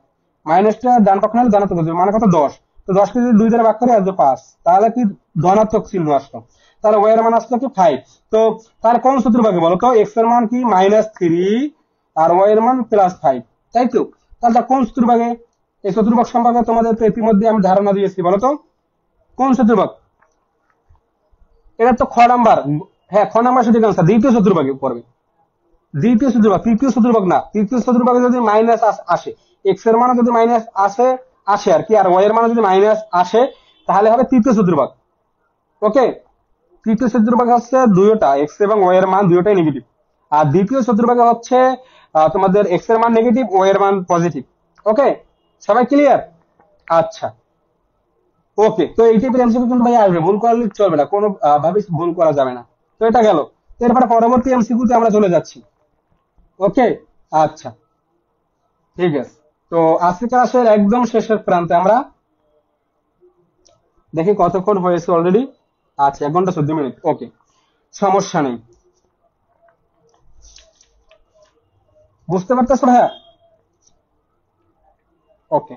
মাইনাসটা ডান পক্ষ হলে ধনাত্মক হচ্ছে, মানে কত 10। তো 10 কে যদি 2 দ্বারা ভাগ করে আসবে 5, তাহলে কি ধনাত্মক চিহ্ন আসলো। তাহলে y এর মান আসলো কি 5। তো তার কোন সূত্রভাগে বলো তো? x এর মান কি -3 আর y এর মান +5, তাই তো? তাহলে তার কোন সূত্রভাগে? এই চতুর্ভাগ সম্পর্কে তোমাদের তো ইতিমধ্যে আমি ধারণা দিয়েছি, বলো তো কোন চতুর্ভাগ? এটা তো খ নাম্বার। হ্যাঁ, খ নাম্বার সঠিক আনসার, দ্বিতীয় চতুর্ভাগে পড়বে। দ্বিতীয় চতুর্ভাগ, তৃতীয় চতুর্ভাগ না। তৃতীয় চতুর্ভাগে যদি মাইনাস আসে, এক্স এর মানও যদি মাইনাস আসে আসে আর কি, আর ওয়াই এর মানও যদি মাইনাস আসে, তাহলে হবে তৃতীয় চতুর্ভাগ। ওকে, তৃতীয় চতুর্ভাগ হচ্ছে দুইটা এক্স এবং ওয়াই এর মান দুইটাই নেগেটিভ। আর দ্বিতীয় চতুর্ভাগে হচ্ছে তোমাদের এক্স এর মান নেগেটিভ, ওয়াই এর মান পজিটিভ। ওকে, সবাই ক্লিয়ার? আচ্ছা, ওকে, তো এই টাইপের এমসিকিউ কিন্তু ভাই আসবে, ভুল করলে চলবে না, কোনো ভাবে ভুল করা যাবে না। তো এটা গেল। তো এরপরে পরবর্তী এমসিকিউ তে আমরা চলে যাচ্ছি। ওকে, আচ্ছা ঠিক আছে। তো আজকে ক্লাসের একদম শেষের প্রান্তে আমরা, দেখি কতক্ষণ হয়েছে অলরেডি। আচ্ছা, 1 ঘন্টা 14 মিনিট। ওকে, সমস্যা নেই, বুঝতে পারতেছো হ্যাঁ? ওকে,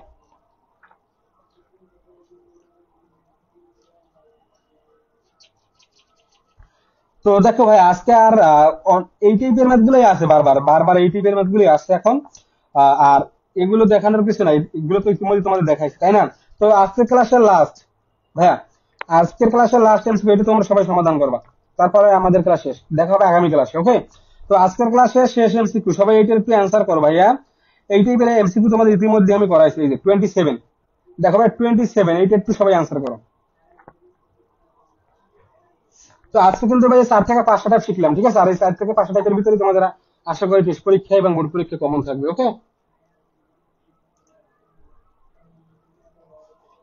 তো দেখো ভাই আজকে আর এই টাইপের ম্যাথ গুলোই আছে, বারবার বারবার এই টাইপের ম্যাথ গুলোই আসছে এখন। আর এগুলো দেখানোর কিছু নাই, এগুলো তো ইতিমধ্যে তোমাদের দেখাইছে, তাই না? তো আজকের ক্লাসের লাস্ট, ভাইয়া আজকের ক্লাসের লাস্ট এমসিকিউ, এটা তোমরা সবাই সমাধান করবা, তারপরে আমাদের ক্লাস শেষ, দেখা হবে আগামী ক্লাসে। ওকে, তো আজকের ক্লাসে শেষ এমসিকিউ, সবাই এইটার একটু অ্যান্সার করো ভাইয়া। এই টাইপের এমসিকিউ তোমাদের ইতিমধ্যে আমি করাইছি, এই যে 27, দেখো ভাই 27, এইটা একটু সবাই অ্যান্সার করো। তো আজকে কিন্তু ভাই 4 থেকে 5টা টাইপ শিখলাম, ঠিক আছে? আর এই 4 থেকে 5টা টাইপের ভিতরে তোমাদের আশা করি টেস্ট পরীক্ষা এবং বোর্ড পরীক্ষা কমন থাকবে। ওকে,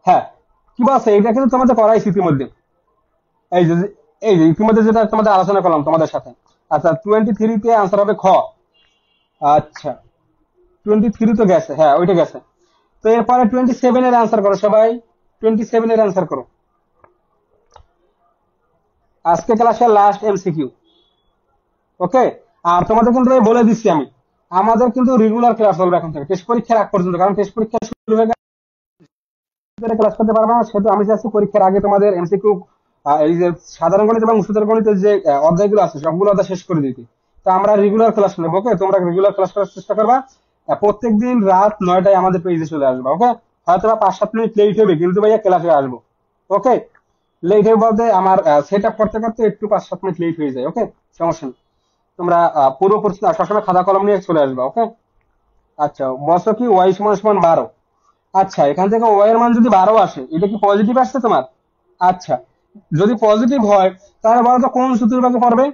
হ্যাঁ, কি বলছে, এটা কিন্তু তোমাদের করাইছি ইতিমধ্যে। এই যে এই যে ইতিমধ্যে যেটা তোমাদের আলোচনা করলাম তোমাদের সাথে। আচ্ছা 23 তে আনসার হবে খ। আচ্ছা 23 তো গেছে, হ্যাঁ ওইটা গেছে। তো এরপরে 27 এর আনসার করো সবাই, 27 এর আনসার করো। আজকে ক্লাসের লাস্ট এমসিকিউ। ওকে। আর তোমাদের কিন্তু আমি বলে দিচ্ছি আমি, আমাদের কিন্তু রেগুলার ক্লাস চলবে এখন থেকে টেস্ট পরীক্ষার আগ পর্যন্ত, কারণ টেস্ট পরীক্ষা শুরু হয়ে গেলে ক্লাস করতে পারবে না, সেহেতু আমি চাচ্ছি পরীক্ষার আগে তোমাদের এমসিকিউ এই যে সাধারণ গণিত এবং উচ্চতর গণিতের যে অধ্যায়গুলো আছে সবগুলো অধ্যায় শেষ করে দিতে। তো আমরা রেগুলার ক্লাস নেবো। ওকে, তোমরা রেগুলার ক্লাস করার চেষ্টা করবা। প্রত্যেকদিন রাত 9টায় আমাদের পেজে চলে আসবে। ওকে, হয়তো বা 5-7 মিনিট লেট হবে, কিন্তু ভাইয়া ক্লাসে আসবো। ওকে, লেট হবে বলতে আমার সেট আপ করতে করতে একটু 5-7 মিনিট লেট হয়ে যায়। ওকে, সমস্যা নেই। তোমরা পুরো প্রশ্ন সবসময় খাতা কলম নিয়ে চলে আসবে। ওকে। আচ্ছা, বলছো কি ওয়াই সমান সমান 12। আচ্ছা, এখান থেকে ওয়াই এর মান যদি 12 আসে, এটা কি পজিটিভ আসছে তোমার? আচ্ছা, যদি পজিটিভ হয় তাহলে বলো তো কোন চতুর্ভাগে পড়বে?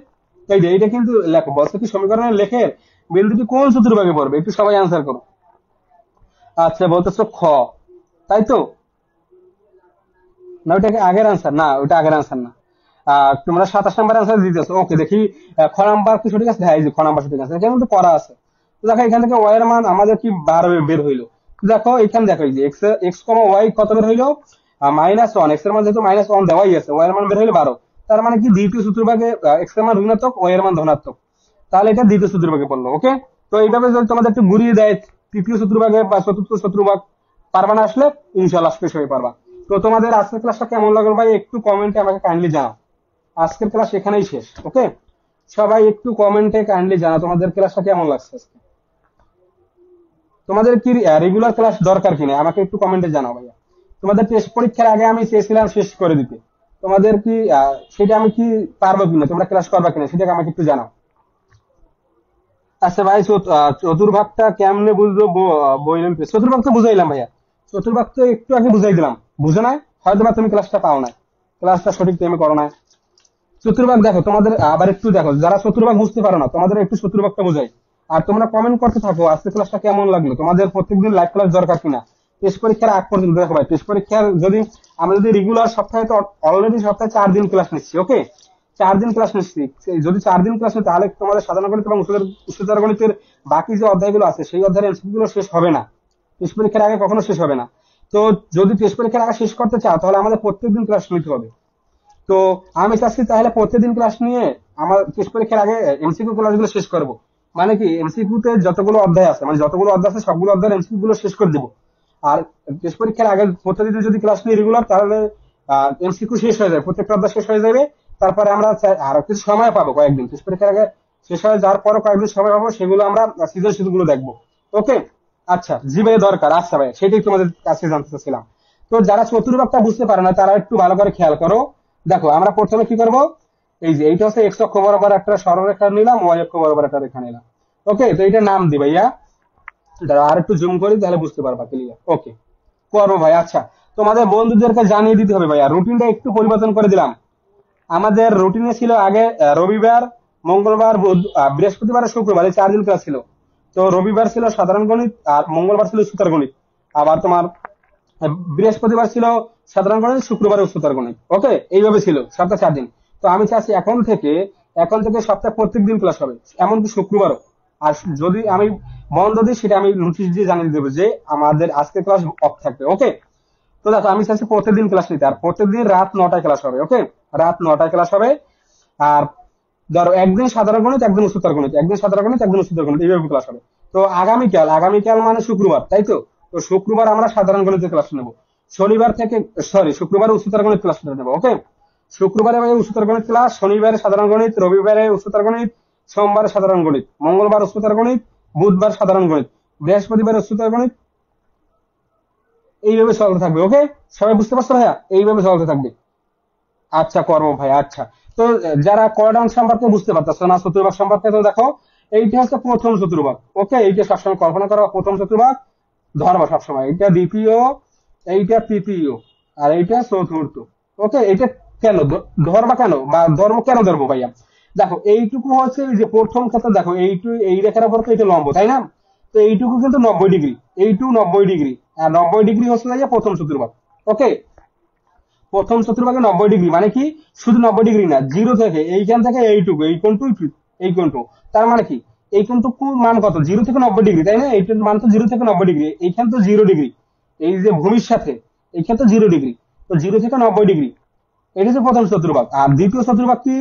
এই যে এইটা কিন্তু লেখো, বলছো কি সমীকরণের লেখের বিন্দুটি কোন চতুর্ভাগে পড়বে, একটু সবাই আনসার করো। আচ্ছা, বলতেছো খ, তাই তো? না ওইটা কি আগের আনসার? না ওইটা আগের আনসার না। তোমরা 27 নম্বর আনসার দিতেছো। ওকে, দেখি খ নাম্বার কি সঠিক আছে? হ্যাঁ, এই যে খ নাম্বার সঠিক আছে, এখানে কিন্তু করা আছে। তো দেখো এখান থেকে ওয়াই এর মান আমাদের কি 12 বের হইলো। তো দেখো এখানে দেখো এই যে এক্স এক্স কমা ওয়াই কত বের হইলো? -1। এক্স এর মান যেহেতু -1 দেওয়াই আছে, ওয়াই এর মান বের হইলো 12। তার মানে কি দ্বিতীয় চতুর্ভাগে এক্স এর মান ঋণাত্মক, ওয়াই এর মান ধনাত্মক। তাহলে এটা দ্বিতীয় চতুর্ভাগে পড়লো। ওকে, তো এইভাবে যদি তোমাদের একটু ঘুরিয়ে দেয় তৃতীয় চতুর্ভাগে বা চতুর্থ চতুর্ভাগ, পারবা না আসলে? ইনশাল্লাহ শেষ হয়ে পারবা। তো তোমাদের আজকের ক্লাসটা কেমন লাগলো ভাই একটু কমেন্টে আমাকে কাইন্ডলি জানাও। আজকের ক্লাস এখানেই শেষ। ওকে, সবাই একটু কমেন্টে কাইন্ডলি জানাও তোমাদের ক্লাসটা কেমন লাগছে আজকে। তোমাদের কি রেগুলার ক্লাস দরকার কিনা আমাকে একটু কমেন্টে জানাও ভাইয়া। তোমাদের টেস্ট পরীক্ষার আগে আমি চেয়েছিলাম শেষ করে দিতে, তোমাদের কি সেটা আমি কি পারবো কিনা, তোমরা ক্লাস করবা কিনা সেটাকে আমাকে একটু জানাও। আচ্ছা ভাই, চতুর্ভাগটা কেমনে বুঝবো? বইলেন চতুর্ভাগ তো বুঝাইলাম ভাইয়া, চতুর্ভাগ তো একটু আগে বুঝাই দিলাম। বুঝো নাই? হয়তো বা তুমি ক্লাসটা পাও না, ক্লাসটা সঠিক টাইমে করো না। চতুর্ভাগ দেখো তোমাদের আবার একটু দেখো, যারা চতুর্ভাগ বুঝতে পারো না তোমাদের একটু চতুর্ভাগটা বোঝাই। আর তোমরা কমেন্ট করতে থাকো আজকে ক্লাসটা কেমন লাগলো, তোমাদের প্রত্যেকদিন লাইভ ক্লাস দরকার কিনা টেস্ট পরীক্ষার আগ পর্যন্ত। দেখো ভাই, টেস্ট পরীক্ষার যদি আমরা যদি রেগুলার সপ্তাহে, তো অলরেডি সপ্তাহে 4 দিন ক্লাস নিচ্ছি। ওকে, 4 দিন ক্লাস নিচ্ছি। যদি 4 দিন ক্লাস নিই তাহলে তোমাদের সাধারণ গণিত এবং উচ্চতর গণিতের বাকি যে অধ্যায়গুলো আছে সেই অধ্যায়ের এমসিকিউ গুলো শেষ হবে না, টেস্ট পরীক্ষার আগে কখনো শেষ হবে না। তো যদি টেস্ট পরীক্ষার আগে শেষ করতে চাও তাহলে আমাদের প্রত্যেকদিন ক্লাস নিতে হবে। তো আমি চাচ্ছি তাহলে প্রতিদিন ক্লাস নিয়ে আমার টেস্ট পরীক্ষার আগে এমসিকিউ ক্লাসগুলো শেষ করব। মানে কি এমসিকিউ তে যতগুলো অধ্যায় আছে, মানে যতগুলো অধ্যায় আছে সবগুলো অধ্যায়ের এমসিকিউ গুলো শেষ করে দেবো। আর টেস্ট পরীক্ষার আগে প্রতিদিন যদি ক্লাস নিই রেগুলার, তাহলে এমসিকিউ শেষ হয়ে যাবে, প্রত্যেকটা অধ্যায় শেষ হয়ে যাবে। তারপরে আমরা আরো কিছু সময় পাবো, কয়েকদিন টেস্ট পরীক্ষার আগে শেষ হয়ে যাওয়ার পরও কয়েকদিন সময় পাবো, সেগুলো আমরা সৃজনশীল গুলো দেখবো। ওকে। আচ্ছা জি ভাই, দরকার। আচ্ছা ভাই, সেটাই তোমাদের কাছে জানতে চাচ্ছিলাম। তো যারা চতুর্ভাগটা বুঝতে পারে না তারা একটু ভালো করে খেয়াল করো। দেখো আমরা প্রথমে কি করব, এই যে এইটা হচ্ছে এক্স অক্ষ বরাবর একটা সরলরেখা নিলাম, ওয়াই অক্ষ বরাবর একটা রেখা নিলাম। ওকে, তো এটা নাম দি ভাইয়া। দাঁড়াও আর একটু জুম করি তাহলে বুঝতে পারবা ক্লিয়ার। ওকে, করবো ভাই। আচ্ছা, তোমাদের বন্ধুদেরকে জানিয়ে দিতে হবে ভাইয়া, রুটিনটা একটু পরিবর্তন করে দিলাম। আমাদের রুটিনে ছিল আগে রবিবার, মঙ্গলবার, বৃহস্পতিবার আর শুক্রবার, এই 4 দিন ক্লাস ছিল। তো রবিবার ছিল সাধারণ গণিত, আর মঙ্গলবার ছিল উচ্চতর গণিত। আবার তোমার বৃহস্পতিবার ছিল সাধারণ গণিত, শুক্রবার উচ্চতর গণিত। ওকে, এইভাবে ছিল সপ্তাহে 4 দিন। তো আমি চাচ্ছি এখন থেকে সপ্তাহে প্রত্যেক দিন ক্লাস হবে, এমনকি শুক্রবারও। আর যদি আমি বন্ধ দিই সেটা আমি নোটিশ দিয়ে জানিয়ে দেবো যে আমাদের আজকে ক্লাস অফ থাকবে। ওকে, তো দেখো আমি চাচ্ছি প্রত্যেকদিন ক্লাস নিতে, আর প্রত্যেকদিন রাত 9টায় ক্লাস হবে। ওকে, রাত 9টায় ক্লাস হবে। আর ধরো একদিন সাধারণ গণিত, একদিন উচ্চতর গণিত, একদিন সাধারণ গণিত, একদিন উচ্চতর গণিত, এইভাবে ক্লাস হবে। তো আগামীকাল মানে শুক্রবার, তাই তো? তো শুক্রবার আমরা সাধারণ গণিতের ক্লাস নেবো। শনিবার থেকে, সরি, শুক্রবারে উচ্চতর গণিত ক্লাস নেবো। ওকে, শুক্রবারে ভাই উচ্চতর গণিত ক্লাস, শনিবারে সাধারণ গণিত, রবিবারে উচ্চতর গণিত, সোমবারে সাধারণ গণিত, মঙ্গলবার উচ্চতর গণিত, বুধবার সাধারণ গণিত, বৃহস্পতিবার উচ্চতর গণিত। এইভাবে চলতে থাকবে। ওকে, সবাই বুঝতে পারছো ভাইয়া? এইভাবে চলতে থাকবে। আচ্ছা করবো ভাই। আচ্ছা, তো যারা কোয়াড্রান্ট সম্পর্কে বুঝতে পারতেছো না, চতুর্ভাগ সম্পর্কে, তো দেখো এইটা হচ্ছে প্রথম চতুর্ভাগ। ওকে, এইটা সবসময় কল্পনা করো, প্রথম চতুর্ভাগ ধরবা সবসময়, এইটা দ্বিতীয়, এইটা তৃতীয়, আর এইটা চতুর্থ। ওকে, এইটা কেন ধরবা, কেন বা ধর্ম কেন ধরবো ভাইয়া? দেখো এইটুকু হচ্ছে এই যে প্রথম ক্ষেত্রে, দেখো এইটু এই রেখার উপর তো এটা লম্ব, তাই না? তো এইটুকু কিন্তু 90 ডিগ্রি, এইটু 90 ডিগ্রি, আর 90 ডিগ্রি হচ্ছে প্রথম চতুর্ভাগ। ওকে, প্রথম চতুর্ভাগে 90 ডিগ্রি মানে কি শুধু 90 ডিগ্রি না, জিরো থেকে এইখান থেকে এইটুকু এই কোণটু, তার মানে কি এই কোণটুকু মান কত, 0 থেকে 90 ডিগ্রি, তাই না? এইটার মান তো 0 থেকে 90 ডিগ্রি, এইখান তো 0 ডিগ্রি, এই যে ভূমির সাথে এইখান তো 0 ডিগ্রি, তো 0 থেকে 90 ডিগ্রি, এটা হচ্ছে প্রথম চতুর্ভাগ। আর দ্বিতীয় চতুর্ভাগ কি,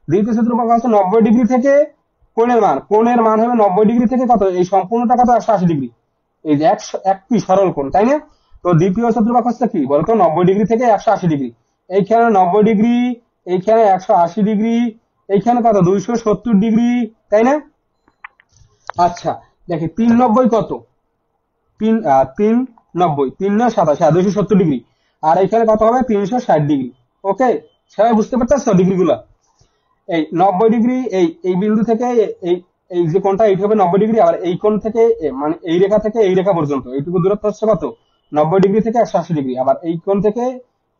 দ্বিতীয় চতুর্ভাগ হচ্ছে 90 ডিগ্রি থেকে কোণের মান হবে 90 ডিগ্রি থেকে কত, এই সম্পূর্ণটা কত, 180 ডিগ্রি, এই যে একটি সরল কোণ, তাই না? তো দ্বিতীয় চতুর্ভাগ হচ্ছে কি বলতো, 90 ডিগ্রি থেকে 180 ডিগ্রি, এইখানে 90 ডিগ্রি, এইখানে 180 ডিগ্রি, এইখানে কত 270 ডিগ্রি, তাই না? আচ্ছা দেখে 390 কত, তিন 3 9 27, হ্যাঁ 270 ডিগ্রি, আর এখানে কত হবে 360 ডিগ্রি। ওকে, সবাই বুঝতে পারতেছো ডিগ্রি গুলা? এই 90 ডিগ্রি, এই বিন্দু থেকে এই এই যে কোণটা এইটা হবে 90 ডিগ্রি, আর এই কোণ থেকে মানে এই রেখা থেকে এই রেখা পর্যন্ত এইটুকু দূরত্ব হচ্ছে কত, 90 ডিগ্রি থেকে 180 ডিগ্রি, আবার এই কোণ থেকে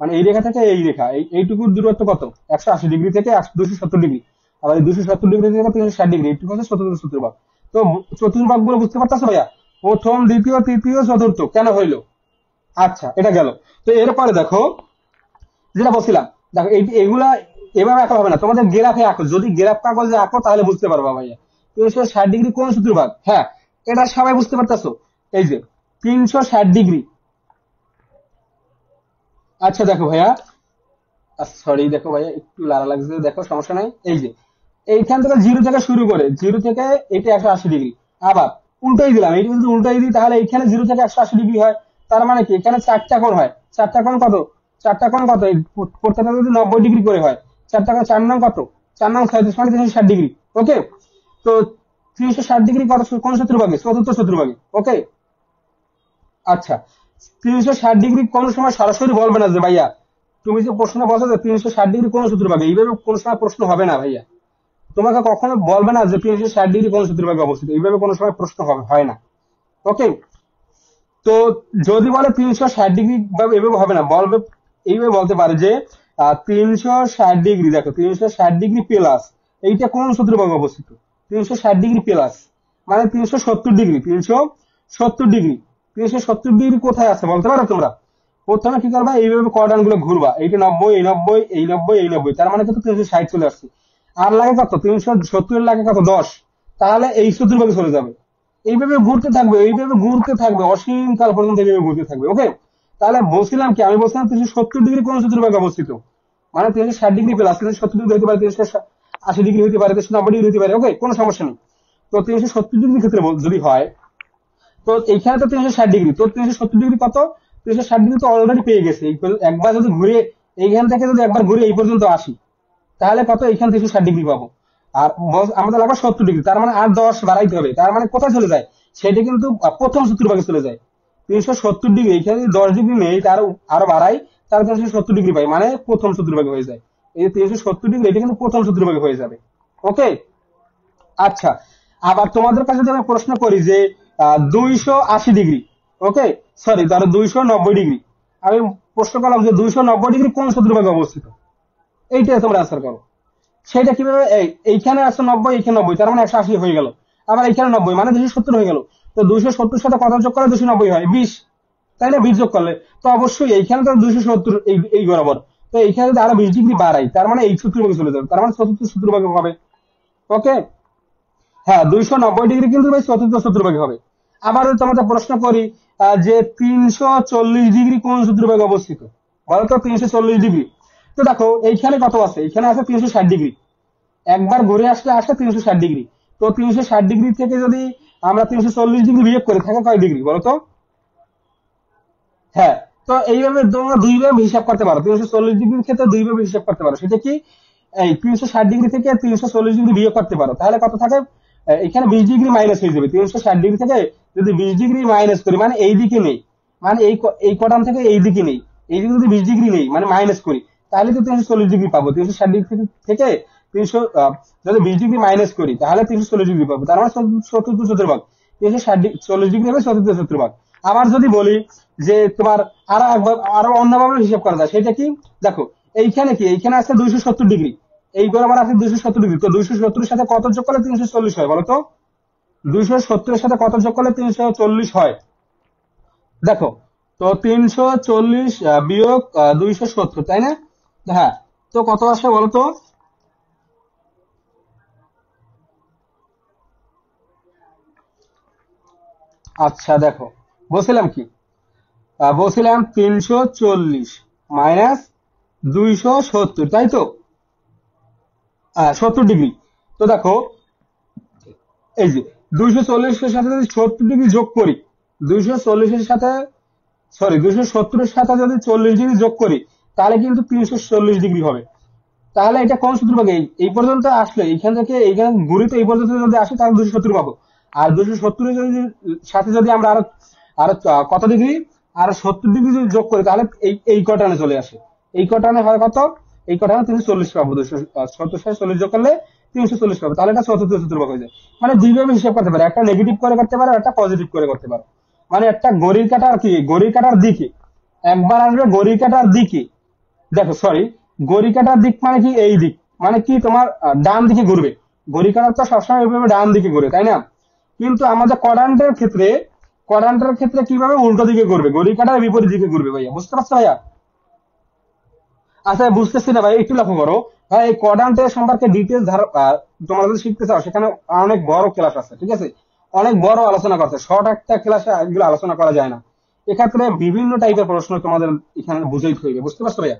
মানে এই রেখা থেকে এই রেখা এইটুকু দূরত্ব কত, 180 ডিগ্রি থেকে 270 ডিগ্রি, আবার এই 270 ডিগ্রি থেকে 360 ডিগ্রি, এইটুকু হচ্ছে চতুর্থ চতুর্ভাগ। তো চতুর্ভাগ গুলো বুঝতে পারতেছো ভাইয়া? প্রথম, দ্বিতীয়, তৃতীয়, চতুর্থ কেন হইলো? আচ্ছা এটা গেল। তো এরপরে দেখো যেটা বলছিলাম, দেখো এগুলা এভাবে আঁকা হবে না, তোমাদের গ্রাফে আঁকো, যদি গ্রাফ কাগজে আঁকো তাহলে বুঝতে পারবা ভাইয়া। 360 ডিগ্রি কোন চতুর্ভাগ, হ্যাঁ এটা সবাই বুঝতে পারতেছো, এই যে 360 ডিগ্রি। আচ্ছা দেখো ভাইয়া, সরি দেখো ভাইয়া একটু লালা লাগছে, দেখো সমস্যা নাই, এই যে এইখান থেকে জিরো থেকে শুরু করে, জিরো থেকে এটা 180 ডিগ্রি, আবার উল্টোই দিলাম, এইটা যদি উল্টোই দিই তাহলে এইখানে 0 থেকে 180 ডিগ্রি হয়, তার মানে কি এখানে চারটা কোণ হয়, চারটা কোণ কত, চারটা কোণ কত, এই প্রত্যেকটা যদি 90 ডিগ্রি করে হয়, চারটা কোণ, 4 নং কত, 4 নং 36 মানে 360 ডিগ্রি। ওকে, তো 360 ডিগ্রি কত কোন চতুর্ভাগে, চতুর্থ চতুর্ভাগে। ওকে, আচ্ছা 360 ডিগ্রি কোন সময় সরাসরি বলবে না যে ভাইয়া তুমি যে প্রশ্ন বলছো যে 360 ডিগ্রি কোন চতুর্ভাগে, এইভাবে কোন সময় প্রশ্ন হবে না ভাইয়া, তোমাকে কখনো বলবে না যে 360 ডিগ্রি কোন চতুর্ভাগে অবস্থিত, এইভাবে কোনো সময় প্রশ্ন হয় না। ওকে, তো যদি বলে 360 ডিগ্রি এভাবে হবে না, বলবে এইভাবে বলতে পারে যে 360 ডিগ্রি, দেখো 360 ডিগ্রি প্লাস এইটা কোন চতুর্ভাগে অবস্থিত, 360 ডিগ্রি প্লাস মানে 370 ডিগ্রি, 370 ডিগ্রি, 370 ডিগ্রি কোথায় আছে বলতে পারো তোমরা? প্রথমে কি করবা, এইভাবে কোয়াড্রান্ট গুলো ঘুরবা, এইটা 90, এই 90, এই 90, এই 90, তার মানে কিন্তু 360 চলে আসছে, আর লাগে কত, 370 লাগে কত 10, তাহলে এই চতুর্ভাগে চলে যাবে। এইভাবে ঘুরতে থাকবে, এইভাবে ঘুরতে থাকবে, অসীম কাল পর্যন্ত এইভাবে ঘুরতে থাকবে। ওকে, তাহলে বলছিলাম কি, আমি বলছিলাম 370 ডিগ্রি কোন চতুর্ভাগে অবস্থিত, মানে 360 ডিগ্রি প্লাস, 370 ডিগ্রি হতে পারে, 380 ডিগ্রি হতে পারে, 390 ডিগ্রি হতে পারে। ওকে, কোনো সমস্যা নেই। তো 370 ডিগ্রির ক্ষেত্রে যদি হয়, তো এইখানে তো 360 ডিগ্রি, তো 370 ডিগ্রি কত, 360 ডিগ্রি তো অলরেডি পেয়ে গেছে, একবার যদি ঘুরে এইখান থেকে যদি একবার ঘুরে এই পর্যন্ত আসি, তাহলে কত, এইখান 360 ডিগ্রি পাবো, আর আমাদের লাগবে 70 ডিগ্রি, তার মানে আর 10 বাড়াইতে হবে, তার মানে কোথায় চলে যায়, সেটা কিন্তু প্রথম চতুর্ভাগে চলে যায়। 370 ডিগ্রি, এখানে যদি 10 ডিগ্রি নেই তার আরো বাড়াই, তাহলে 370 ডিগ্রি পাই, মানে প্রথম চতুর্ভাগে হয়ে যায়। এই যে 370 ডিগ্রি, এটা কিন্তু প্রথম চতুর্ভাগে হয়ে যাবে। ওকে, আচ্ছা আবার তোমাদের কাছে যদি আমি প্রশ্ন করি যে 280 ডিগ্রি, ওকে সরি ধরো 290 ডিগ্রি, আমি প্রশ্ন করলাম যে 290 ডিগ্রি কোন চতুর্ভাগে অবস্থিত, এইটা তোমরা আনসার করো। সেটা কিভাবে, এইখানে 190, এইখানে 90, তার মানে 180 হয়ে গেল, আবার এইখানে 90 মানে 270 হয়ে গেল, তো 270 সাথে কত যোগ করলে 290 হয়, 20, তাই না? 20 যোগ করলে তো অবশ্যই এইখানে তো 270 এই বরাবর, তো এইখানে যদি আরো 20 ডিগ্রি বাড়াই, তার মানে এই চতুর্ভাগে চলে যাবে, তার মানে চতুর্থ চতুর্ভাগে হবে। ওকে, হ্যাঁ 290 ডিগ্রি কিন্তু ভাই চতুর্থ চতুর্ভাগে হবে। আবার যদি তোমাদের প্রশ্ন করি যে 340 ডিগ্রি কোন চতুর্ভাগে অবস্থিত, বলতো 340 ডিগ্রি, তো দেখো এইখানে কত আছে, এইখানে আছে 360 ডিগ্রি, একবার ঘুরে আসলে আসে 360 ডিগ্রি, তো 360 ডিগ্রি থেকে যদি আমরা 340 ডিগ্রি বিয়োগ করে থাকে কয় ডিগ্রি বলতো? হ্যাঁ, তো এইভাবে তোমরা দুই ভাবে হিসাব করতে পারো, 340 ডিগ্রির ক্ষেত্রে দুই ভাবে হিসাব করতে পারো, সেটা কি, এই 360 ডিগ্রি থেকে 340 ডিগ্রি বিয়োগ করতে পারো, তাহলে কত থাকে, এখানে 20 ডিগ্রি মাইনাস হয়ে যাবে, 360 ডিগ্রি থেকে যদি 20 ডিগ্রি মাইনাস করি মানে এই দিকে নেই, মানে এই কোণাম থেকে এই দিকে নেই, এই দিকে যদি 20 ডিগ্রি নেই মানে মাইনাস করি, তাহলে তো 340 ডিগ্রি পাবো, 360 ডিগ্রি থেকে 300 যদি 20 ডিগ্রি মাইনাস করি তাহলে 340 ডিগ্রি পাবো, তার মানে চতুর্থ চতুর্ভাগ, 340 ডিগ্রি হবে চতুর্থ চতুর্ভাগ। আবার যদি বলি যে তোমার আরো একবার আরো অন্যভাবে হিসাব করা যায়, সেটা কি, দেখো এইখানে কি, এইখানে আছে 270 ডিগ্রি, এই বরাবর আছে 270 ডিগ্রি, তো 270 সাথে কত যোগ করলে 340 হয় বলতো? 270 সাথে কত যোগ করলে 340 হয়? দেখো তো 340 বিয়োগ 270, তাই না? হ্যাঁ, তো কত আসে বলো তো? আচ্ছা দেখো, বলছিলাম কি, বলছিলাম 340 মাইনাস 270, তাই তো? 70 ডিগ্রি। তো দেখো, এই যে 240-এর সাথে যদি 70 ডিগ্রি যোগ করি, 240-এর সাথে, সরি, 270-এর সাথে যদি 40 ডিগ্রি যোগ করি, তাহলে কিন্তু 340 ডিগ্রি হবে। তাহলে এটা কোন সূত্র পাবো? এই পর্যন্ত আসলে এইখান থেকে এইখানে ঘুরিতে এই পর্যন্ত যদি আসে তাহলে 270 পাবো। আর 270-এর যদি সাথে যদি আমরা আরো আরো কত ডিগ্রি, আর 70 ডিগ্রি যদি যোগ করি, তাহলে এই কটানে চলে আসে। এই কটানে হয় কত? এই কটানে 340 পাবো। 270 সাথে 40 যোগ করলে 340 পাবো। তাহলে এটা চতুর্থ সূত্র হয়ে যায়। মানে দুইভাবে হিসাব করতে পারে, একটা নেগেটিভ করে করতে পারে, একটা পজিটিভ করে করতে পারে। মানে একটা ঘড়ির কাঁটার কি, ঘড়ির কাঁটার দিকে একবার আসবে, ঘড়ির কাঁটার দিকে, দেখো সরি, ঘড়ি কাঁটার দিক মানে কি, এই দিক মানে কি তোমার ডান দিকে ঘুরবে। ঘড়ি কাঁটা তো সবসময় এইভাবে ডান দিকে ঘুরে, তাই না? কিন্তু আমাদের কোয়াড্রান্টের ক্ষেত্রে কিভাবে উল্টো দিকে ঘুরবে, ঘড়ি কাঁটার বিপরীত দিকে ঘুরবে। ভাইয়া বুঝতে পারছো ভাইয়া? আচ্ছা, বুঝতেছি না ভাই, একটু লক্ষ্য করো। ভাই এই কোয়াড্রান্টের সম্পর্কে ডিটেলস তোমরা যদি শিখতে চাও, সেখানে অনেক বড় ক্লাস আছে, ঠিক আছে? অনেক বড় আলোচনা করতে, শর্ট একটা ক্লাসে এগুলো আলোচনা করা যায় না। এক্ষেত্রে বিভিন্ন টাইপের প্রশ্ন তোমাদের এখানে বুঝাইতে হইবে, বুঝতে পারছো ভাইয়া?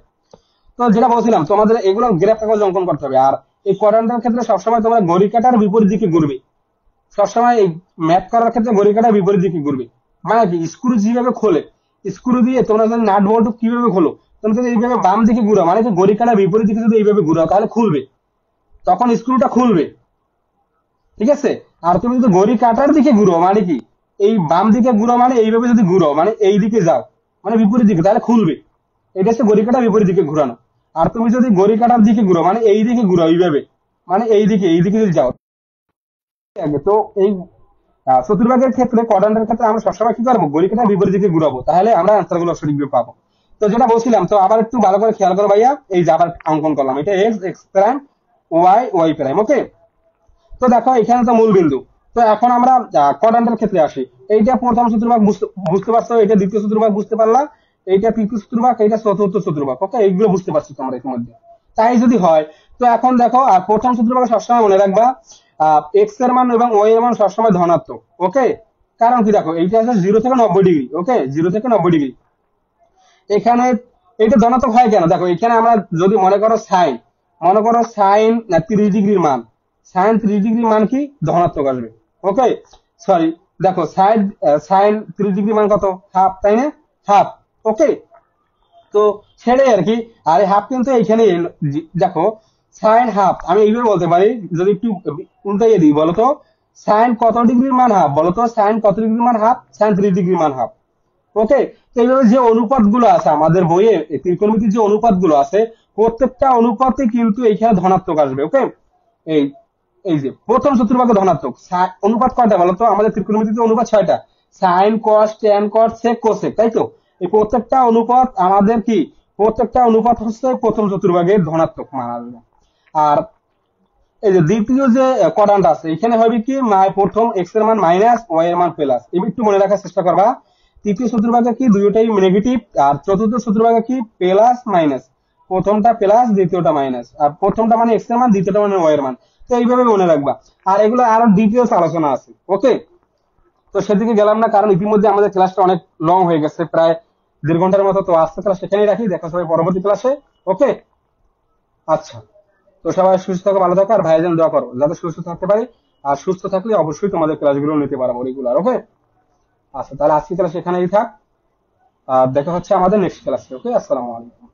তো যেটা বলছিলাম, তোমাদের এগুলো গ্রাফ কাগজ অঙ্কন করতে হবে। আর এই কোয়াড্রান্টের ক্ষেত্রে সবসময় তোমরা ঘড়ি কাঁটার বিপরীত দিকে ঘুরবে। সবসময় এই ম্যাথ করার ক্ষেত্রে ঘড়ি কাঁটার বিপরীত দিকে ঘুরবে। মানে কি, স্ক্রু যেভাবে খোলে, স্ক্রু দিয়ে তোমরা যদি নাট বল্টু কিভাবে খোলো, তোমরা যদি এইভাবে বাম দিকে ঘুরাও, মানে কি ঘড়ি কাঁটার বিপরীত দিকে যদি এইভাবে ঘুরাও, তাহলে খুলবে, তখন স্ক্রুটা খুলবে, ঠিক আছে? আর তুমি যদি ঘড়ি কাঁটার দিকে ঘুরো, মানে কি এই বাম দিকে ঘুরো, মানে এইভাবে যদি ঘুরো, মানে এই দিকে যাও, মানে বিপরীত দিকে, তাহলে খুলবে। এটা হচ্ছে ঘড়ি কাঁটার বিপরীত দিকে ঘুরানো। আর তুমি যদি ঘড়ি কাঁটার দিকে ঘুরো, মানে এই দিকে ঘুরো এইভাবে, মানে এই দিকে যদি যাও, ঠিক আছে? তো এই চতুর্ভাগের ক্ষেত্রে, কোয়াড্রান্টের ক্ষেত্রে আমরা সবসময় কি করবো, ঘড়ি কাঁটার বিপরীত দিকে ঘুরাবো, তাহলে আমরা আনসার গুলো সঠিকভাবে পাবো। তো যেটা বলছিলাম, তো আবার একটু ভালো করে খেয়াল করো ভাইয়া, এই যে আবার অঙ্কন করলাম, এটা X, X prime, Y, Y prime, okay? তো দেখো এখানে তো মূল বিন্দু। তো এখন আমরা কোয়াড্রান্টের ক্ষেত্রে আসি। এইটা প্রথম চতুর্ভাগ বুঝতে বুঝতে পারছো, এটা দ্বিতীয় চতুর্ভাগ বুঝতে পারলা, এইটা তৃতীয় চতুর্ভাগ, এইটা চতুর্থ চতুর্ভাগ, ওকে? এইগুলো বুঝতে পারছো তোমরা ইতিমধ্যে। তাই যদি হয়, তো এখন দেখো, আর প্রথম চতুর্ভাগ সবসময় মনে রাখবা, এক্স এর মান এবং ওয়াই এর মান সবসময় ধনাত্মক, ওকে? কারণ কি, দেখো এইটা আছে 0 থেকে 90 ডিগ্রি, ওকে? 0 থেকে 90 ডিগ্রি। এখানে এটা ধনাত্মক হয় কেন, দেখো এখানে আমরা যদি মনে করো সাইন 30 ডিগ্রির মান, সাইন 30 ডিগ্রির মান কি ধনাত্মক আসবে, ওকে? সরি, দেখো সাইন 30 ডিগ্রি মান কত, হাফ, তাই না? হাফ, ওকে? তো সেটাই আর কি। আর হাফ কিন্তু এইখানে দেখো, সাইন হাফ আমি এইভাবে বলতে পারি, যদি একটু উল্টাইয়ে দিই, বলতো সাইন কত ডিগ্রির মান হাফ, বলতো সাইন কত ডিগ্রির মান হাফ, সাইন 30 ডিগ্রির মান হাফ, ওকে? তো এইভাবে যে অনুপাত গুলো আছে আমাদের বইয়ে, ত্রিকোণমিতির যে অনুপাত গুলো আছে, প্রত্যেকটা অনুপাতে কিন্তু এইখানে ধনাত্মক আসবে, ওকে? এই এই যে প্রথম চতুর্ভাগে ধনাত্মক অনুপাত কয়টা বলতো, আমাদের ত্রিকোণমিতিতে অনুপাত 6টা, sine cos tan cos sec cosec, তাই তো? এই প্রত্যেকটা অনুপাত আমাদের কি, প্রত্যেকটা অনুপাত হচ্ছে প্রথম চতুর্ভাগের ধনাত্মক মান আসবে। আর এই যে দ্বিতীয় যে কোয়াড্রান্ট আছে, এখানে হবে কি, প্রথম এক্স এর মান মাইনাস, ওয়াই এর মান প্লাস, এই একটু মনে রাখার চেষ্টা করবা। তৃতীয় চতুর্ভাগে কি দুইটাই নেগেটিভ, আর চতুর্থ চতুর্ভাগে কি প্লাস মাইনাস, প্রথমটা প্লাস দ্বিতীয়টা মাইনাস, আর প্রথমটা মানে এক্স এর মান, দ্বিতীয়টা মানে ওয়াই এর মান। তো এইভাবে মনে রাখবা। আর এগুলো আরো ডিটেলস আলোচনা আছে, ওকে? তো সেদিকে গেলাম না, কারণ ইতিমধ্যে আমাদের ক্লাসটা অনেক লং হয়ে গেছে, প্রায় 1.5 ঘন্টার মতো। তো আজকে ক্লাস সেখানেই রাখি, দেখা সবাই পরবর্তী ক্লাসে, ওকে? আচ্ছা, তো সবাই সুস্থ থাকো, ভালো থাকো, আর ভাইজান দোয়া করো যাতে সুস্থ থাকতে পারি। আর সুস্থ থাকলে অবশ্যই তোমাদের ক্লাসগুলো নিতে পারবো রেগুলার, ওকে? আচ্ছা, তাহলে আজকে ক্লাস এখানেই থাক, আর দেখা হচ্ছে আমাদের নেক্সট ক্লাসে, ওকে? আসসালামু আলাইকুম।